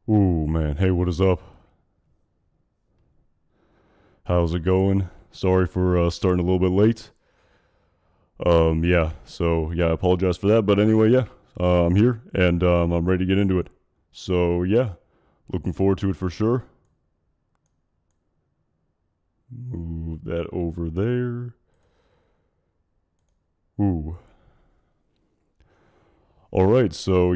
Ooh, man. Hey, what is up? How's it going? Sorry for starting a little bit late. I apologize for that. But anyway, I'm here and I'm ready to get into it. So, yeah, looking forward to it for sure. Move that over there. Ooh. All right, so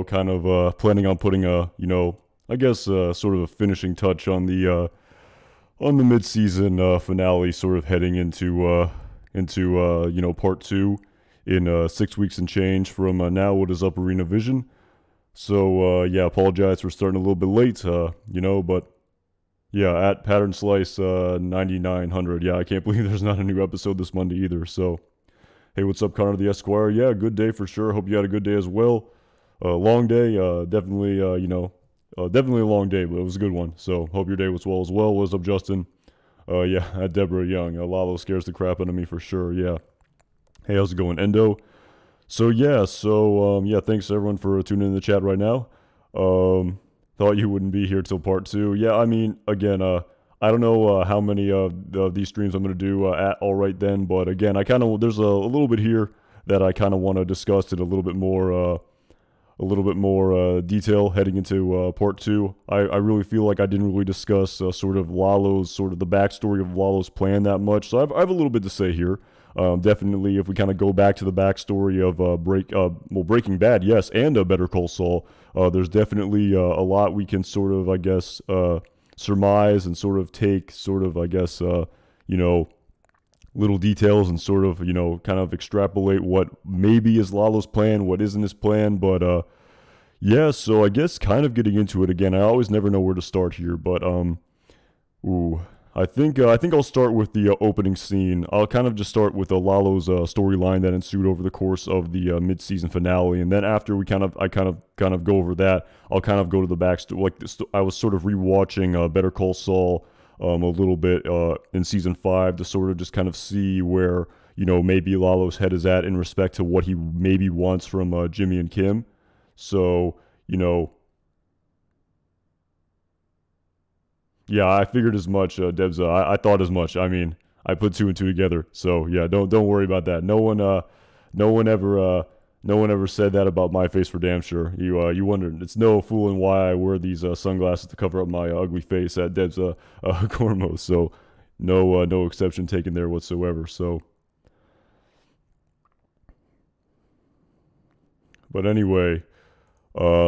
kind of planning on putting sort of a finishing touch on the mid-season finale, sort of heading into part two in 6 weeks and change from now. What is up, Arena Vision? So apologize for starting a little bit late. But yeah, at Pattern Slice 9900. Yeah, I can't believe there's not a new episode this Monday either. So hey, what's up, Connor the Esquire? Yeah, good day for sure. Hope you had a good day as well. Long day, definitely a long day, but it was a good one. So hope your day was well as well. What's up, Justin? At Deborah Young. Lalo scares the crap out of me for sure. Yeah. Hey, how's it going, Endo? Thanks everyone for tuning in the chat right now. Thought you wouldn't be here till part two. Yeah, I mean, again, I don't know how many of these streams I'm going to do at All Right Then, but again, there's a little bit here that I kind of want to discuss in a little bit more detail heading into part two. I really feel like I didn't really discuss sort of the backstory of Lalo's plan that much. So I have a little bit to say here. Definitely, if we kind of go back to the backstory of Breaking Bad, yes, and Better Call Saul, there's definitely a lot we can sort of, surmise and sort of take, little details and sort of, kind of extrapolate what maybe is Lalo's plan, what isn't his plan. But so I guess kind of getting into it again. I always never know where to start here, but I think I'll start with the opening scene. I'll kind of just start with Lalo's storyline that ensued over the course of the mid-season finale, and then after I kind of go over that, I'll kind of go to the backstory. I was sort of rewatching Better Call Saul a little bit in season 5 to sort of just kind of see where maybe Lalo's head is at in respect to what he maybe wants from Jimmy and Kim. So yeah, I figured as much, Debs. I thought as much. I mean, I put two and two together. So yeah, don't worry about that. No one ever said that about my face for damn sure. You wondered. It's no fooling why I wear these sunglasses to cover up my ugly face at Debs Cormo. So no exception taken there whatsoever. So, but anyway.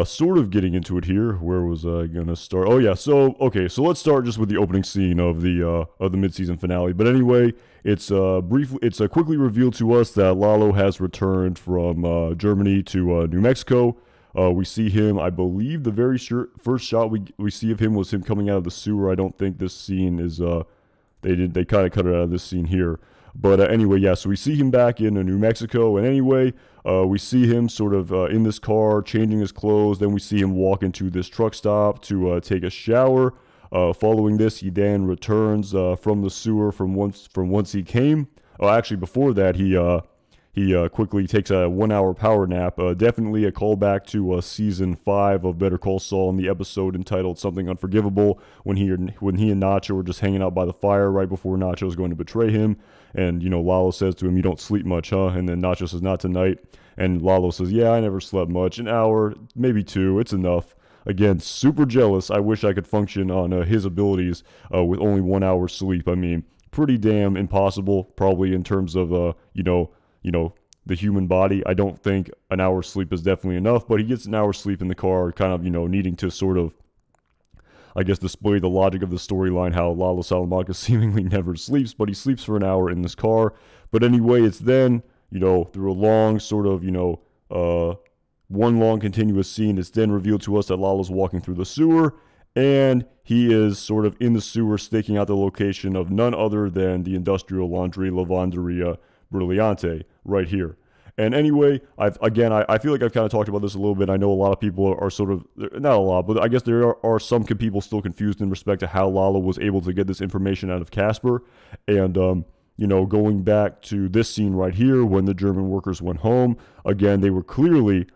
Sort of getting into it here. Where was I gonna start? Oh yeah. So okay. So let's start just with the opening scene of the mid-season finale. But anyway, it's quickly revealed to us that Lalo has returned from Germany to New Mexico. We see him. I believe the very first shot we see of him was him coming out of the sewer. I don't think this scene is they kind of cut it out of this scene here. But anyway, yeah, so we see him back in New Mexico, and anyway, we see him sort of in this car, changing his clothes. Then we see him walk into this truck stop to take a shower. Following this, he then returns from the sewer from whence he came. Oh, actually, before that, he quickly takes a 1 hour power nap. Definitely a callback to season 5 of Better Call Saul in the episode entitled "Something Unforgivable," when he and Nacho were just hanging out by the fire right before Nacho is going to betray him. And Lalo says to him, "You don't sleep much, huh?" And then Nacho says, "Not tonight." And Lalo says, "Yeah, I never slept much. An hour, maybe two. It's enough." Again, super jealous. I wish I could function on his abilities with only 1 hour sleep. I mean, pretty damn impossible, probably in terms of the human body. I don't think an hour's sleep is definitely enough, but he gets an hour's sleep in the car, kind of, needing to sort of, I guess, display the logic of the storyline, how Lalo Salamanca seemingly never sleeps, but he sleeps for an hour in this car. But anyway, it's then, through a long sort of, one long continuous scene, it's then revealed to us that Lalo's walking through the sewer, and he is sort of in the sewer staking out the location of none other than the industrial laundry Lavanderia Brilliante right here. And anyway, I feel like I've kind of talked about this a little bit. I know a lot of people are sort of, not a lot, but I guess there are some people still confused in respect to how Lalo was able to get this information out of Casper. And, going back to this scene right here, when the German workers went home, again, they were clearly,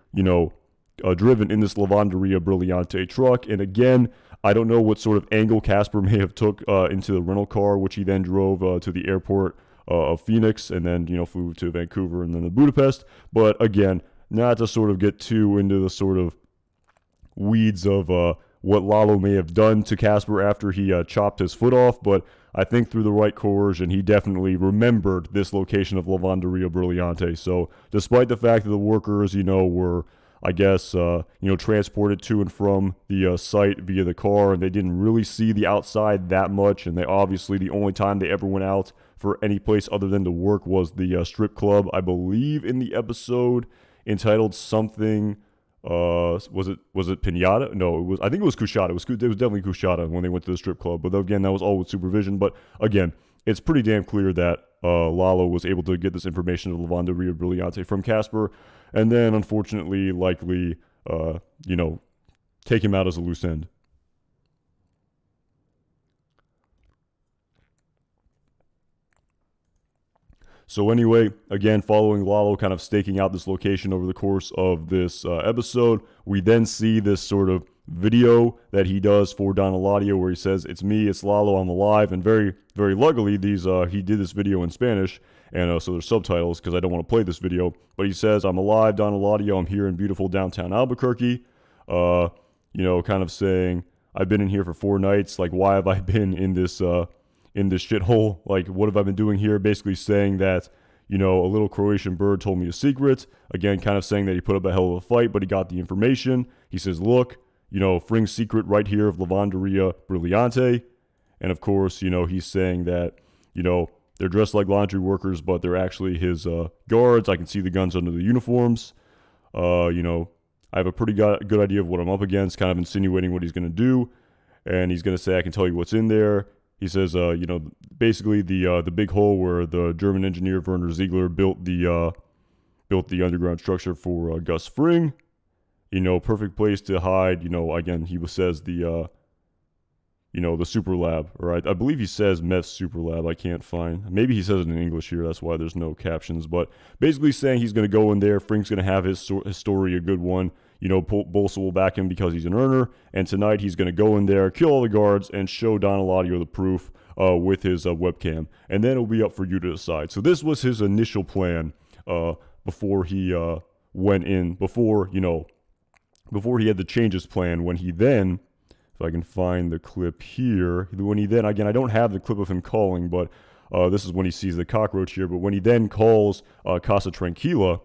driven in this Lavanderia Brillante truck. And again, I don't know what sort of angle Casper may have took into the rental car, which he then drove to the airport of Phoenix, and then, flew to Vancouver and then to Budapest. But again, not to sort of get too into the sort of weeds of what Lalo may have done to Casper after he chopped his foot off, but I think through the right coercion, he definitely remembered this location of Lavanderia Brillante. So despite the fact that the workers, were, I guess, transported to and from the site via the car, and they didn't really see the outside that much, and they obviously, the only time they ever went out for any place other than to work was the strip club. I believe in the episode entitled something, was it Pinata? No, I think it was Cushata. It was definitely Cushata when they went to the strip club. But again, that was all with supervision. But again, it's pretty damn clear that Lalo was able to get this information of Lavanderia Brillante from Casper, and then unfortunately, likely, take him out as a loose end. So anyway, again, following Lalo kind of staking out this location over the course of this episode, we then see this sort of video that he does for Don Eladio where he says, "It's me, it's Lalo, I'm alive." And very, very luckily, he did this video in Spanish, and so there's subtitles because I don't want to play this video. But he says, "I'm alive, Don Eladio, I'm here in beautiful downtown Albuquerque." Kind of saying, "I've been in here for 4 nights. Like, why have I been in this shithole? Like, what have I been doing here?" Basically saying that, a little Croatian bird told me a secret. Again, kind of saying that he put up a hell of a fight, but he got the information. He says, "Look, Fring's secret right here of Lavanderia Brillante." And of course, he's saying that, they're dressed like laundry workers, but they're actually his guards. I can see the guns under the uniforms. I have a pretty good idea of what I'm up against, kind of insinuating what he's going to do. And he's going to say, "I can tell you what's in there." He says, basically the big hole where the German engineer Werner Ziegler built the underground structure for Gus Fring. Perfect place to hide. Again, he says the super lab, or I believe he says meth super lab. I can't find. Maybe he says it in English here. That's why there's no captions. But basically saying he's going to go in there. Fring's going to have his story a good one. Bolsa will back him because he's an earner. And tonight he's going to go in there, kill all the guards, and show Don Eladio the proof with his webcam. And then it'll be up for you to decide. So this was his initial plan before he went in, before he had to change his plan. When he then, if I can find the clip here, when he then, again, I don't have the clip of him calling, but this is when he sees the cockroach here. But when he then calls Casa Tranquila,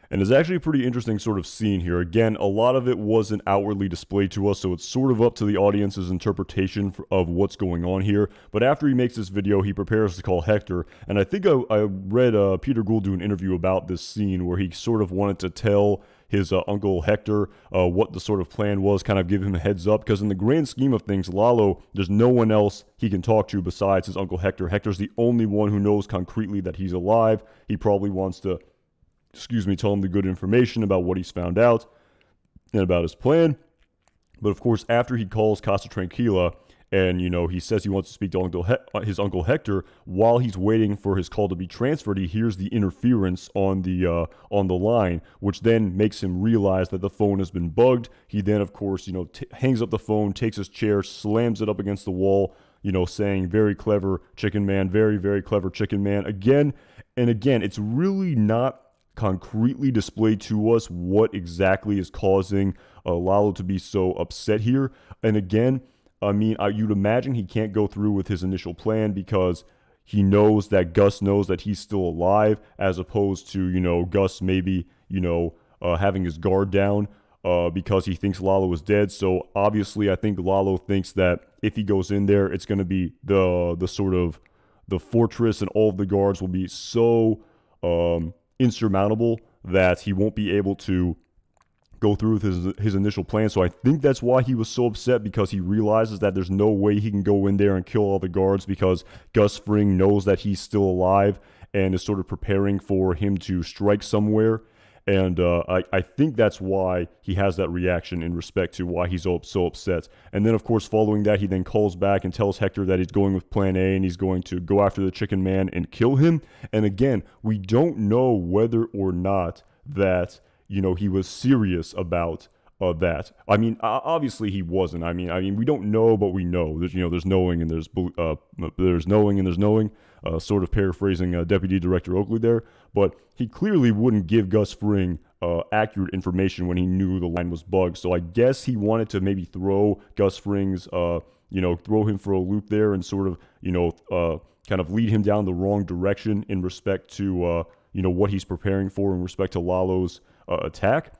and it's actually a pretty interesting sort of scene here. Again, a lot of it wasn't outwardly displayed to us, so it's sort of up to the audience's interpretation of what's going on here. But after he makes this video, he prepares to call Hector. And I think I read Peter Gould do an interview about this scene where he sort of wanted to tell his uncle Hector what the sort of plan was, kind of give him a heads up. Because in the grand scheme of things, Lalo, there's no one else he can talk to besides his uncle Hector. Hector's the only one who knows concretely that he's alive. He probably wants to tell him the good information about what he's found out and about his plan. But of course, after he calls Casa Tranquila and, he says he wants to speak to his uncle Hector, while he's waiting for his call to be transferred, he hears the interference on the line, which then makes him realize that the phone has been bugged. He then, of course, hangs up the phone, takes his chair, slams it up against the wall, saying, "Very clever chicken man, very, very clever chicken man." Again and again, it's really not concretely displayed to us what exactly is causing Lalo to be so upset here. And again, I mean, you'd imagine he can't go through with his initial plan because he knows that Gus knows that he's still alive, as opposed to, Gus maybe, having his guard down because he thinks Lalo is dead. So obviously, I think Lalo thinks that if he goes in there, it's going to be the sort of the fortress, and all of the guards will be so insurmountable that he won't be able to go through with his initial plan. So I think that's why he was so upset, because he realizes that there's no way he can go in there and kill all the guards, because Gus Fring knows that he's still alive and is sort of preparing for him to strike somewhere. And I think that's why he has that reaction in respect to why he's so upset. And then, of course, following that, he then calls back and tells Hector that he's going with plan A and he's going to go after the chicken man and kill him. And again, we don't know whether or not that, he was serious about that. I mean, obviously he wasn't. I mean, we don't know, but we know. There's knowing and there's knowing and there's knowing. Sort of paraphrasing Deputy Director Oakley there, but he clearly wouldn't give Gus Fring accurate information when he knew the line was bugged. So I guess he wanted to maybe throw Gus Fring's, throw him for a loop there and sort of, kind of lead him down the wrong direction in respect to, what he's preparing for in respect to Lalo's attack.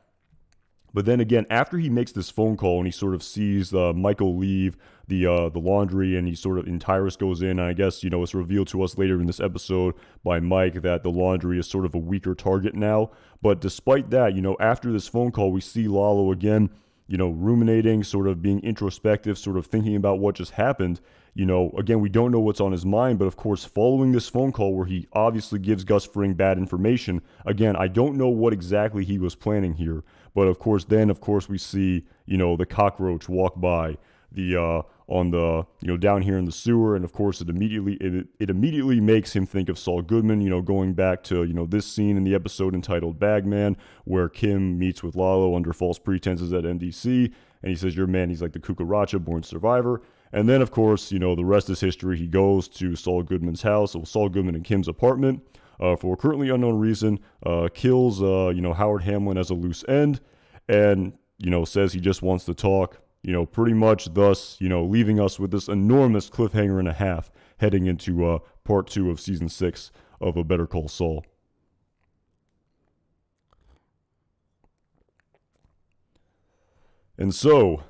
But then again, after he makes this phone call and he sort of sees Michael leave the laundry, and he sort of, and Tyrus goes in, and I guess, it's revealed to us later in this episode by Mike that the laundry is sort of a weaker target now. But despite that, after this phone call, we see Lalo again, ruminating, sort of being introspective, sort of thinking about what just happened. Again, we don't know what's on his mind, but of course, following this phone call where he obviously gives Gus Fring bad information, again, I don't know what exactly he was planning here, but of course, we see, the cockroach walk by down here in the sewer, and of course, it immediately makes him think of Saul Goodman, going back to, this scene in the episode entitled Bagman, where Kim meets with Lalo under false pretenses at NDC, and he says, "Your man," he's like the cucaracha, born survivor. And then, of course, the rest is history. He goes to Saul Goodman's house, so Saul Goodman and Kim's apartment, for a currently unknown reason, kills, Howard Hamlin as a loose end, and, says he just wants to talk, pretty much thus, leaving us with this enormous cliffhanger and a half heading into part 2 of season 6 of A Better Call Saul. And so,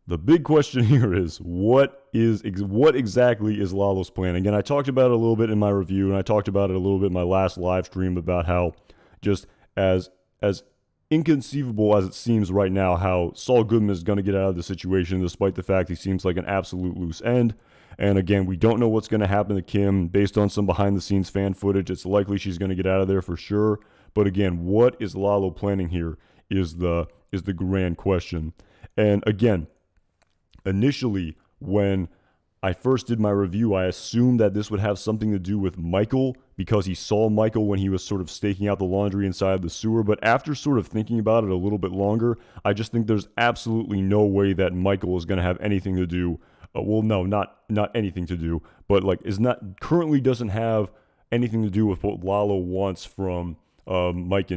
the big question here is, what exactly is Lalo's plan? Again, I talked about it a little bit in my review, and I talked about it a little bit in my last live stream about how, just as inconceivable as it seems right now, how Saul Goodman is going to get out of the situation, despite the fact he seems like an absolute loose end. And again, we don't know what's going to happen to Kim. Based on some behind-the-scenes fan footage, it's likely she's going to get out of there for sure. But again, what is Lalo planning here is the grand question. And again, initially, when I first did my review, I assumed that this would have something to do with Michael, because he saw Michael when he was sort of staking out the laundry inside the sewer. But after sort of thinking about it a little bit longer, I just think there's absolutely no way that Michael is going to have anything to do. Not anything to do, but currently doesn't have anything to do with what Lalo wants from what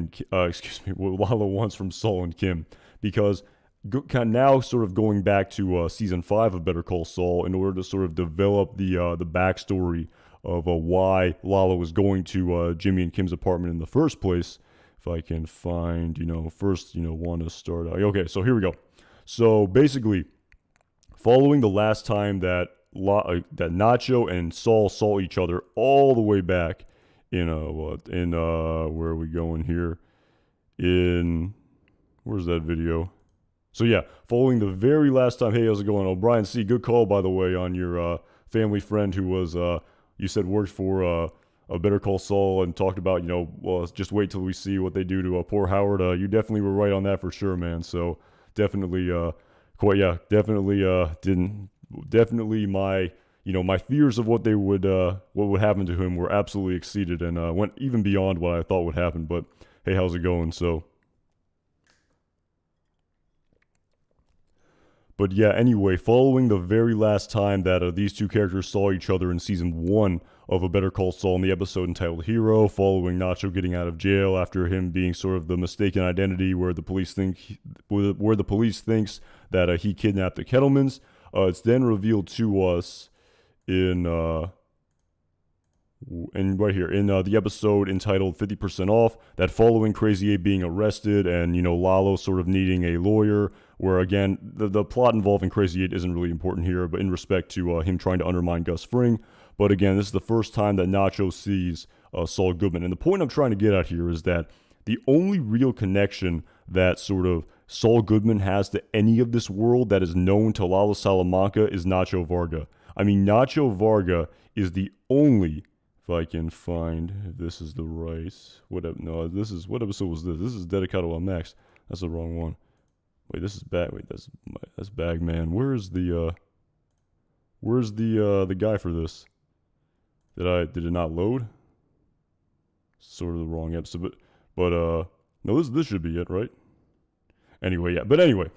Lalo wants from Saul and Kim, because now sort of going back to season 5 of Better Call Saul, in order to sort of develop the backstory of why Lalo was going to Jimmy and Kim's apartment in the first place. If I can find, first, want to start out. Okay, so here we go. So basically, following the last time that Nacho and Saul saw each other all the way back in where are we going here? Where's that video? So yeah, following the very last time, hey, how's it going? Brian C., good call, by the way, on your family friend who was, you said worked for a Better Call Saul and talked about, just wait till we see what they do to poor Howard. You definitely were right on that for sure, man. So definitely, definitely my fears of what would happen to him were absolutely exceeded, and went even beyond what I thought would happen. But hey, how's it going? But yeah, anyway, following the very last time that these two characters saw each other in season 1 of A Better Call Saul, in the episode entitled Hero, following Nacho getting out of jail after him being sort of the mistaken identity where the police thinks that he kidnapped the Kettlemans, it's then revealed to us in right here in the episode entitled 50% Off, that following Crazy 8 being arrested and, Lalo sort of needing a lawyer, where again, the plot involving Crazy 8 isn't really important here, but in respect to him trying to undermine Gus Fring. But again, this is the first time that Nacho sees Saul Goodman. And the point I'm trying to get at here is that the only real connection that sort of Saul Goodman has to any of this world that is known to Salamanca is Nacho Varga. I mean, Nacho Varga is the only, if I can find if this is the right. What episode was this? This is Dedicado on Max. That's the wrong one. Wait, this is Bag. Wait, that's Bagman. Where's the guy for this? Did it not load? Sort of the wrong episode, but no, this should be it, right? Anyway, yeah. But anyway,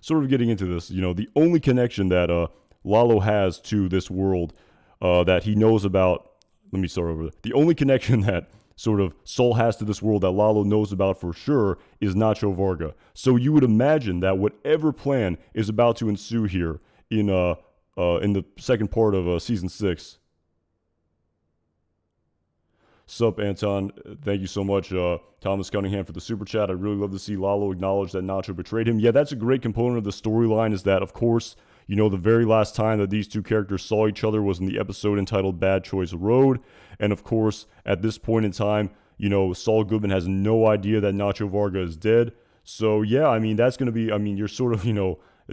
sort of getting into this, the only connection that Lalo has to this world that he knows about. Let me start over there. The only connection that sort of Saul has to this world that Lalo knows about for sure is Nacho Varga. So you would imagine that whatever plan is about to ensue here in the second part of season 6. Sup, Anton. Thank you so much, Thomas Cunningham, for the super chat. I'd really love to see Lalo acknowledge that Nacho betrayed him. Yeah, that's a great component of the storyline, is that, of course, the very last time that these two characters saw each other was in the episode entitled Bad Choice Road. And, of course, at this point in time, Saul Goodman has no idea that Nacho Varga is dead. So, yeah, I mean, that's going to be, you're sort of,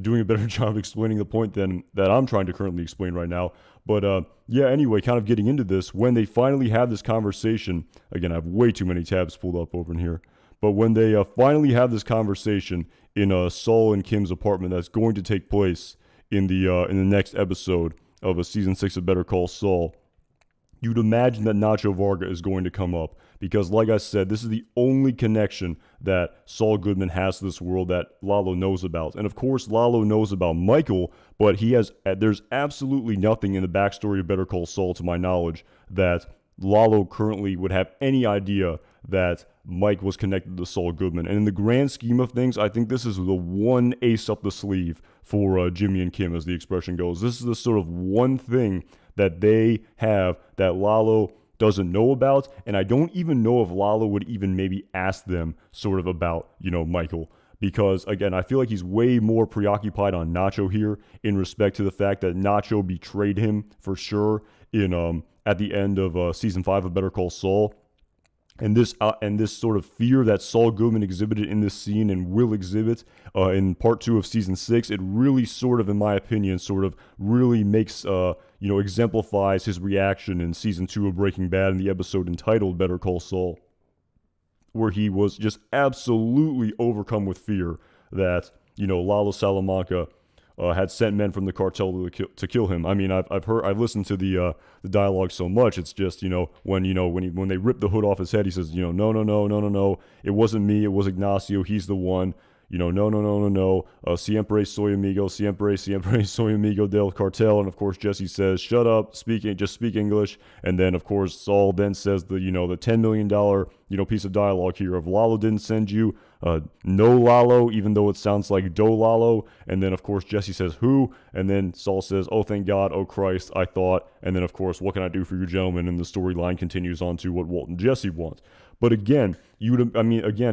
doing a better job explaining the point than that I'm trying to currently explain right now. But yeah, anyway, kind of getting into this, when they finally have this conversation, again, I have way too many tabs pulled up over in here, but when they finally have this conversation in Saul and Kim's apartment that's going to take place in the next episode of season 6 of Better Call Saul, you'd imagine that Nacho Varga is going to come up. Because, like I said, this is the only connection that Saul Goodman has to this world that Lalo knows about. And, of course, Lalo knows about Michael, but there's absolutely nothing in the backstory of Better Call Saul, to my knowledge, that Lalo currently would have any idea that Mike was connected to Saul Goodman. And in the grand scheme of things, I think this is the one ace up the sleeve for Jimmy and Kim, as the expression goes. This is the sort of one thing that they have that Lalo doesn't know about, and I don't even know if Lalo would even maybe ask them sort of about, Michael. Because, again, I feel like he's way more preoccupied on Nacho here in respect to the fact that Nacho betrayed him for sure at the end of season 5 of Better Call Saul. And this sort of fear that Saul Goodman exhibited in this scene and will exhibit in part 2 of season 6, it really sort of, in my opinion, sort of really makes, exemplifies his reaction in season 2 of Breaking Bad in the episode entitled Better Call Saul, where he was just absolutely overcome with fear that, Lalo Salamanca had sent men from the cartel to kill him. I mean, I've listened to the dialogue so much. It's just, when they rip the hood off his head, he says, no, it wasn't me, it was Ignacio, he's the one. No. Siempre soy amigo, siempre soy amigo del cartel. And of course, Jesse says, shut up, just speak English. And then, of course, Saul then says the $10 million, piece of dialogue here of Lalo didn't send you, no Lalo, even though it sounds like do Lalo. And then, of course, Jesse says, who? And then Saul says, oh, thank God, oh, Christ, I thought. And then, of course, what can I do for you, gentlemen? And the storyline continues on to what Walt and Jesse want. But again,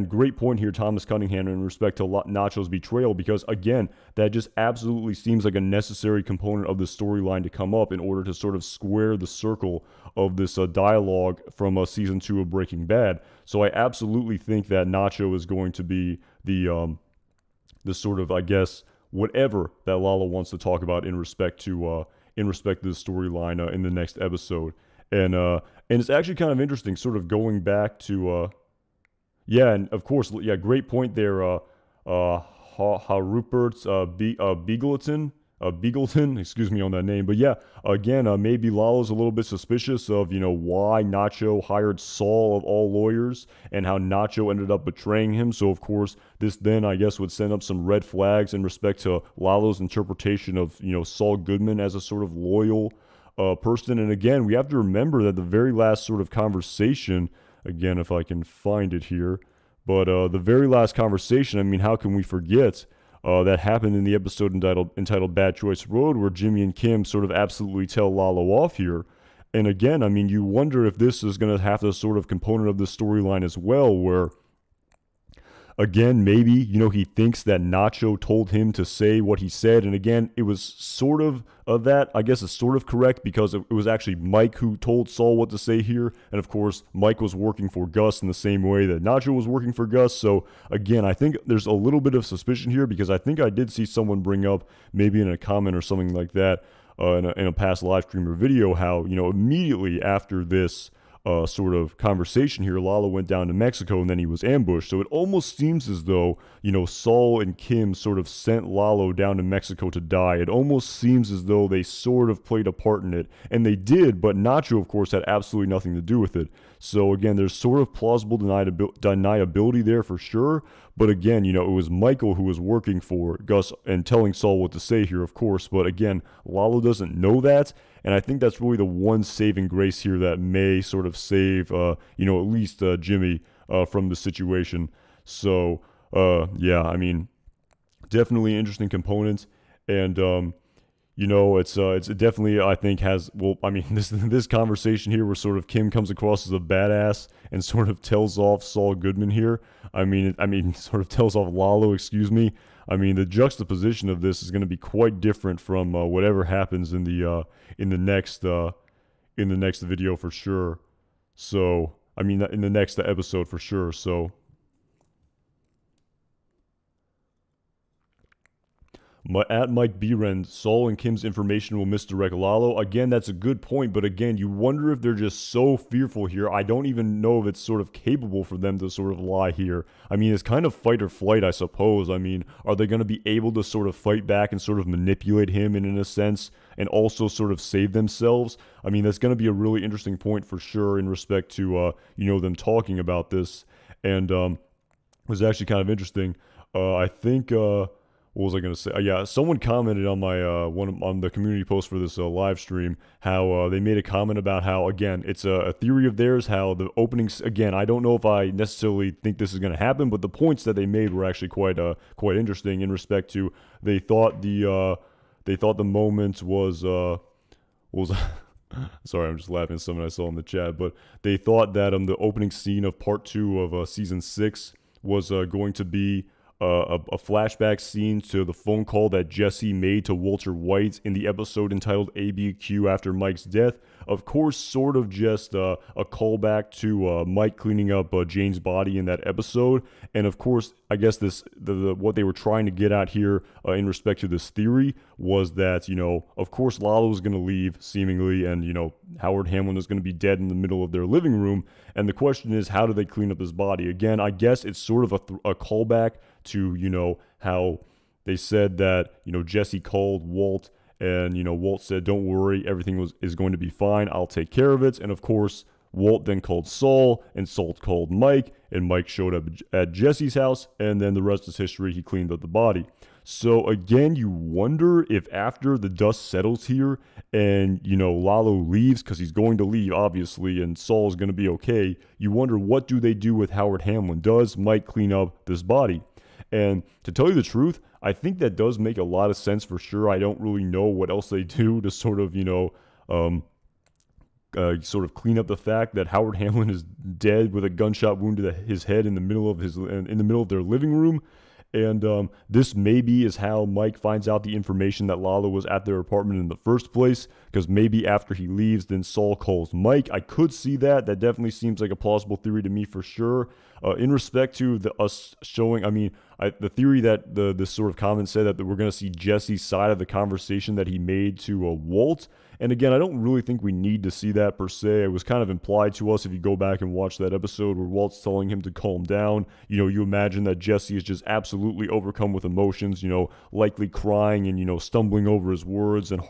great point here, Thomas Cunningham, in respect to Nacho's betrayal, because again, that just absolutely seems like a necessary component of the storyline to come up in order to sort of square the circle of this dialogue from season 2 of Breaking Bad. So I absolutely think that Nacho is going to be the sort of, I guess, whatever that Lalo wants to talk about in respect to the storyline in the next episode. And it's actually kind of interesting, sort of going back to, and of course, great point there, Rupert's Beagleton, excuse me on that name. But yeah, again, maybe Lalo's a little bit suspicious of, why Nacho hired Saul of all lawyers and how Nacho ended up betraying him. So, of course, this then, I guess, would send up some red flags in respect to Lalo's interpretation of, Saul Goodman as a sort of loyal person. And again, we have to remember that the very last sort of conversation, again, if I can find it here, but the very last conversation, how can we forget that happened in the episode entitled Bad Choice Road, where Jimmy and Kim sort of absolutely tell Lalo off here. And again, you wonder if this is going to have the sort of component of the storyline as well, where again, maybe, he thinks that Nacho told him to say what he said. And again, it was sort of that, I guess it's sort of correct, because it was actually Mike who told Saul what to say here. And of course, Mike was working for Gus in the same way that Nacho was working for Gus. So again, I think there's a little bit of suspicion here, because I think I did see someone bring up, maybe in a comment or something like that, in a past live stream or video how, immediately after this sort of conversation here, Lalo went down to Mexico and then he was ambushed. So it almost seems as though, Saul and Kim sort of sent Lalo down to Mexico to die. It almost seems as though they sort of played a part in it. And they did, but Nacho, of course, had absolutely nothing to do with it. So again, there's sort of plausible deniability there for sure. But again, it was Michael who was working for Gus and telling Saul what to say here, of course. But again, Lalo doesn't know that. And I think that's really the one saving grace here that may sort of save, at least Jimmy from the situation. So, yeah, I mean, definitely an interesting component. And, it's definitely, I think, this conversation here where sort of Kim comes across as a badass and sort of tells off Saul Goodman here. Sort of tells off Lalo, excuse me. I mean, the juxtaposition of this is going to be quite different from whatever happens in the next video for sure. So, in the next episode for sure. So, at Mike Biren, Saul and Kim's information will misdirect Lalo. Again, that's a good point, but again, you wonder if they're just so fearful here. I don't even know if it's sort of capable for them to sort of lie here. It's kind of fight or flight, I suppose. Are they going to be able to sort of fight back and sort of manipulate him in a sense and also sort of save themselves? That's going to be a really interesting point for sure in respect to, them talking about this. And it was actually kind of interesting. I think... what was I going to say? Yeah, someone commented on my on the community post for this live stream how they made a comment about how, again, it's a theory of theirs, how the openings, again, I don't know if I necessarily think this is going to happen, but the points that they made were actually quite interesting in respect to they thought the moment was sorry, I'm just laughing at something I saw in the chat, but they thought that the opening scene of part 2 of season 6 was going to be a flashback scene to the phone call that Jesse made to Walter White in the episode entitled ABQ after Mike's death. Of course, sort of just a callback to Mike cleaning up Jane's body in that episode. And of course, I guess what they were trying to get at here in respect to this theory was that, of course, Lalo was going to leave seemingly, and, Howard Hamlin is going to be dead in the middle of their living room. And the question is, how do they clean up his body? Again, I guess it's sort of a callback to, how they said that, Jesse called Walt and, Walt said, don't worry, everything is going to be fine. I'll take care of it. And of course, Walt then called Saul and Saul called Mike and Mike showed up at Jesse's house. And then the rest is history. He cleaned up the body. So again, you wonder if after the dust settles here and, Lalo leaves, because he's going to leave, obviously, and Saul's going to be okay, you wonder what do they do with Howard Hamlin? Does Mike clean up this body? And to tell you the truth, I think that does make a lot of sense for sure. I don't really know what else they do to sort of, sort of clean up the fact that Howard Hamlin is dead with a gunshot wound to his head in the middle of their living room. And this maybe is how Mike finds out the information that Lalo was at their apartment in the first place, because maybe after he leaves, then Saul calls Mike. I could see that. That definitely seems like a plausible theory to me for sure. In respect to us showing, the theory that this sort of comment said that we're going to see Jesse's side of the conversation that he made to Walt. And again, I don't really think we need to see that per se. It was kind of implied to us if you go back and watch that episode where Walt's telling him to calm down. You imagine that Jesse is just absolutely overcome with emotions, likely crying and, stumbling over his words and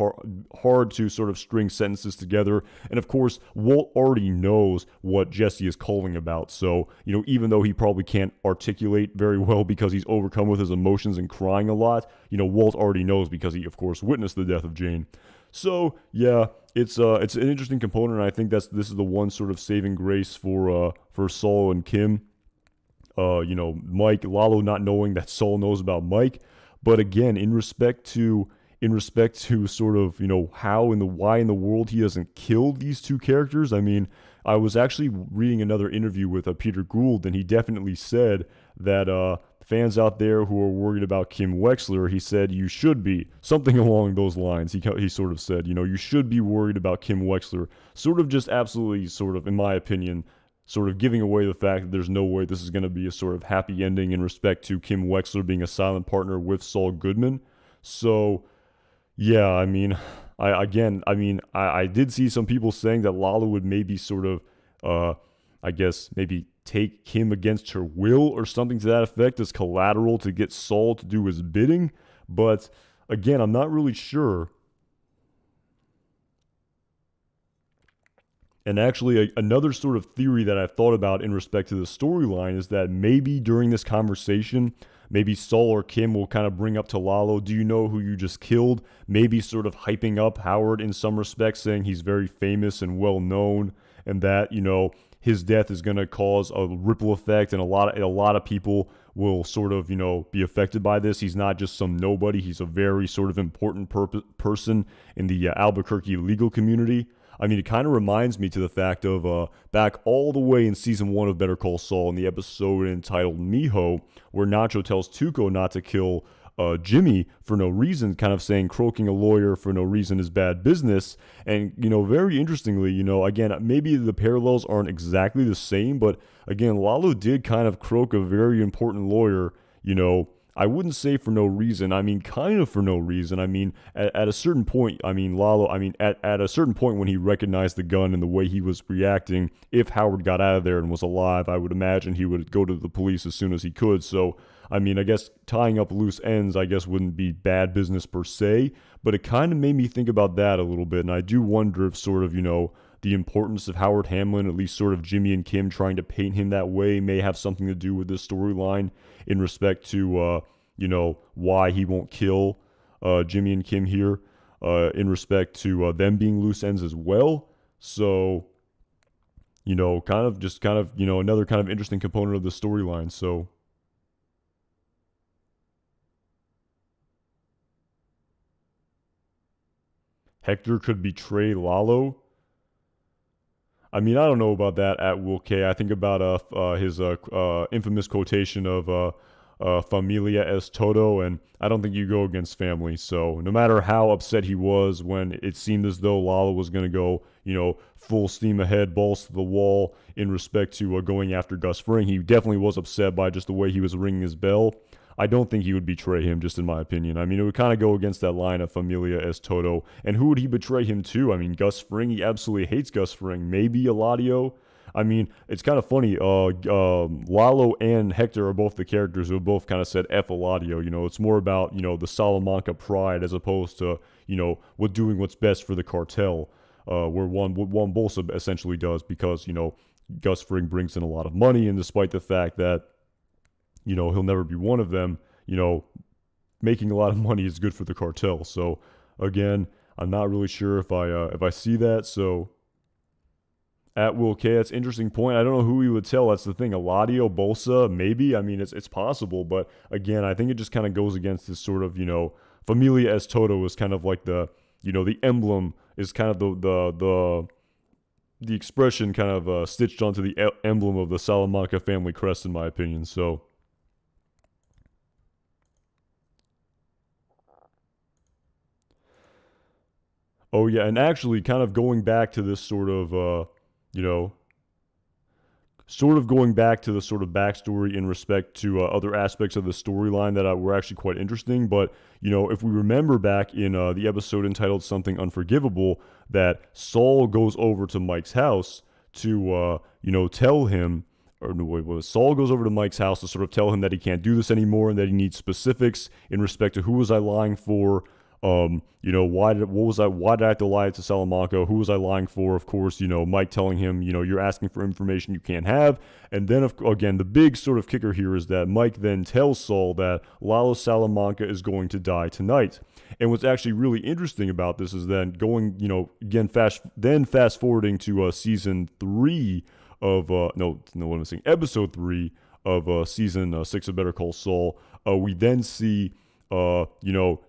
hard to sort of string sentences together. And of course, Walt already knows what Jesse is calling about. So, even though he probably can't articulate very well because he's overcome with his emotions and crying a lot, Walt already knows because he, of course, witnessed the death of Jane. So yeah, it's an interesting component. And I think this is the one sort of saving grace for Saul and Kim. Mike, Lalo not knowing that Saul knows about Mike, but again, in respect to sort of how and why in the world he doesn't kill these two characters. I was actually reading another interview with Peter Gould, and he definitely said that fans out there who are worried about Kim Wexler, he said, you should be. Something along those lines. He sort of said, you should be worried about Kim Wexler. Sort of just absolutely sort of, in my opinion, sort of giving away the fact that there's no way this is going to be a sort of happy ending in respect to Kim Wexler being a silent partner with Saul Goodman. So, yeah, I did see some people saying that Lalo would maybe sort of, I guess, maybe take Kim against her will or something to that effect as collateral to get Saul to do his bidding. But again, I'm not really sure. And actually, another sort of theory that I've thought about in respect to the storyline is that maybe during this conversation, maybe Saul or Kim will kind of bring up to Lalo, do you know who you just killed? Maybe sort of hyping up Howard in some respects, saying he's very famous and well known, and that, his death is going to cause a ripple effect, and a lot of people will sort of, be affected by this. He's not just some nobody. He's a very sort of important person in the Albuquerque legal community. I mean, it kind of reminds me to the fact of back all the way in season 1 of Better Call Saul in the episode entitled Mijo, where Nacho tells Tuco not to kill Jimmy for no reason, kind of saying croaking a lawyer for no reason is bad business. And, very interestingly, again, maybe the parallels aren't exactly the same, but again, Lalo did kind of croak a very important lawyer, I wouldn't say for no reason. I mean, kind of for no reason. I mean, at a certain point, Lalo, at a certain point when he recognized the gun and the way he was reacting, if Howard got out of there and was alive, I would imagine he would go to the police as soon as he could. So, I guess tying up loose ends, I guess, wouldn't be bad business per se, but it kind of made me think about that a little bit. And I do wonder if sort of, the importance of Howard Hamlin, at least sort of Jimmy and Kim trying to paint him that way, may have something to do with this storyline in respect to, why he won't kill Jimmy and Kim here, in respect to them being loose ends as well. So, another kind of interesting component of the storyline. So, Hector could betray Lalo. I don't know about that at Will K. I think about his infamous quotation of Familia es todo, and I don't think you go against family. So no matter how upset he was when it seemed as though Lalo was going to go, full steam ahead, balls to the wall in respect to going after Gus Fring, he definitely was upset by just the way he was ringing his bell. I don't think he would betray him, just in my opinion. It would kind of go against that line of Familia es todo. And who would he betray him to? Gus Fring, he absolutely hates Gus Fring. Maybe Eladio. It's kind of funny. Lalo and Hector are both the characters who have both kind of said F Eladio. It's more about, the Salamanca pride as opposed to, doing what's best for the cartel, where what Juan Bolsa essentially does because, Gus Fring brings in a lot of money, and despite the fact that, he'll never be one of them, making a lot of money is good for the cartel. So, again, I'm not really sure if I see that. So, at Will K, that's an interesting point. I don't know who he would tell. That's the thing. Eladio, Bolsa, maybe. It's possible. But, again, I think it just kind of goes against this sort of, Familia es todo is kind of like the emblem is kind of the expression kind of stitched onto the emblem of the Salamanca family crest, in my opinion. So, oh, yeah, and actually kind of going back to this sort of, going back to the sort of backstory in respect to other aspects of the storyline that were actually quite interesting. But, if we remember back in the episode entitled Something Unforgivable, that Saul goes over to Mike's house to, tell him, or no, wait, Saul goes over to Mike's house to sort of tell him that he can't do this anymore and that he needs specifics in respect to who was I lying for. Why did I have to lie to Salamanca? Who was I lying for? Of course, Mike telling him, you're asking for information you can't have. And then, again, the big sort of kicker here is that Mike then tells Saul that Lalo Salamanca is going to die tonight. And what's actually really interesting about this is then going, again, fast forwarding to season 3 of, what am I saying? Episode 3 of season 6 of Better Call Saul. We then see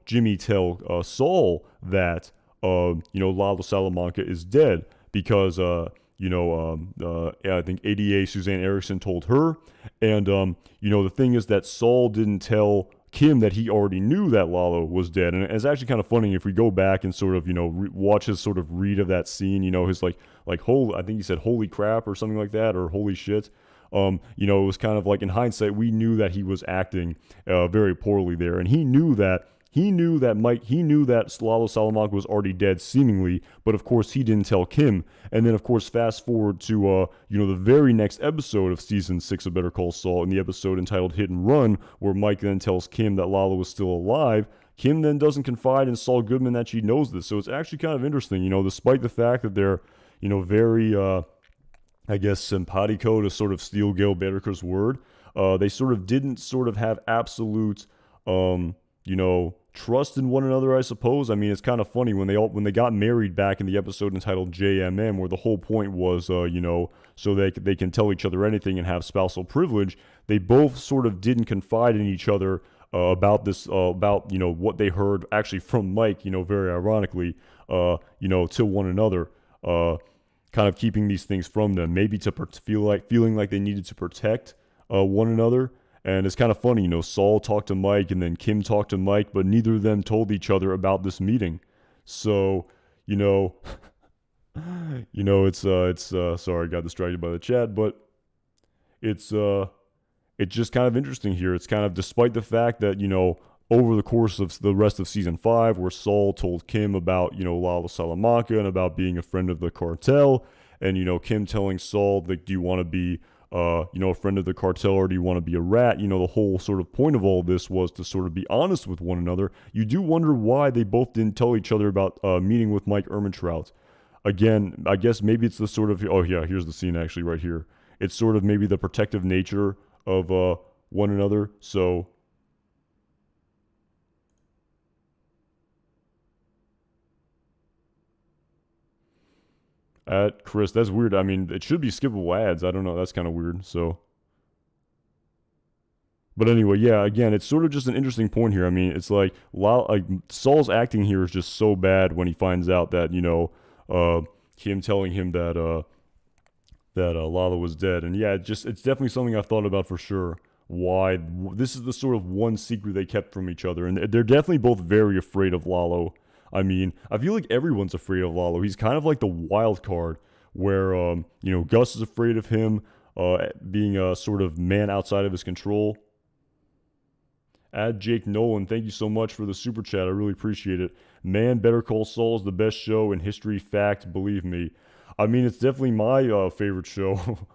Jimmy tell Saul that, Lalo Salamanca is dead because, I think ADA Suzanne Erickson told her. And, the thing is that Saul didn't tell Kim that he already knew that Lalo was dead. And it's actually kind of funny if we go back and sort of, watch his sort of read of that scene, his like, I think he said holy crap or something like that, or holy shit. It was kind of like in hindsight, we knew that he was acting very poorly there. And he knew that, he knew that Lalo Salamanca was already dead, seemingly, but of course he didn't tell Kim. And then, of course, fast forward to, the very next episode of season 6 of Better Call Saul, in the episode entitled Hit and Run, where Mike then tells Kim that Lalo was still alive. Kim then doesn't confide in Saul Goodman that she knows this. So it's actually kind of interesting, despite the fact that they're, very, I guess, simpatico, to sort of steal Gail Baedeker's word. They sort of didn't sort of have absolute, trust in one another, I suppose. I mean, it's kind of funny when they got married back in the episode entitled JMM, where the whole point was, so they can tell each other anything and have spousal privilege. They both sort of didn't confide in each other about this, about what they heard actually from Mike, very ironically, to one another. Kind of keeping these things from them, maybe to feeling like they needed to protect one another. And it's kind of funny, Saul talked to Mike and then Kim talked to Mike, but neither of them told each other about this meeting. So, it's sorry, I got distracted by the chat, but it's just kind of interesting here. It's kind of, despite the fact that, over the course of the rest of season 5, where Saul told Kim about, Lalo Salamanca and about being a friend of the cartel, and, Kim telling Saul, like, do you want to be, a friend of the cartel, or do you want to be a rat? The whole sort of point of all this was to sort of be honest with one another. You do wonder why they both didn't tell each other about meeting with Mike Ehrmantraut. Again, I guess maybe it's the sort of, oh yeah, here's the scene actually right here. It's sort of maybe the protective nature of one another. So at Chris, that's weird. I mean, it should be skippable ads. I don't know. That's kind of weird. So, but anyway, yeah. Again, it's sort of just an interesting point here. I mean, it's like Saul's acting here is just so bad when he finds out that him telling him that Lalo was dead. And yeah, it's definitely something I've thought about for sure. Why this is the sort of one secret they kept from each other, and they're definitely both very afraid of Lalo. I mean, I feel like everyone's afraid of Lalo. He's kind of like the wild card where, Gus is afraid of him being a sort of man outside of his control. Add Jake Nolan, thank you so much for the super chat. I really appreciate it. Man, Better Call Saul is the best show in history. Fact, believe me. I mean, it's definitely my favorite show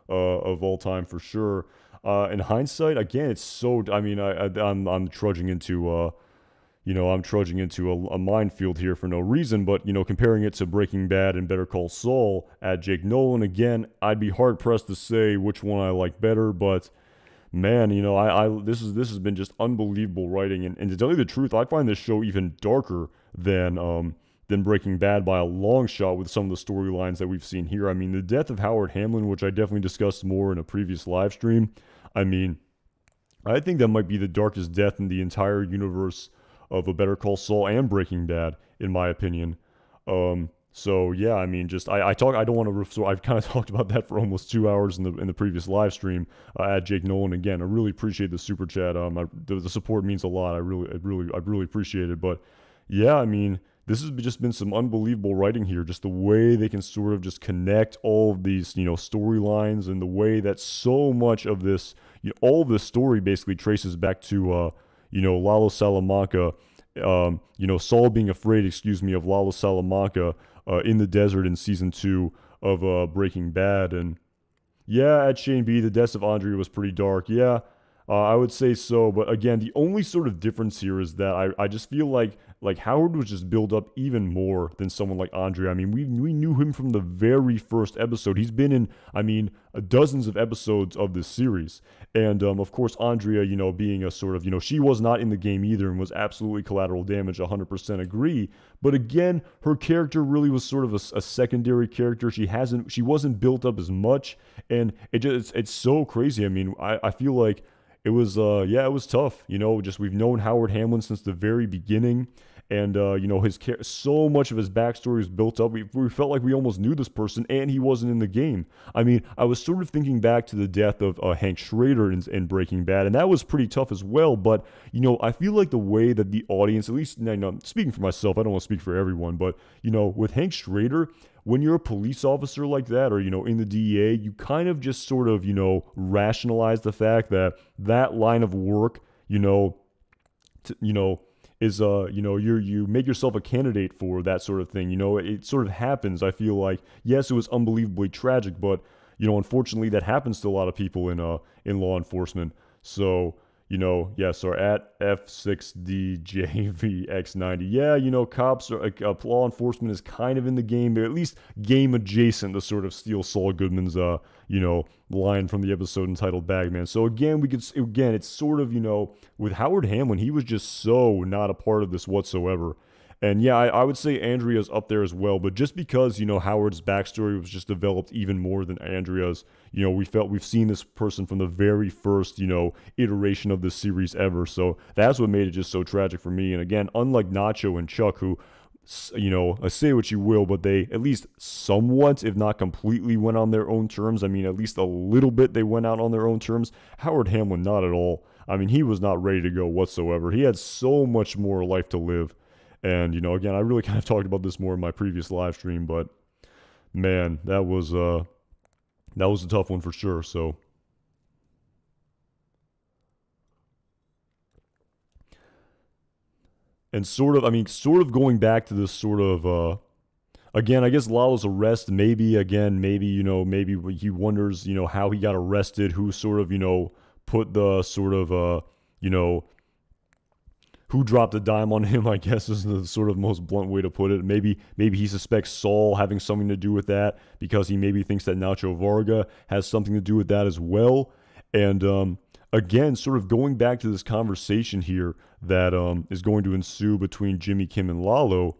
of all time for sure. In hindsight, again, it's so. I mean, I'm trudging into. I'm trudging into a minefield here for no reason, but, comparing it to Breaking Bad and Better Call Saul at Jake Nolan, again, I'd be hard-pressed to say which one I like better, but, man, this has been just unbelievable writing, and to tell you the truth, I find this show even darker than Breaking Bad by a long shot with some of the storylines that we've seen here. I mean, the death of Howard Hamlin, which I definitely discussed more in a previous live stream, I mean, I think that might be the darkest death in the entire universe of a Better Call Saul and Breaking Bad, in my opinion. So yeah, I mean, just I don't want to. So I've kind of talked about that for almost 2 hours in the previous live stream. At Jake Nolan again, I really appreciate the super chat. The support means a lot. I really appreciate it. But yeah, I mean, this has just been some unbelievable writing here. Just the way they can sort of just connect all of these storylines, and the way that so much of this, all of this story basically traces back to Lalo Salamanca, Saul being afraid, of Lalo Salamanca in the desert in season 2 of Breaking Bad. And yeah, at Shane B, the death of Andrea was pretty dark. Yeah, I would say so. But again, the only sort of difference here is that I just feel like Howard was just built up even more than someone like Andrea. I mean, we knew him from the very first episode. He's been in, dozens of episodes of this series. And, of course, Andrea, being a sort of, she was not in the game either and was absolutely collateral damage, 100% agree. But again, her character really was sort of a secondary character. She wasn't built up as much. And it's so crazy. I mean, I feel like it was, it was tough. Just we've known Howard Hamlin since the very beginning. And, so much of his backstory was built up. We felt like we almost knew this person, and he wasn't in the game. I mean, I was sort of thinking back to the death of Hank Schrader in Breaking Bad, and that was pretty tough as well. But, I feel like the way that the audience, at least, speaking for myself, I don't want to speak for everyone, but, with Hank Schrader, when you're a police officer like that, or, in the DEA, you kind of just sort of, rationalize the fact that line of work, is you make yourself a candidate for that sort of thing. It sort of happens. I feel like, yes, it was unbelievably tragic, but unfortunately that happens to a lot of people in law enforcement. So yes, or at F6DJVX90. Yeah, cops are law enforcement is kind of in the game. They're at least game adjacent to sort of steal Saul Goodman's line from the episode entitled Bagman. So it's sort of, with Howard Hamlin, he was just so not a part of this whatsoever. And yeah, I would say Andrea's up there as well, but just because, Howard's backstory was just developed even more than Andrea's, we've seen this person from the very first, iteration of this series ever. So that's what made it just so tragic for me. And again, unlike Nacho and Chuck, who, say what you will, but they at least somewhat, if not completely, went on their own terms. I mean, at least a little bit they went out on their own terms. Howard Hamlin, not at all. I mean, he was not ready to go whatsoever. He had so much more life to live. And, again, I really kind of talked about this more in my previous live stream, but man, that was a tough one for sure. So, and sort of going back to this sort of, again, I guess Lalo's arrest, maybe he wonders, how he got arrested, who sort of, put the sort of, who dropped a dime on him, I guess, is the sort of most blunt way to put it. Maybe he suspects Saul having something to do with that because he maybe thinks that Nacho Varga has something to do with that as well. And again, sort of going back to this conversation here that is going to ensue between Jimmy, Kim, and Lalo.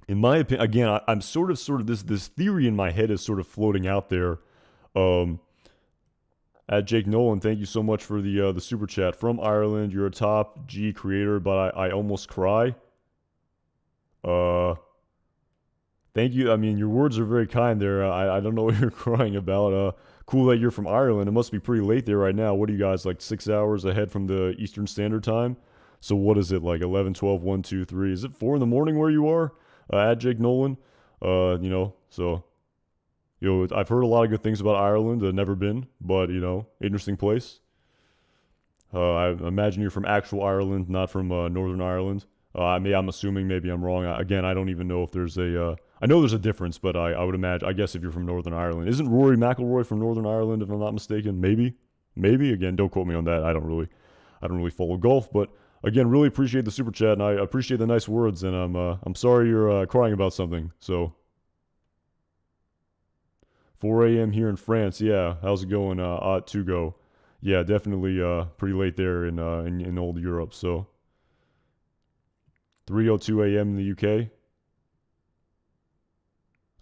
In my opinion, again, I'm sort of this theory in my head is sort of floating out there. At Jake Nolan, thank you so much for the super chat. From Ireland, you're a top G creator, but I almost cry. Thank you. I mean, your words are very kind there. I don't know what you're crying about. Cool that you're from Ireland. It must be pretty late there right now. What are you guys, like 6 hours ahead from the Eastern Standard Time? So what is it, like 11, 12, 1, 2, 3? Is it 4 in the morning where you are? At Jake Nolan? So... I've heard a lot of good things about Ireland. I've never been, but, interesting place. I imagine you're from actual Ireland, not from Northern Ireland. I'm assuming, maybe I'm wrong. Again, I don't even know if there's I know there's a difference, but I would imagine, I guess if you're from Northern Ireland. Isn't Rory McIlroy from Northern Ireland, if I'm not mistaken? Maybe. Again, don't quote me on that. I don't really follow golf, but again, really appreciate the super chat, and I appreciate the nice words, and I'm sorry you're crying about something, so... 4 a.m. here in France. Yeah, how's it going? To go. Yeah, definitely pretty late there in old Europe. So 3:02 a.m. in the UK.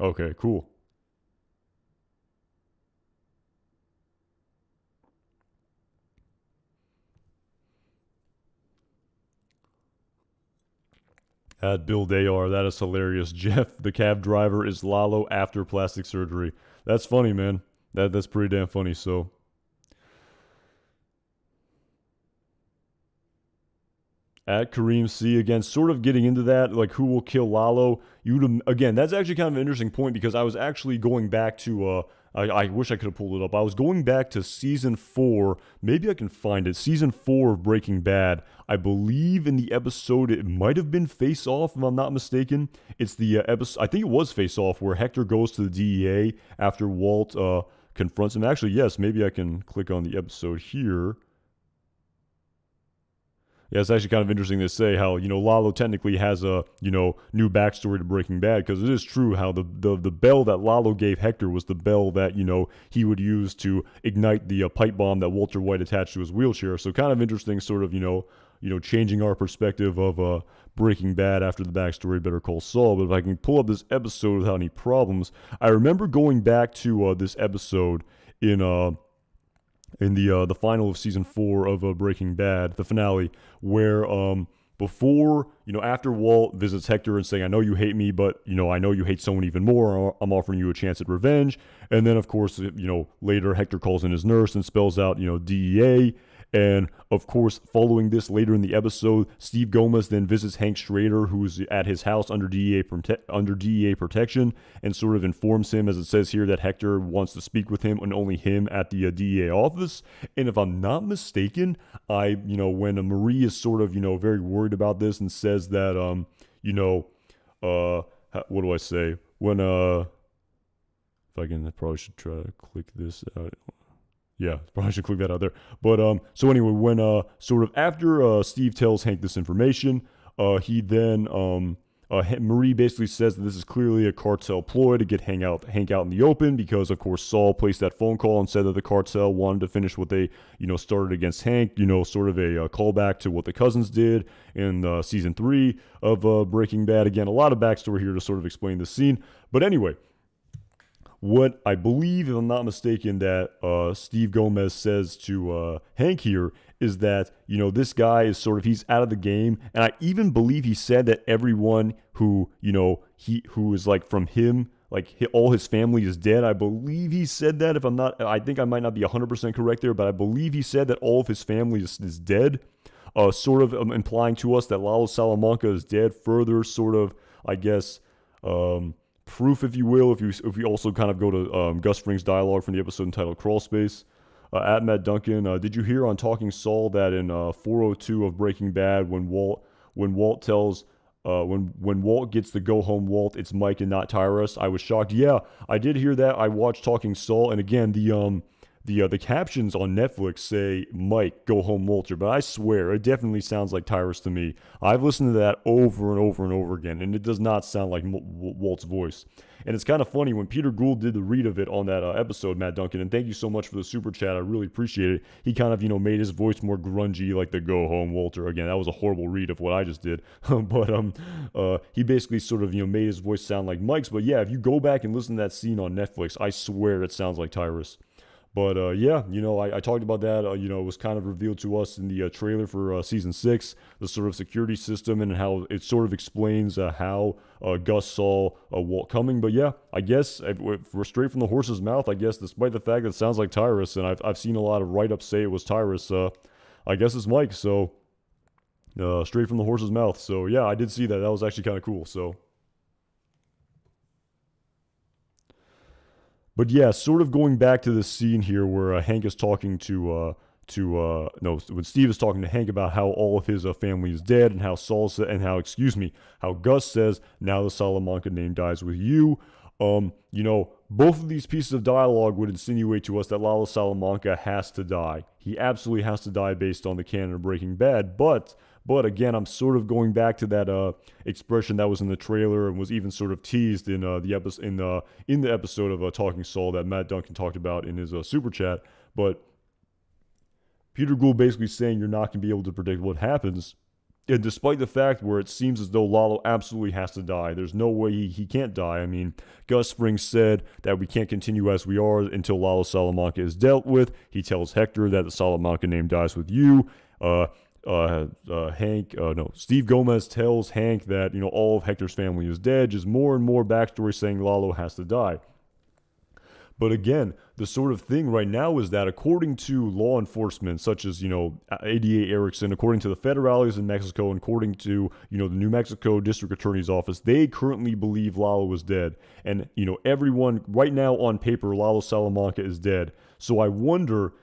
Okay, cool. At Bill Dayar, that is hilarious. Jeff, the cab driver, is Lalo after plastic surgery. That's funny, man. That's pretty damn funny. So, at Kareem C, again, sort of getting into that, like who will kill Lalo. Again, that's actually kind of an interesting point because I was actually going back to I wish I could have pulled it up. I was going back to season 4. Maybe I can find it. Season 4 of Breaking Bad. I believe in the episode, it might have been Face Off, if I'm not mistaken. It's the episode, I think it was Face Off, where Hector goes to the DEA after Walt confronts him. Actually, yes, maybe I can click on the episode here. Yeah, it's actually kind of interesting to say how, Lalo technically has a, new backstory to Breaking Bad, because it is true how the bell that Lalo gave Hector was the bell that, he would use to ignite the pipe bomb that Walter White attached to his wheelchair. So kind of interesting sort of, changing our perspective of Breaking Bad after the backstory Better Call Saul. But if I can pull up this episode without any problems, I remember going back to this episode in the final of season 4 of Breaking Bad, the finale, where before, after Walt visits Hector and saying, I know you hate me, but, I know you hate someone even more. I'm offering you a chance at revenge. And then, of course, later Hector calls in his nurse and spells out, DEA. And of course, following this later in the episode, Steve Gomez then visits Hank Schrader, who's at his house under DEA protection, and sort of informs him, as it says here, that Hector wants to speak with him and only him at the DEA office. And if I'm not mistaken, when Marie is sort of very worried about this and says that what do I say when if I probably should try to click this out. Yeah, probably should click that out there. But so anyway, when sort of after Steve tells Hank this information, he then Marie basically says that this is clearly a cartel ploy to get Hank out in the open, because of course Saul placed that phone call and said that the cartel wanted to finish what they started against Hank. Sort of a callback to what the cousins did in season 3 of Breaking Bad. Again, a lot of backstory here to sort of explain this scene. But anyway, what I believe, if I'm not mistaken, that Steve Gomez says to Hank here is that, this guy is sort of, he's out of the game. And I even believe he said that everyone who, who is like from him, like all his family is dead. I believe he said that. If I'm not, I think I might not be 100% correct there, but I believe he said that all of his family is dead. Sort of implying to us that Lalo Salamanca is dead. Further sort of, I guess, proof, if you will, if we also kind of go to Gus Fring's dialogue from the episode entitled Crawl Space. At Matt Duncan, did you hear on Talking Saul that in 402 of Breaking Bad, when Walt tells when Walt gets the go home Walt, it's Mike and not Tyrus? I was shocked. Yeah, I did hear that. I watched Talking Saul, and again, the captions on Netflix say Mike, go home Walter, but I swear it definitely sounds like Tyrus to me. I've listened to that over and over and over again, and it does not sound like Walt's voice. And it's kind of funny, when Peter Gould did the read of it on that episode, Matt Duncan, and thank you so much for the super chat, I really appreciate it. He kind of, made his voice more grungy, like the go home Walter. Again, that was a horrible read of what I just did. But he basically sort of, made his voice sound like Mike's. But yeah, if you go back and listen to that scene on Netflix, I swear it sounds like Tyrus. But yeah, I talked about that. It was kind of revealed to us in the trailer for season 6, the sort of security system and how it sort of explains how Gus saw Walt coming. But yeah, I guess if we're straight from the horse's mouth, I guess, despite the fact that it sounds like Tyrus, and I've seen a lot of write-ups say it was Tyrus, I guess it's Mike. So straight from the horse's mouth. So yeah, I did see that. That was actually kind of cool. So. But yeah, sort of going back to this scene here where Hank is talking when Steve is talking to Hank about how all of his family is dead, and how how Gus says, now the Salamanca name dies with you. Both of these pieces of dialogue would insinuate to us that Lalo Salamanca has to die. He absolutely has to die based on the canon of Breaking Bad, But again, I'm sort of going back to that expression that was in the trailer and was even sort of teased in the episode of Talking Saul that Matt Duncan talked about in his super chat. But Peter Gould basically saying you're not going to be able to predict what happens. And despite the fact where it seems as though Lalo absolutely has to die, there's no way he can't die. I mean, Gus Fring said that we can't continue as we are until Lalo Salamanca is dealt with. He tells Hector that the Salamanca name dies with you. Steve Gomez tells Hank that, all of Hector's family is dead. Just more and more backstory saying Lalo has to die. But again, the sort of thing right now is that according to law enforcement, such as, ADA Erickson, according to the federales in Mexico, and according to, the New Mexico District Attorney's Office, they currently believe Lalo is dead. And, everyone right now on paper, Lalo Salamanca is dead. So I wonder,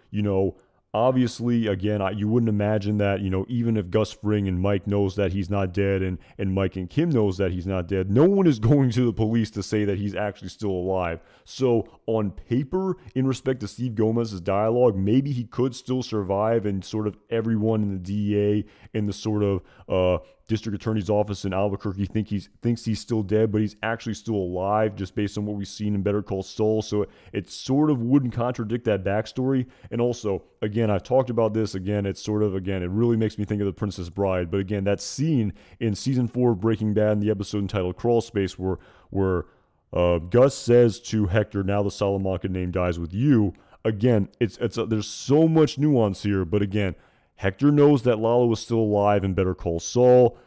obviously, again, you wouldn't imagine that, even if Gus Fring and Mike knows that he's not dead, and Mike and Kim knows that he's not dead, no one is going to the police to say that he's actually still alive. So on paper, in respect to Steve Gomez's dialogue, maybe he could still survive, and sort of everyone in the DEA in the sort of District Attorney's Office in Albuquerque thinks he's still dead, but he's actually still alive, just based on what we've seen in Better Call Saul. So it sort of wouldn't contradict that backstory. And also, again, I've talked about this, again, it's sort of, again, it really makes me think of The Princess Bride. But again, that scene in season 4 of Breaking Bad, in the episode entitled Crawl Space, where Gus says to Hector, now the Salamanca name dies with you. Again, there's so much nuance here, but again, Hector knows that Lalo is still alive in Better Call Saul.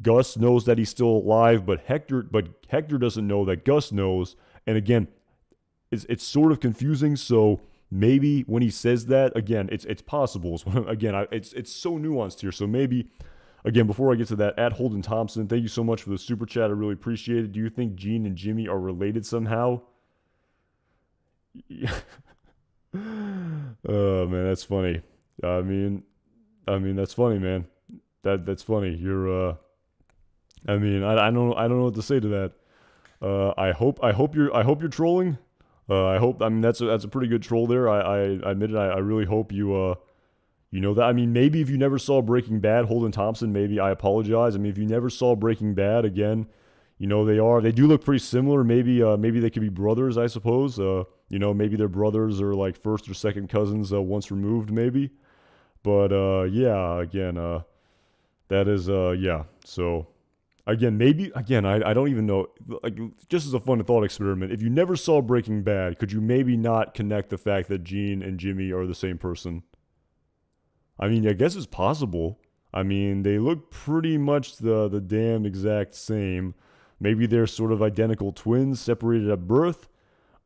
Gus knows that he's still alive, but Hector doesn't know that Gus knows. And again, it's sort of confusing. So maybe when he says that, again, it's possible. Again, it's so nuanced here. So maybe, again, before I get to that, at Holden Thompson, thank you so much for the super chat. I really appreciate it. Do you think Gene and Jimmy are related somehow? Oh man, that's funny. I mean, that's funny, man. That's funny. I don't know what to say to that. I hope you're trolling. I mean, that's a pretty good troll there. I admit it. I really hope you know that. I mean, maybe if you never saw Breaking Bad, Holden Thompson, maybe I apologize. I mean, if you never saw Breaking Bad, again, they do look pretty similar. Maybe they could be brothers, I suppose. Maybe their brothers are like first or second cousins, once removed, maybe. But yeah, again, that is yeah. So again, maybe again, I don't even know. Like, just as a fun thought experiment, if you never saw Breaking Bad, could you maybe not connect the fact that Gene and Jimmy are the same person? I mean, I guess it's possible. I mean, they look pretty much the damn exact same. Maybe they're sort of identical twins separated at birth.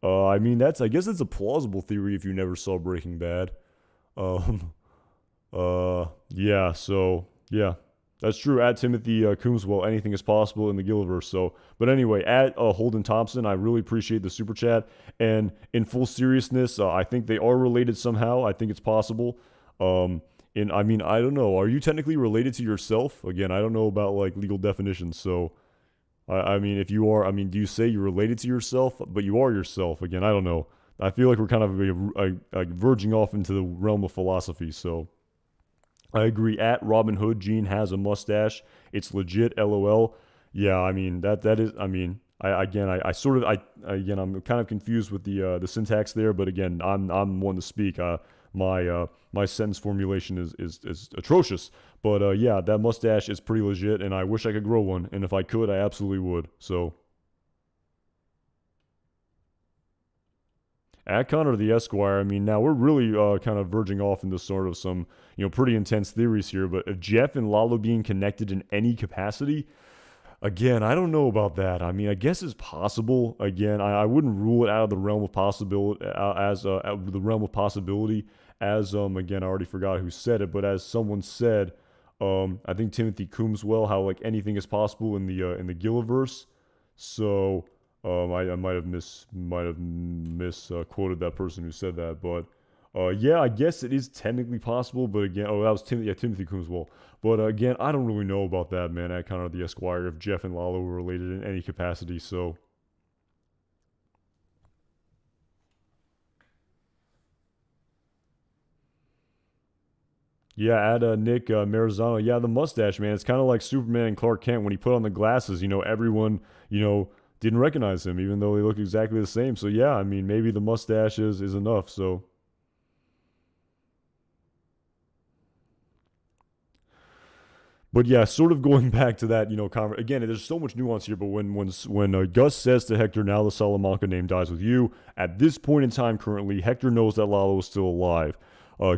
I mean, I guess it's a plausible theory if you never saw Breaking Bad. Um, yeah, so, yeah, that's true. At Timothy Coombswell, anything is possible in the Gilliverse. So, but anyway, at Holden Thompson, I really appreciate the super chat. And in full seriousness, I think they are related somehow. I think it's possible. And I mean, I don't know. Are you technically related to yourself? Again, I don't know about like legal definitions. So, I mean, if you are, I mean, do you say you're related to yourself, but you are yourself? Again, I don't know. I feel like we're kind of verging off into the realm of philosophy. So, I agree. At Robin Hood, Gene has a mustache. It's legit. LOL. Yeah, I mean that is. I mean, I sort of again I'm kind of confused with the syntax there, but again I'm one to speak. My sentence formulation is atrocious. But yeah, that mustache is pretty legit, and I wish I could grow one. And if I could, I absolutely would. So. At Connor the Esquire, I mean, now we're really kind of verging off into sort of some, pretty intense theories here. But if Jeff and Lalo being connected in any capacity, again, I don't know about that. I mean, I guess it's possible. Again, I wouldn't rule it out of the realm of possibility again, I already forgot who said it, but as someone said, I think Timothy Coombswell, how like anything is possible in the Gilliverse. So. I might have misquoted that person who said that, but yeah, I guess it is technically possible. But again, that was Timothy Coombswell. But again, I don't really know about that, man. At Connor the Esquire, if Jeff and Lalo were related in any capacity, so. Yeah, at Nick Marizano, yeah, the mustache, man. It's kind of like Superman and Clark Kent when he put on the glasses. Everyone, didn't recognize him, even though they look exactly the same. So yeah, I mean, maybe the mustache is enough. So, but yeah, sort of going back to that, again, there's so much nuance here. But when Gus says to Hector, "Now the Salamanca name dies with you," at this point in time, currently, Hector knows that Lalo is still alive.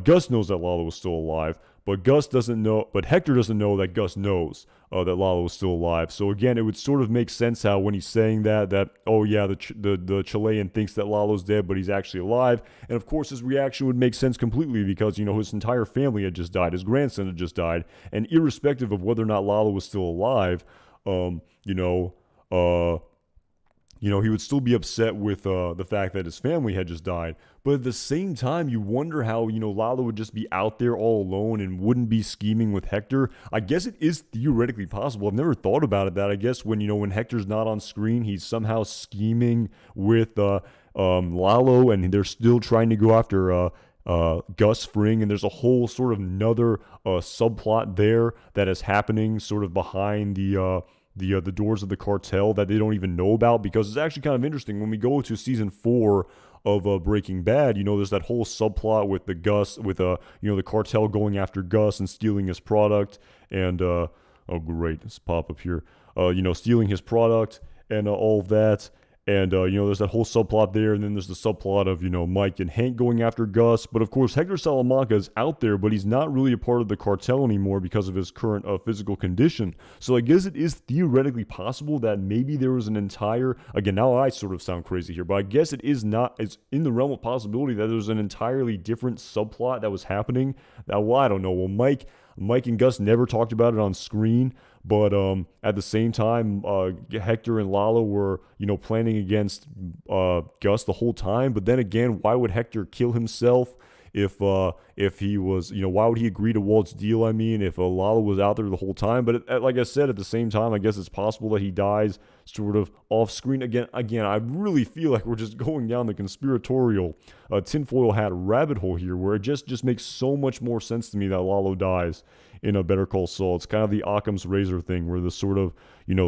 Gus knows that Lalo is still alive, but Gus doesn't know. But Hector doesn't know that Gus knows that Lalo is still alive. So again, it would sort of make sense how when he's saying that oh yeah, the Chilean thinks that Lalo's dead, but he's actually alive. And of course, his reaction would make sense completely because his entire family had just died, his grandson had just died, and irrespective of whether or not Lalo was still alive, he would still be upset with the fact that his family had just died. But at the same time, you wonder how, Lalo would just be out there all alone and wouldn't be scheming with Hector. I guess it is theoretically possible. I've never thought about it that I guess when Hector's not on screen, he's somehow scheming with Lalo, and they're still trying to go after Gus Fring, and there's a whole sort of another subplot there that is happening sort of behind the doors of the cartel that they don't even know about, because it's actually kind of interesting when we go to season 4 of Breaking Bad. There's that whole subplot with the cartel going after Gus and stealing his product, and oh great, let's pop up here, stealing his product and all of that. And, there's that whole subplot there, and then there's the subplot of, Mike and Hank going after Gus. But of course, Hector Salamanca is out there, but he's not really a part of the cartel anymore because of his current physical condition. So I guess it is theoretically possible that maybe there was an entire, again, now I sort of sound crazy here, but I guess it is not, it's in the realm of possibility that there's an entirely different subplot that was happening. That, well, I don't know. Well, Mike and Gus never talked about it on screen, but at the same time, Hector and Lalo were, planning against Gus the whole time. But then again, why would Hector kill himself if he was, why would he agree to Walt's deal? I mean, if Lalo was out there the whole time. But like I said, at the same time, I guess it's possible that he dies sort of off screen. Again, I really feel like we're just going down the conspiratorial tinfoil hat rabbit hole here, where it just makes so much more sense to me that Lalo dies in a Better Call Saul. It's kind of the Occam's razor thing, where the sort of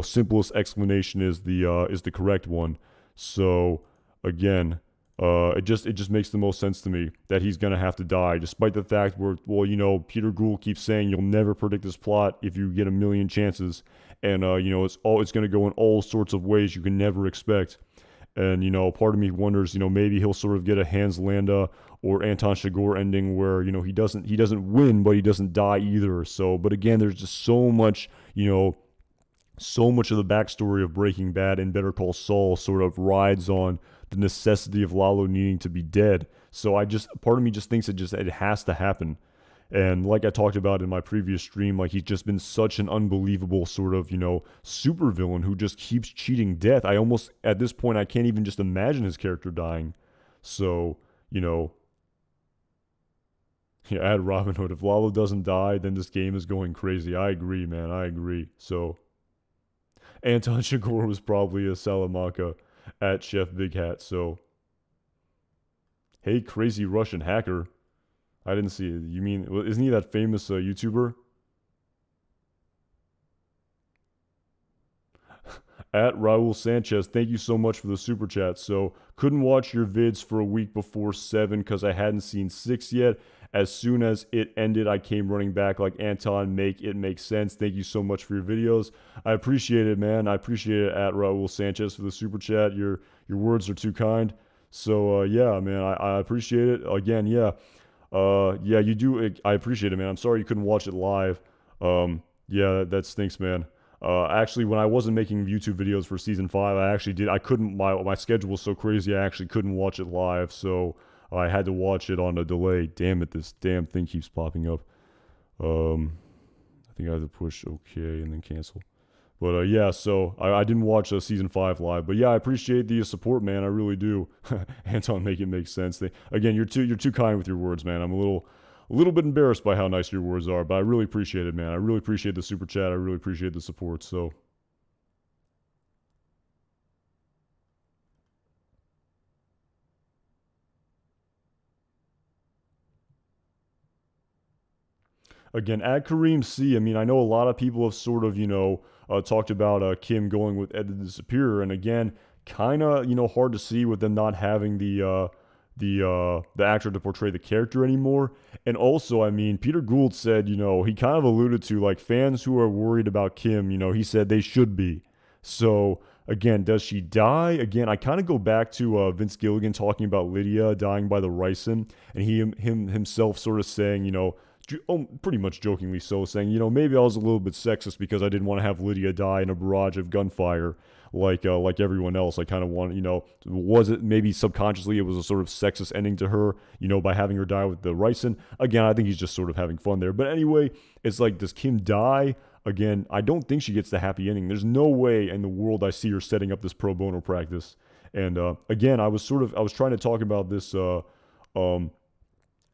simplest explanation is the correct one. So again, it just makes the most sense to me that he's gonna have to die, despite the fact where, well, Peter Gould keeps saying you'll never predict this plot if you get a million chances, and it's gonna go in all sorts of ways you can never expect. And part of me wonders, maybe he'll sort of get a Hans Landa or Anton Chigurh ending where he doesn't win, but he doesn't die either. So, but again, there's just so much so much of the backstory of Breaking Bad and Better Call Saul sort of rides on the necessity of Lalo needing to be dead. So part of me just thinks it has to happen. And like I talked about in my previous stream, like he's just been such an unbelievable sort of, supervillain who just keeps cheating death. I almost, at this point, I can't even just imagine his character dying. So, add Robin Hood. If Lalo doesn't die, then this game is going crazy. I agree, man. I agree. So, Anton Chigurh was probably a Salamanca at Chef Big Hat. So, hey, crazy Russian hacker. I didn't see it. You mean, isn't he that famous YouTuber? At Raul Sanchez, thank you so much for the super chat. So, couldn't watch your vids for a week before 7 because I hadn't seen 6 yet. As soon as it ended, I came running back like Anton, make it make sense. Thank you so much for your videos. I appreciate it, man. I appreciate it at Raul Sanchez for the super chat. Your words are too kind. So, yeah, man, I appreciate it. Again, yeah. Yeah, you do. I appreciate it, man. I'm sorry you couldn't watch it live. Yeah, that stinks, man. Actually, when I wasn't making YouTube videos for season 5, I couldn't. My schedule was so crazy. I actually couldn't watch it live, so I had to watch it on a delay. Damn it, this damn thing keeps popping up. I think I have to push OK and then cancel. But yeah, so I didn't watch season 5 live, but yeah, I appreciate the support, man. I really do. Anton, make it make sense. Again, you're too kind with your words, man. I'm a little bit embarrassed by how nice your words are, but I really appreciate it, man. I really appreciate the super chat. I really appreciate the support. So. Again, at Kareem C, I mean, I know a lot of people have sort of, talked about Kim going with Ed the Disappearer, and again, kind of, hard to see with them not having the actor to portray the character anymore. And also, I mean, Peter Gould said, he kind of alluded to like fans who are worried about Kim, he said they should be. So again, does she die? Again, I kind of go back to Vince Gilligan talking about Lydia dying by the ricin, and himself sort of saying, pretty much jokingly so, saying, maybe I was a little bit sexist because I didn't want to have Lydia die in a barrage of gunfire like everyone else. I kind of want, was it maybe subconsciously it was a sort of sexist ending to her, by having her die with the ricin? Again, I think he's just sort of having fun there. But anyway, it's like, does Kim die? Again, I don't think she gets the happy ending. There's no way in the world I see her setting up this pro bono practice. And again, I was trying to talk about this a little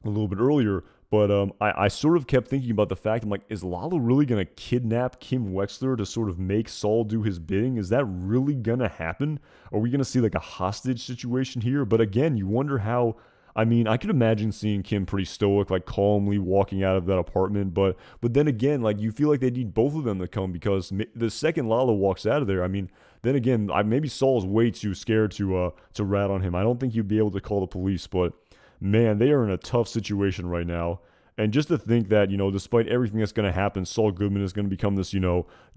bit earlier. But I sort of kept thinking about the fact, I'm like, is Lalo really going to kidnap Kim Wexler to sort of make Saul do his bidding? Is that really going to happen? Are we going to see like a hostage situation here? But again, you wonder how, I mean, I could imagine seeing Kim pretty stoic, like calmly walking out of that apartment. But then again, like you feel like they need both of them to come, because the second Lalo walks out of there, I mean, then again, maybe Saul's way too scared to rat on him. I don't think he'd be able to call the police, but man, they are in a tough situation right now. And just to think that, despite everything that's going to happen, Saul Goodman is going to become this,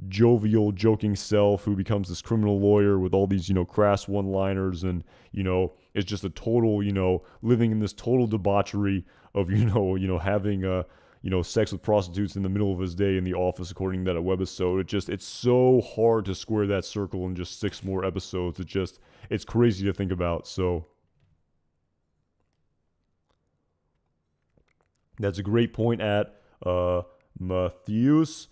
jovial, joking self who becomes this criminal lawyer with all these, crass one-liners and, is just a total, living in this total debauchery of, having sex with prostitutes in the middle of his day in the office, according to that webisode. It's so hard to square that circle in just 6 more episodes. It's crazy to think about. So that's a great point at Matthews.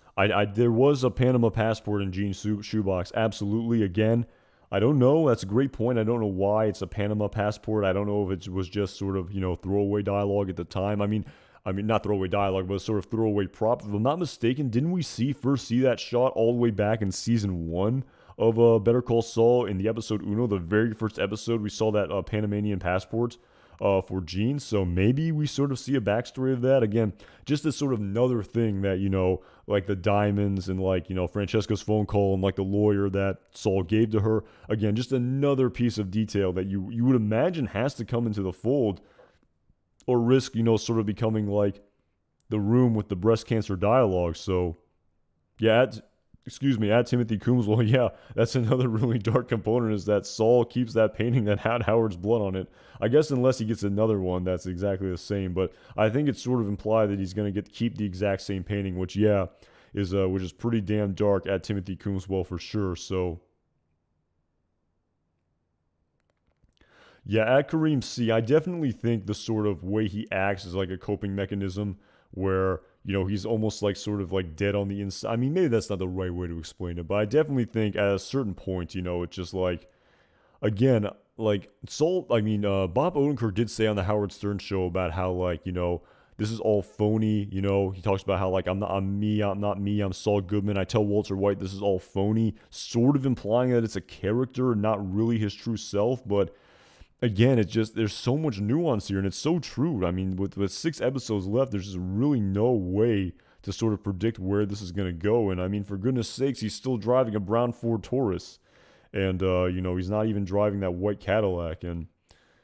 There was a Panama passport in Gene's shoebox. Absolutely. Again, I don't know. That's a great point. I don't know why it's a Panama passport. I don't know if it was just sort of, throwaway dialogue at the time. I mean, not throwaway dialogue, but sort of throwaway prop. If I'm not mistaken, didn't we first see that shot all the way back in season 1 of Better Call Saul in the episode Uno, the very first episode? We saw that Panamanian passport for Gene. So maybe we sort of see a backstory of that. Again, just as sort of another thing that, like the diamonds and like, Francesca's phone call and like the lawyer that Saul gave to her. Again, just another piece of detail that you would imagine has to come into the fold or risk, sort of becoming like the room with the breast cancer dialogue. So yeah, at Timothy Coombs, well, yeah, that's another really dark component, is that Saul keeps that painting that had Howard's blood on it. I guess unless he gets another one that's exactly the same, but I think it's sort of implied that he's going to keep the exact same painting, which is pretty damn dark at Timothy Coombs, well, for sure. So yeah, at Kareem C, I definitely think the sort of way he acts is like a coping mechanism where, he's almost like sort of like dead on the inside. I mean, maybe that's not the right way to explain it, but I definitely think at a certain point, it's just like, again, like Saul, Bob Odenkirk did say on the Howard Stern show about how, like, this is all phony. He talks about how, like, I'm not me, I'm Saul Goodman. I tell Walter White this is all phony, sort of implying that it's a character, not really his true self. But again, it's just, there's so much nuance here, and it's so true. I mean, with 6 episodes left, there's just really no way to sort of predict where this is going to go. And I mean, for goodness sakes, he's still driving a brown Ford Taurus. And, he's not even driving that white Cadillac. And,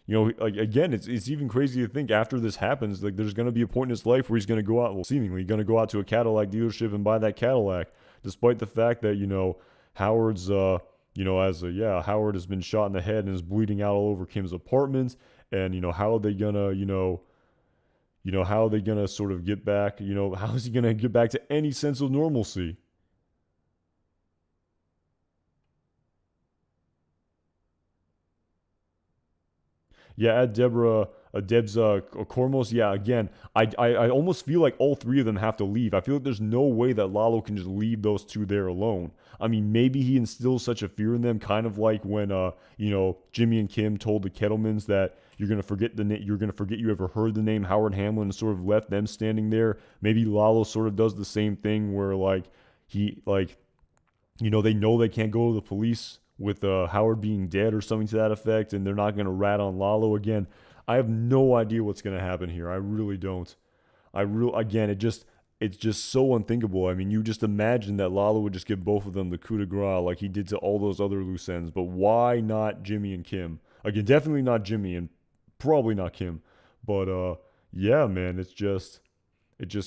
like, again, it's even crazy to think after this happens, like, there's going to be a point in his life where he's going to go out, well, seemingly going to go out to a Cadillac dealership and buy that Cadillac, despite the fact that, Howard's, Howard has been shot in the head and is bleeding out all over Kim's apartment. And, how are they gonna, how are they gonna sort of get back, how is he gonna get back to any sense of normalcy? Yeah, at Deb's Cormos. Yeah, again, I almost feel like all 3 of them have to leave. I feel like there's no way that Lalo can just leave those 2 there alone. I mean, maybe he instills such a fear in them, kind of like when Jimmy and Kim told the Kettlemans that you're gonna forget you ever heard the name Howard Hamlin, and sort of left them standing there. Maybe Lalo sort of does the same thing where, like, they know they can't go to the police with Howard being dead or something to that effect, and they're not going to rat on Lalo again. I have no idea what's going to happen here. I really don't. Again, it's just so unthinkable. I mean, you just imagine that Lalo would just give both of them the coup de grace like he did to all those other loose ends. But why not Jimmy and Kim? Again, definitely not Jimmy and probably not Kim. But yeah, man, it's just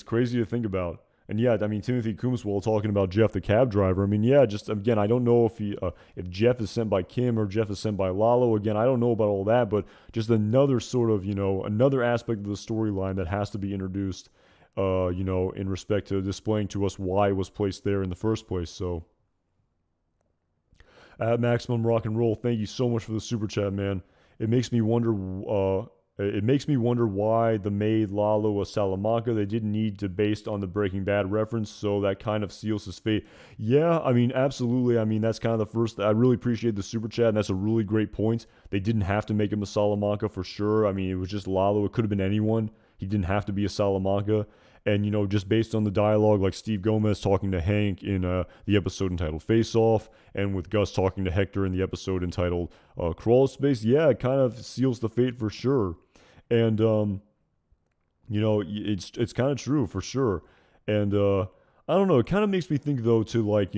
crazy to think about. And yeah, I mean, Timothy Coombs, while talking about Jeff the cab driver, I mean, yeah, just again, I don't know if Jeff is sent by Kim or Jeff is sent by Lalo. Again, I don't know about all that, but just another sort of, another aspect of the storyline that has to be introduced, in respect to displaying to us why it was placed there in the first place. So, at Maximum Rock and Roll, thank you so much for the super chat, man. It makes me wonder why they made Lalo a Salamanca. They didn't need to, based on the Breaking Bad reference, so that kind of seals his fate. Yeah, I mean, absolutely. I mean, that's kind of the first. I really appreciate the super chat, and that's a really great point. They didn't have to make him a Salamanca for sure. I mean, it was just Lalo. It could have been anyone. He didn't have to be a Salamanca. And, just based on the dialogue, like Steve Gomez talking to Hank in the episode entitled Face Off, and with Gus talking to Hector in the episode entitled Crawl Space, yeah, it kind of seals the fate for sure. And, it's kind of true for sure. And, I don't know, it kind of makes me think, though, to, like,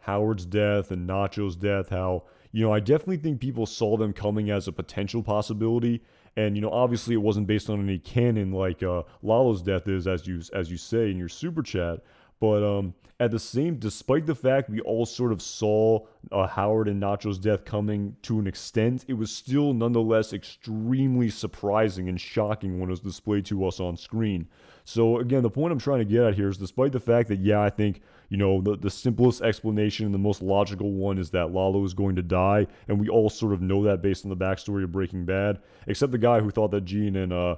Howard's death and Nacho's death, how, I definitely think people saw them coming as a potential possibility. And obviously it wasn't based on any canon like Lalo's death is, as you say in your super chat. But at the same, despite the fact we all sort of saw Howard and Nacho's death coming to an extent, it was still nonetheless extremely surprising and shocking when it was displayed to us on screen. So again, the point I'm trying to get at here is, despite the fact that, yeah, I think the simplest explanation and the most logical one is that Lalo is going to die, and we all sort of know that based on the backstory of Breaking Bad, except the guy who thought that Gene and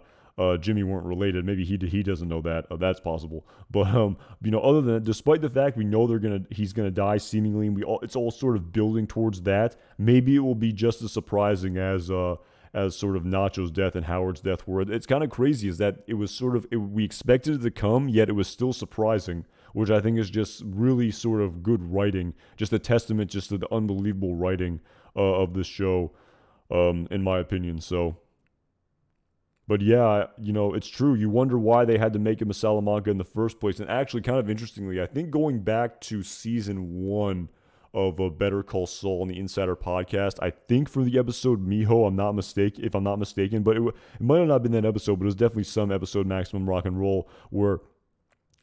Jimmy weren't related. Maybe he doesn't know that. That's possible. But other than that, despite the fact we know he's gonna die seemingly, and it's all sort of building towards that. Maybe it will be just as surprising as sort of Nacho's death and Howard's death were. It's kind of crazy is that it was we expected it to come, yet it was still surprising, which I think is just really sort of good writing, just a testament just to the unbelievable writing of this show, in my opinion. So. But yeah, it's true. You wonder why they had to make him a Salamanca in the first place. And actually, kind of interestingly, I think going back to season 1 of Better Call Saul on the Insider podcast, I think for the episode Miho, if I'm not mistaken, but it might have not been that episode, but it was definitely some episode, Maximum Rock and Roll, where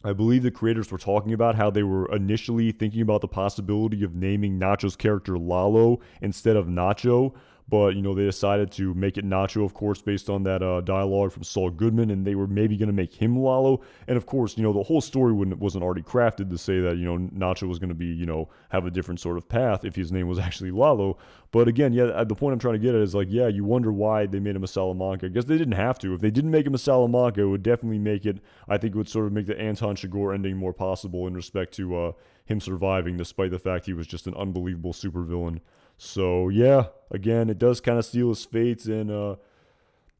I believe the creators were talking about how they were initially thinking about the possibility of naming Nacho's character Lalo instead of Nacho. But, they decided to make it Nacho, of course, based on that dialogue from Saul Goodman, and they were maybe going to make him Lalo. And, of course, the whole story wasn't already crafted to say that, Nacho was going to be, have a different sort of path if his name was actually Lalo. But, again, yeah, the point I'm trying to get at is, like, yeah, you wonder why they made him a Salamanca. I guess they didn't have to. If they didn't make him a Salamanca, it would definitely I think it would sort of make the Anton Chigurh ending more possible in respect to him surviving, despite the fact he was just an unbelievable supervillain. So, yeah, again, it does kind of seal his fates, and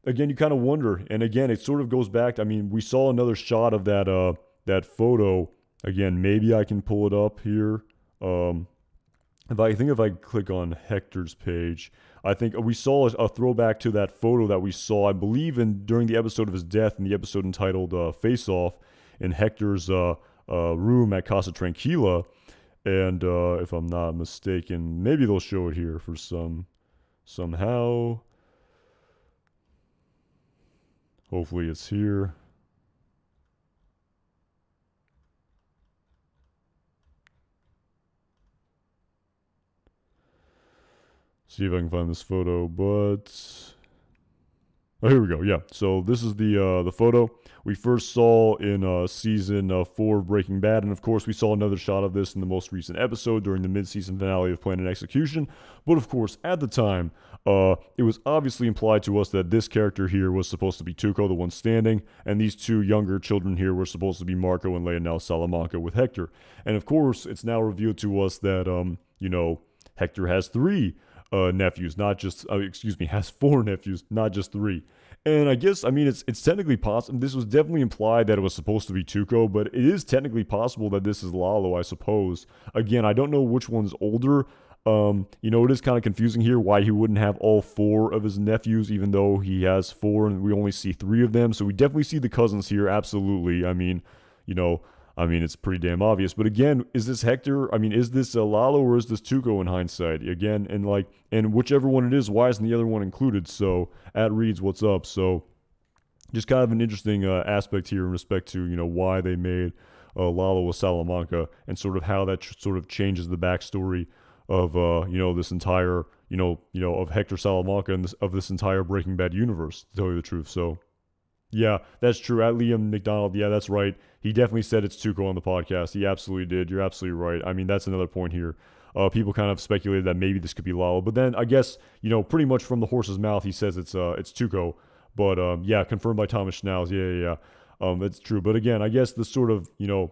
again, you kind of wonder. And again, it sort of goes back. I mean, we saw another shot of that photo. Again, maybe I can pull it up here. If I click on Hector's page, I think we saw a throwback to that photo that we saw, I believe, during the episode of his death, in the episode entitled Face Off, in Hector's room at Casa Tranquila. And if I'm not mistaken, maybe they'll show it here for somehow. Hopefully it's here. See if I can find this photo, but oh, here we go. Yeah, so this is the photo we first saw in season 4 of Breaking Bad, and of course we saw another shot of this in the most recent episode during the mid-season finale of Plan and Execution. But of course, at the time, it was obviously implied to us that this character here was supposed to be Tuco, the one standing, and these two younger children here were supposed to be Marco and Leonel Salamanca with Hector. And of course, it's now revealed to us that Hector has 3 nephews, not just, has 4 nephews, not just 3. And I guess, it's technically possible. This was definitely implied that it was supposed to be Tuco, but it is technically possible that this is Lalo, I suppose. Again, I don't know which one's older. It is kind of confusing here why he wouldn't have all 4 of his nephews, even though he has 4 and we only see 3 of them. So we definitely see the cousins here, absolutely. It's pretty damn obvious. But again, is this Hector? Is this Lalo or is this Tuco in hindsight? Again, and whichever one it is, why isn't the other one included? So, at Reeds, what's up? So, just kind of an interesting aspect here in respect to, why they made Lalo a Salamanca and sort of how that sort of changes the backstory of, this entire, of Hector Salamanca and of this entire Breaking Bad universe, to tell you the truth. So, yeah, that's true. At Liam McDonald, yeah, that's right. He definitely said it's Tuco on the podcast. He absolutely did. You're absolutely right. That's another point here. People kind of speculated that maybe this could be Lalo, but then I guess pretty much from the horse's mouth, he says it's Tuco. But yeah, confirmed by Thomas Schnauz. Yeah. That's true. But again, I guess the sort of if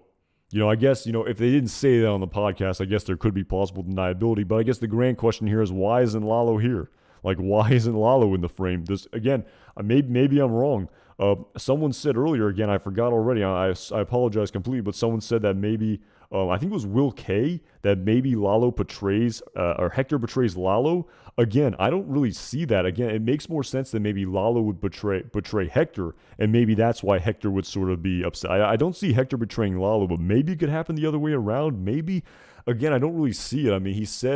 they didn't say that on the podcast, I guess there could be plausible deniability. But I guess the grand question here is, why isn't Lalo here? Like, why isn't Lalo in the frame? This again, maybe I'm wrong. Someone said earlier, again, I forgot already, I apologize completely, but someone said that maybe, I think it was Will K, that maybe Lalo portrays, or Hector betrays Lalo. Again, I don't really see that. Again, it makes more sense that maybe Lalo would betray Hector, and maybe that's why Hector would sort of be upset. I don't see Hector betraying Lalo, but maybe it could happen the other way around. Maybe. again, I don't really see it. I mean,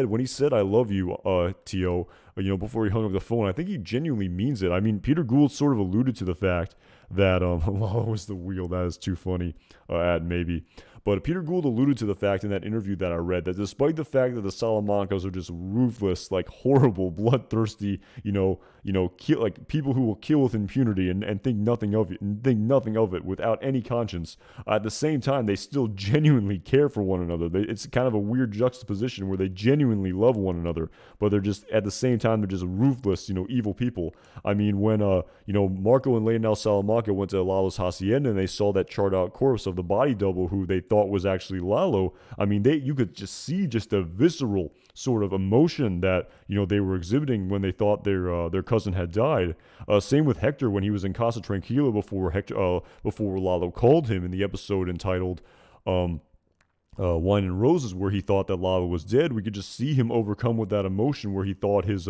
when he said "I love you," To, before he hung up the phone, I think he genuinely means it. I mean, Peter Gould sort of alluded to the fact that Lalo was the wheel. That is too funny. Maybe. But Peter Gould alluded to the fact in that interview that I read that despite the fact that the Salamancas are just ruthless, like horrible, bloodthirsty, like people who will kill with impunity and think nothing of it, without any conscience. At the same time, they still genuinely care for one another. It's kind of a weird juxtaposition where they genuinely love one another, but they're just at the same time they're just ruthless, evil people. I mean, when Marco and Leonel Salamanca went to Lalo's hacienda and they saw that charred out corpse of the body double who they thought was actually Lalo. I mean, you could just see just a visceral sort of emotion that they were exhibiting when they thought their cousin had died. Same with Hector when he was in Casa Tranquila before Lalo called him in the episode entitled Wine and Roses, where he thought that Lalo was dead. We could just see him overcome with that emotion where he thought his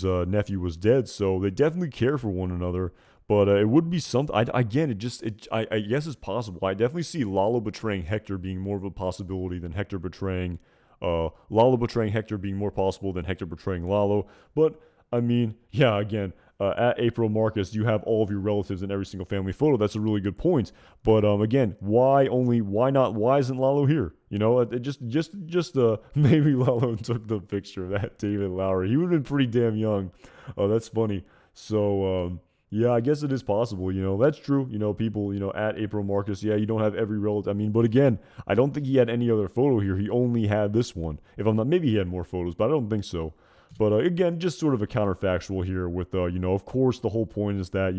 nephew was dead. So they definitely care for one another. But it would be something. I guess it's possible. I definitely see Lalo betraying Hector being more of a possibility than Hector betraying Lalo betraying Hector being more possible than Hector betraying Lalo. But I mean, yeah, again, at April Marcus, you have all of your relatives in every single family photo. That's a really good point. But again, why isn't Lalo here? Maybe Lalo took the picture of that David Lowery. He would have been pretty damn young. Oh, that's funny. So yeah, I guess it is possible. That's true. People, at April Marcus, yeah, you don't have every relative. I mean, but again, I don't think he had any other photo here. He only had this one. If I'm not, maybe he had more photos, but I don't think so. But again, just sort of a counterfactual here with, of course, the whole point is that,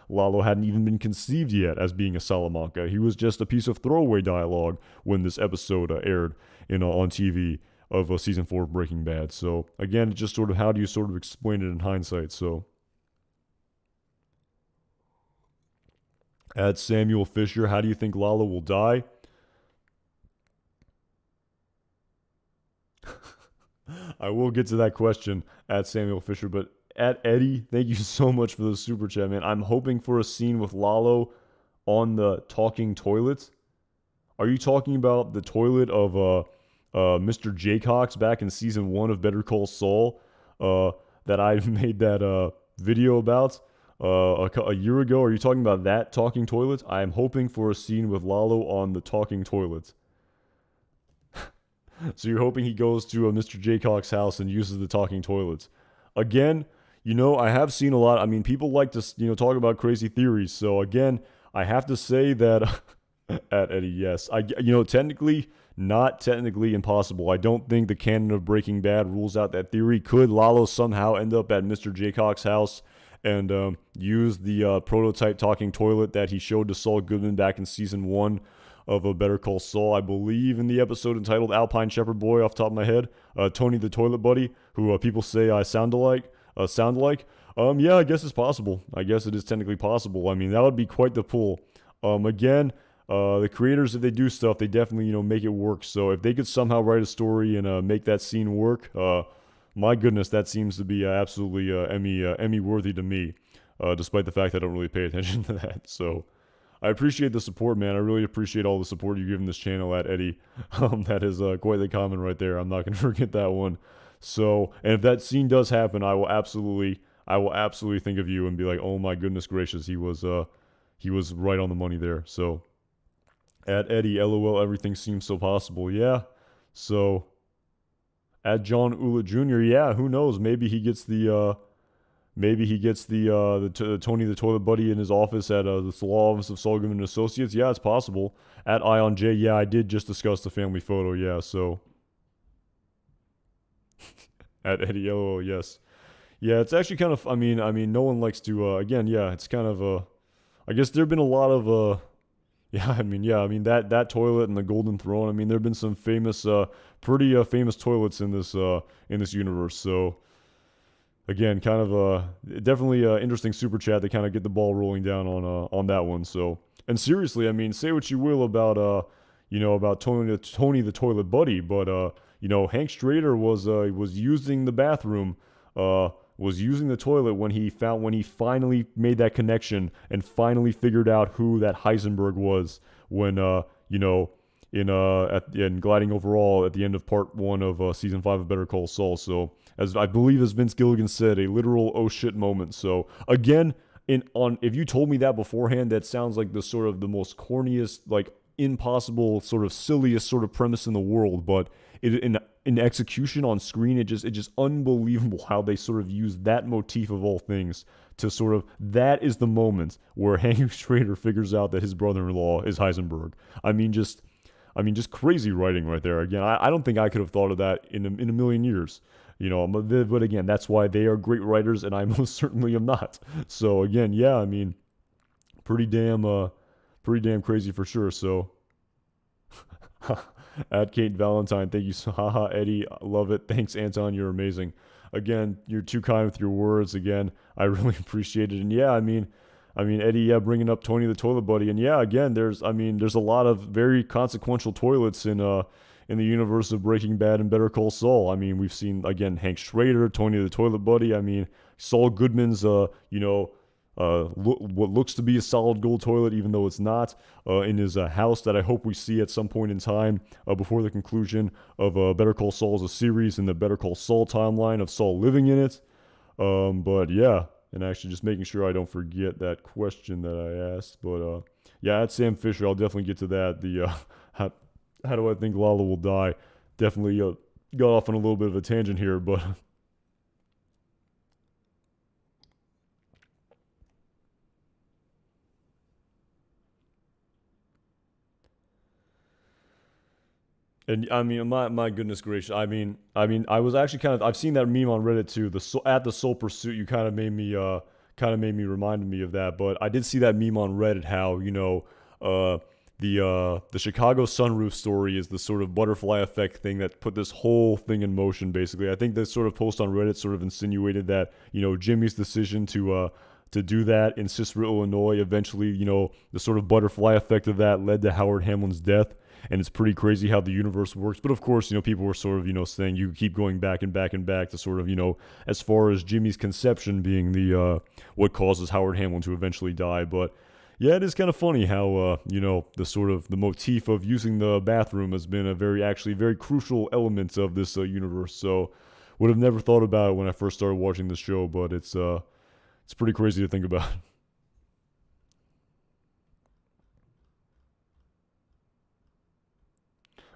Lalo hadn't even been conceived yet as being a Salamanca. He was just a piece of throwaway dialogue when this episode aired on TV of season 4 of Breaking Bad. So again, just sort of how do you sort of explain it in hindsight? So. At Samuel Fisher, how do you think Lalo will die? I will get to that question at Samuel Fisher, but at Eddie, thank you so much for the super chat, man. I'm hoping for a scene with Lalo on the talking toilet. Are you talking about the toilet of Mr. Jaycox back in season 1 of Better Call Saul that I made that video about? A year ago? Are you talking about that talking toilet? I am hoping for a scene with Lalo on the talking toilet. So you're hoping he goes to Mr. Jaycock's house and uses the talking toilets. Again, I have seen a lot. I mean, people like to, talk about crazy theories. So again, I have to say that at Eddie, yes. Not technically impossible. I don't think the canon of Breaking Bad rules out that theory. Could Lalo somehow end up at Mr. Jaycock's house and use the prototype talking toilet that he showed to Saul Goodman back in season 1 of a Better Call Saul, I believe in the episode entitled Alpine Shepherd Boy off the top of my head, Tony the Toilet Buddy, who people say I sound like. Yeah, I guess it's possible. I guess it is technically possible. I mean, that would be quite the pull. Again, the creators, if they do stuff, they definitely, make it work. So if they could somehow write a story and make that scene work, my goodness, that seems to be absolutely Emmy worthy to me, despite the fact I don't really pay attention to that. So I appreciate the support, man. I really appreciate all the support you've given this channel at Eddie. That is quite the comment right there. I'm not going to forget that one. So, and if that scene does happen, I will absolutely think of you and be like, oh my goodness gracious, he was right on the money there. So, at Eddie, LOL, everything seems so possible. Yeah. So, at John Ula Jr., yeah, who knows? Maybe he gets the Tony the Toilet Buddy in his office at the law office of Saul Goodman Associates. Yeah, it's possible. At Ion J, yeah, I did just discuss the family photo. Yeah, so at Eddie LOL, yes, yeah, it's actually kind of. I mean, no one likes to. Again, yeah, it's kind of. I guess there've been a lot of. That toilet and the Golden Throne. I mean, there've been some famous, pretty famous toilets in this universe. So. Again, kind of definitely interesting super chat to kind of get the ball rolling down on that one. So, and seriously, I mean, say what you will about about Tony the Toilet Buddy, but Hank Strader was using the bathroom, was using the toilet when he finally made that connection and finally figured out who that Heisenberg was when in gliding overall at the end of part 1 of season 5 of Better Call Saul. So as I believe as Vince Gilligan said, a literal oh shit moment. So again, if you told me that beforehand, that sounds like the sort of the most corniest, like impossible, sort of silliest sort of premise in the world. But in execution on screen, it's just unbelievable how they sort of use that motif of all things to sort of, that is the moment where Hank Schrader figures out that his brother-in-law is Heisenberg. Just crazy writing right there. Again, I don't think I could have thought of that in a million years. But again, that's why they are great writers, and I most certainly am not. So again, yeah, pretty damn crazy for sure. So, at Kate Valentine, thank you. Haha, Eddie, love it. Thanks, Anton, you're amazing. Again, you're too kind with your words. Again, I really appreciate it. And yeah, Eddie, yeah, bringing up Tony the Toilet Buddy, and yeah, again, there's a lot of very consequential toilets in the universe of Breaking Bad and Better Call Saul. We've seen again Hank Schrader, Tony the Toilet Buddy. Saul Goodman's, what looks to be a solid gold toilet, even though it's not, in his house that I hope we see at some point in time before the conclusion of Better Call Saul as a series in the Better Call Saul timeline of Saul living in it. But yeah. And actually just making sure I don't forget that question that I asked. But yeah, at Sam Fisher, I'll definitely get to that. The how do I think Lalo will die? Definitely got off on a little bit of a tangent here, but and my goodness gracious. I was actually I've seen that meme on Reddit too. At the Soul Pursuit, you kind of made me reminded me of that. But I did see that meme on Reddit how the Chicago sunroof story is the sort of butterfly effect thing that put this whole thing in motion. Basically, I think this sort of post on Reddit sort of insinuated that Jimmy's decision to do that in Cicero, Illinois, eventually the sort of butterfly effect of that led to Howard Hamlin's death. And it's pretty crazy how the universe works. But of course, people were sort of, saying you keep going back and back and back to sort of, as far as Jimmy's conception being the what causes Howard Hamlin to eventually die. But yeah, it is kind of funny how, the sort of the motif of using the bathroom has been a very crucial element of this universe. So would have never thought about it when I first started watching the show, but it's pretty crazy to think about.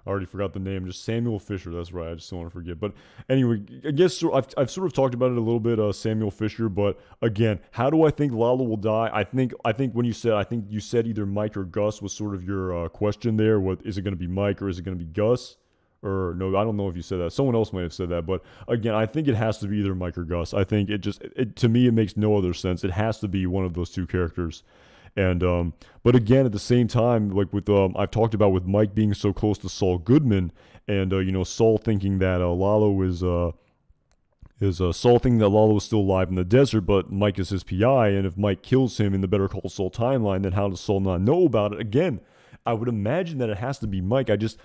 I already forgot the name, just Samuel Fisher. That's right. I just don't want to forget. But anyway, I guess I've sort of talked about it a little bit, Samuel Fisher. But again, how do I think Lalo will die? I think when you said, I think you said either Mike or Gus was sort of your question there. What is it going to be, Mike or is it going to be Gus? Or no, I don't know if you said that. Someone else might have said that. But again, I think it has to be either Mike or Gus. I think to me it makes no other sense. It has to be one of those two characters. And but again, at the same time, like with I've talked about with Mike being so close to Saul Goodman, and Saul thinking that Lalo is Saul thinking that Lalo is still alive in the desert, but Mike is his PI, and if Mike kills him in the Better Call Saul timeline, then how does Saul not know about it? Again, I would imagine that it has to be Mike. I just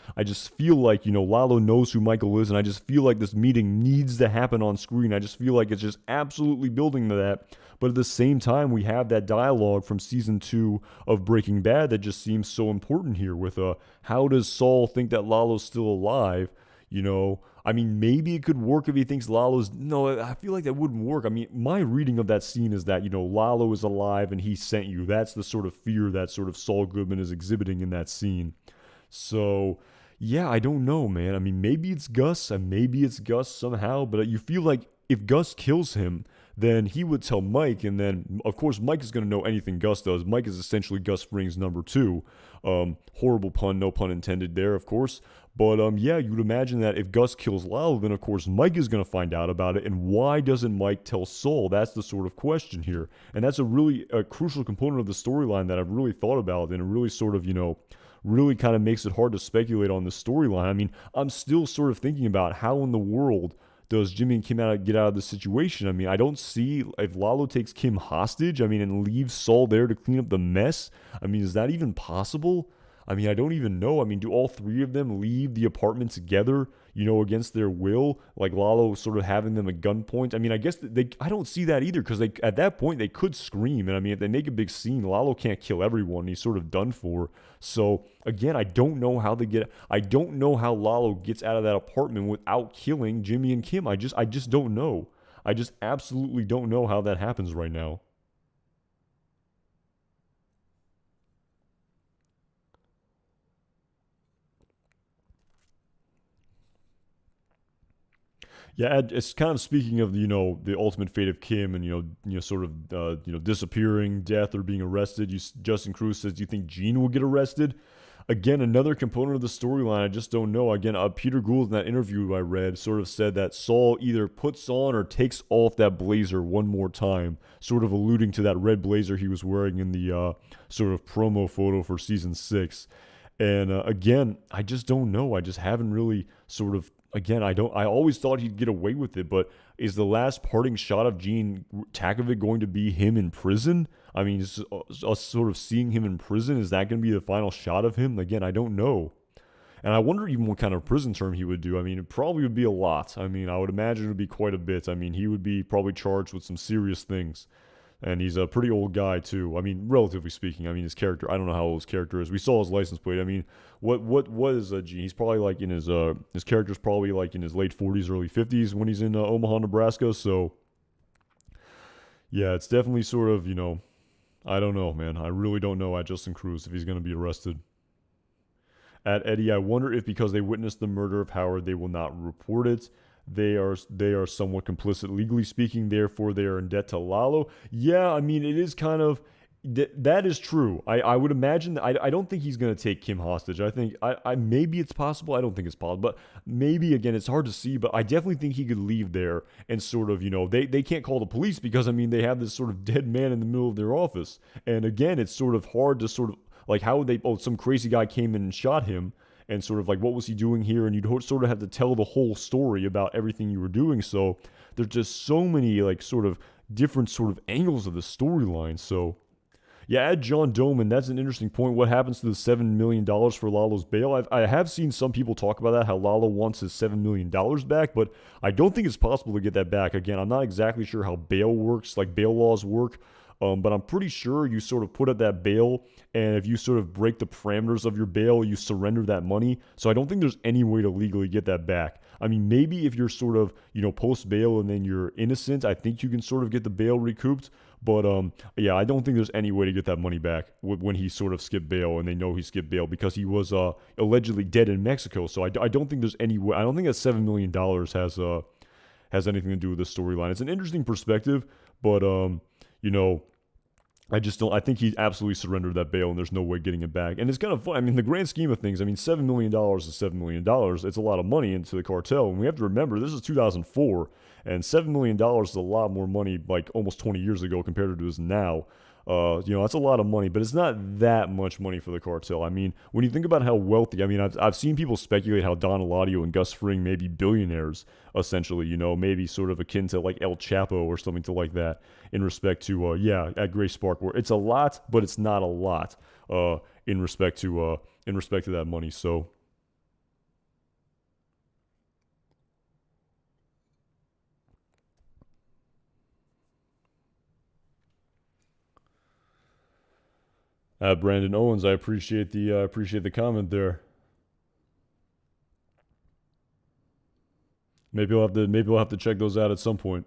feel like Lalo knows who Michael is, and I just feel like this meeting needs to happen on screen. I just feel like it's just absolutely building to that. But at the same time, we have that dialogue from season 2 of Breaking Bad that just seems so important here with how does Saul think that Lalo's still alive? Maybe it could work if he thinks Lalo's... No, I feel like that wouldn't work. My reading of that scene is that, Lalo is alive and he sent you. That's the sort of fear that sort of Saul Goodman is exhibiting in that scene. So, yeah, I don't know, man. Maybe it's Gus, and maybe it's Gus somehow, but you feel like if Gus kills him, then he would tell Mike, and then, of course, Mike is going to know anything Gus does. Mike is essentially Gus Fring's number 2. Horrible pun, no pun intended there, of course. But, yeah, you'd imagine that if Gus kills Lalo, then, of course, Mike is going to find out about it. And why doesn't Mike tell Saul? That's the sort of question here. And that's a crucial component of the storyline that I've really thought about, and it really sort of, really kind of makes it hard to speculate on the storyline. I'm still sort of thinking about how in the world does Jimmy and Kim get out of this situation? I don't see if Lalo takes Kim hostage, and leaves Saul there to clean up the mess. Is that even possible? I mean, I don't even know. I mean, do all three of them leave the apartment together, against their will? Like Lalo sort of having them at gunpoint. I mean, I guess I don't see that either because at that point they could scream. And I mean, if they make a big scene, Lalo can't kill everyone. He's sort of done for. So again, I don't know how Lalo gets out of that apartment without killing Jimmy and Kim. I just don't know. I just absolutely don't know how that happens right now. Yeah, it's kind of speaking of the ultimate fate of Kim and sort of disappearing, death, or being arrested. Justin Cruz says, "Do you think Gene will get arrested?" Again, another component of the storyline. I just don't know. Again, Peter Gould in that interview I read sort of said that Saul either puts on or takes off that blazer one more time, sort of alluding to that red blazer he was wearing in the sort of promo photo for season 6. And again, I just don't know. I just haven't really sort of. Again, I don't. I always thought he'd get away with it, but is the last parting shot of Gene Takovic going to be him in prison? I mean, us sort of seeing him in prison. Is that going to be the final shot of him? Again, I don't know. And I wonder even what kind of prison term he would do. I mean, it probably would be a lot. I mean, I would imagine it would be quite a bit. I mean, he would be probably charged with some serious things. And he's a pretty old guy too. I mean, relatively speaking. I mean, his character. I don't know how old his character is. We saw his license plate. I mean, what is Gene? He's probably like in his character's probably like in his late 40s, early 50s when he's in Omaha, Nebraska. So yeah, it's definitely sort of I don't know, man. I really don't know at Justin Cruz if he's going to be arrested. At Eddie, I wonder if because they witnessed the murder of Howard, they will not report it. They are somewhat complicit legally speaking, therefore they are in debt to Lalo. Yeah, I mean it is kind of that is true. I would imagine that I don't think he's going to take Kim hostage. I think I maybe it's possible. I don't think it's possible, but maybe again it's hard to see. But I definitely think he could leave there and sort of they can't call the police because I mean they have this sort of dead man in the middle of their office. And again, it's sort of hard to sort of like how would they? Oh, some crazy guy came in and shot him and sort of like what was he doing here, and you'd sort of have to tell the whole story about everything you were doing. So there's just so many like sort of different sort of angles of the storyline. So yeah, add John Doman. That's an interesting point. What happens to the $7 million for Lalo's bail? I have seen some people talk about that, how Lalo wants his $7 million back, but I don't think it's possible to get that back. Again, I'm not exactly sure how bail works, like bail laws work. But I'm pretty sure you sort of put up that bail, and if you sort of break the parameters of your bail, you surrender that money. So I don't think there's any way to legally get that back. I mean, maybe if you're sort of, post bail and then you're innocent, I think you can sort of get the bail recouped. But yeah, I don't think there's any way to get that money back when he sort of skipped bail and they know he skipped bail because he was allegedly dead in Mexico. So I don't think there's any way. I don't think that $7 million has anything to do with the storyline. It's an interesting perspective, but I just don't. I think he absolutely surrendered that bail, and there's no way getting it back. And it's kind of fun. I mean, the grand scheme of things. I mean, $7 million is $7 million. It's a lot of money into the cartel, and we have to remember this is 2004, and $7 million is a lot more money, like almost 20 years ago compared to this now. That's a lot of money, but it's not that much money for the cartel. I mean, when you think about how wealthy, I mean, I've seen people speculate how Don Eladio and Gus Fring may be billionaires, essentially, maybe sort of akin to like El Chapo or something to like that in respect to, at Grace Park, where it's a lot, but it's not a lot, in respect to that money. So, Brandon Owens, I appreciate the comment there. Maybe we'll have to check those out at some point.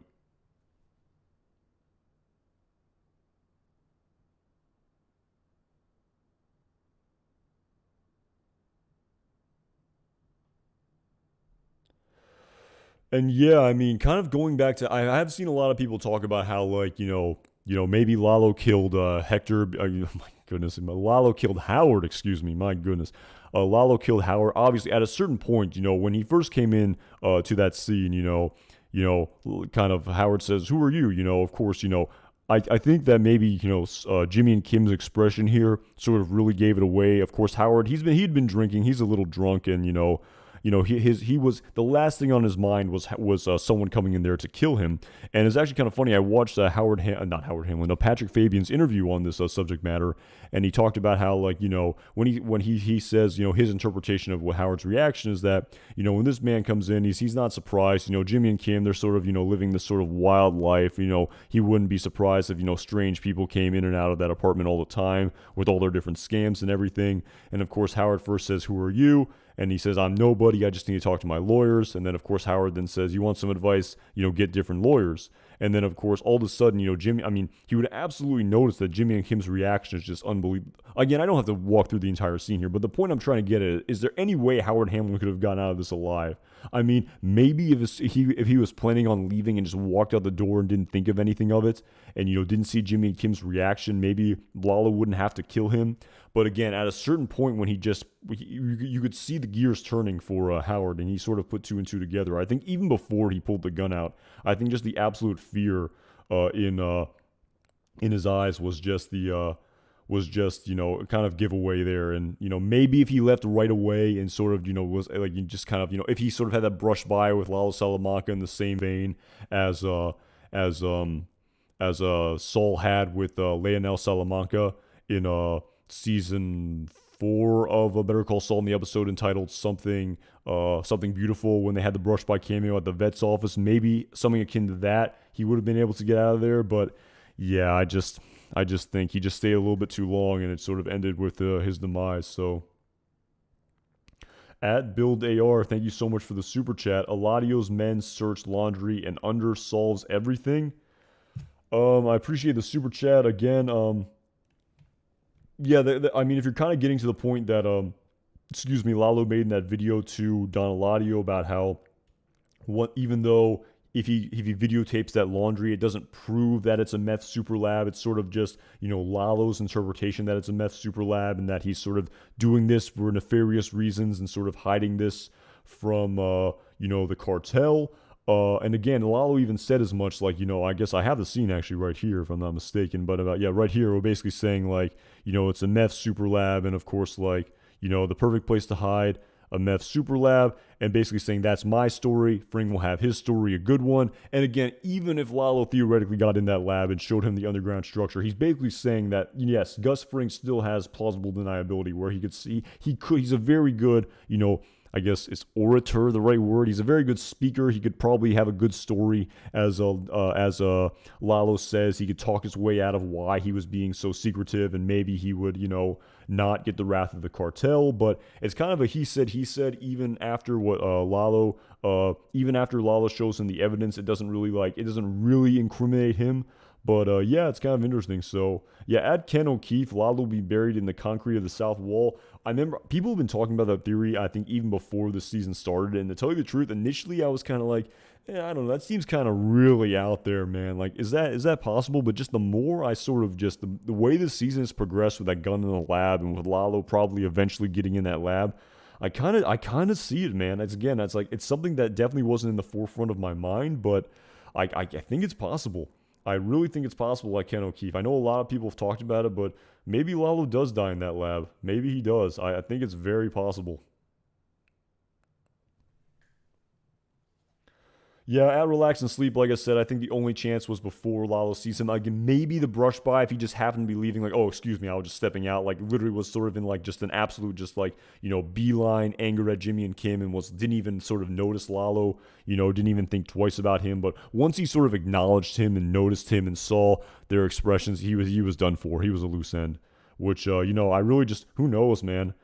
And yeah, I mean, kind of going back to, I have seen a lot of people talk about how like maybe Lalo killed Hector. My goodness, Lalo killed Howard. Excuse me, my goodness. Lalo killed Howard. Obviously, at a certain point, when he first came in to that scene, kind of Howard says, "Who are you?" Of course, I think that maybe Jimmy and Kim's expression here sort of really gave it away. Of course, Howard he'd been drinking. He's a little drunk, and he was the last thing on his mind was someone coming in there to kill him. And it's actually kind of funny. I watched not Howard Hamlin, Patrick Fabian's interview on this subject matter, and he talked about how, like, when he says, his interpretation of what Howard's reaction is that, when this man comes in, he's not surprised. Jimmy and Kim, they're sort of, living this sort of wild life. He wouldn't be surprised if, strange people came in and out of that apartment all the time with all their different scams and everything. And of course, Howard first says, "Who are you?" And he says, "I'm nobody. I just need to talk to my lawyers." And then, of course, Howard then says, "You want some advice? Get different lawyers." And then, of course, all of a sudden, Jimmy, he would absolutely notice that Jimmy and Kim's reaction is just unbelievable. Again, I don't have to walk through the entire scene here, but the point I'm trying to get at is there any way Howard Hamlin could have gotten out of this alive? Maybe if he was planning on leaving and just walked out the door and didn't think of anything of it, and, didn't see Jimmy and Kim's reaction, maybe Lalo wouldn't have to kill him. But again, at a certain point when you could see the gears turning for Howard, and he sort of put two and two together. I think even before he pulled the gun out, I think just the absolute fear in his eyes was just kind of giveaway there. And maybe if he left right away and sort of was like, you just kind of if he sort of had that brush by with Lalo Salamanca in the same vein as Saul had with Lionel Salamanca in season 4 of Better Call Saul, in the episode entitled something Beautiful, when they had the brush by cameo at the vet's office. Maybe something akin to that, he would have been able to get out of there. But yeah, I just think he just stayed a little bit too long, and it sort of ended with his demise. So at Build AR, thank you so much for the super chat. Eladio's men search laundry and under solves everything. I appreciate the super chat again. Yeah, if you're kind of getting to the point that, Lalo made in that video to Don Eladio about how, even though if he videotapes that laundry, it doesn't prove that it's a meth super lab. It's sort of just, Lalo's interpretation that it's a meth super lab, and that he's sort of doing this for nefarious reasons and sort of hiding this from, the cartel. And again, Lalo even said as much, like, I guess I have the scene actually right here, if I'm not mistaken, but right here, we're basically saying, like, it's a meth super lab, and of course, like, the perfect place to hide a meth super lab, and basically saying that's my story, Fring will have his story, a good one. And again, even if Lalo theoretically got in that lab and showed him the underground structure, he's basically saying that, yes, Gus Fring still has plausible deniability, where he could see, he's a very good, I guess, is orator the right word? He's a very good speaker. He could probably have a good story, as Lalo says. He could talk his way out of why he was being so secretive, and maybe he would, not get the wrath of the cartel. But it's kind of a he said, even after what even after Lalo shows him the evidence, it doesn't really incriminate him. But yeah, it's kind of interesting. So yeah, at Ken O'Keefe, Lalo will be buried in the concrete of the south wall. I remember people have been talking about that theory, I think, even before the season started. And to tell you the truth, initially I was kind of like, I don't know, that seems kind of really out there, man. Like, is that possible? But just the more I sort of just, the way the season has progressed with that gun in the lab, and with Lalo probably eventually getting in that lab, I kind of see it, man. It's something that definitely wasn't in the forefront of my mind, but I think it's possible. I really think it's possible, like Ken O'Keefe. I know a lot of people have talked about it, but maybe Lalo does die in that lab. Maybe he does. I think it's very possible. Yeah, at Relax and Sleep, like I said, I think the only chance was before Lalo sees him. Like, maybe the brush by, if he just happened to be leaving, like, oh, excuse me, I was just stepping out. Like, literally was sort of in, like, just an absolute, just, like, beeline anger at Jimmy and Kim, and didn't even sort of notice Lalo, didn't even think twice about him. But once he sort of acknowledged him and noticed him and saw their expressions, he was done for. He was a loose end. Which, I really just, who knows, man.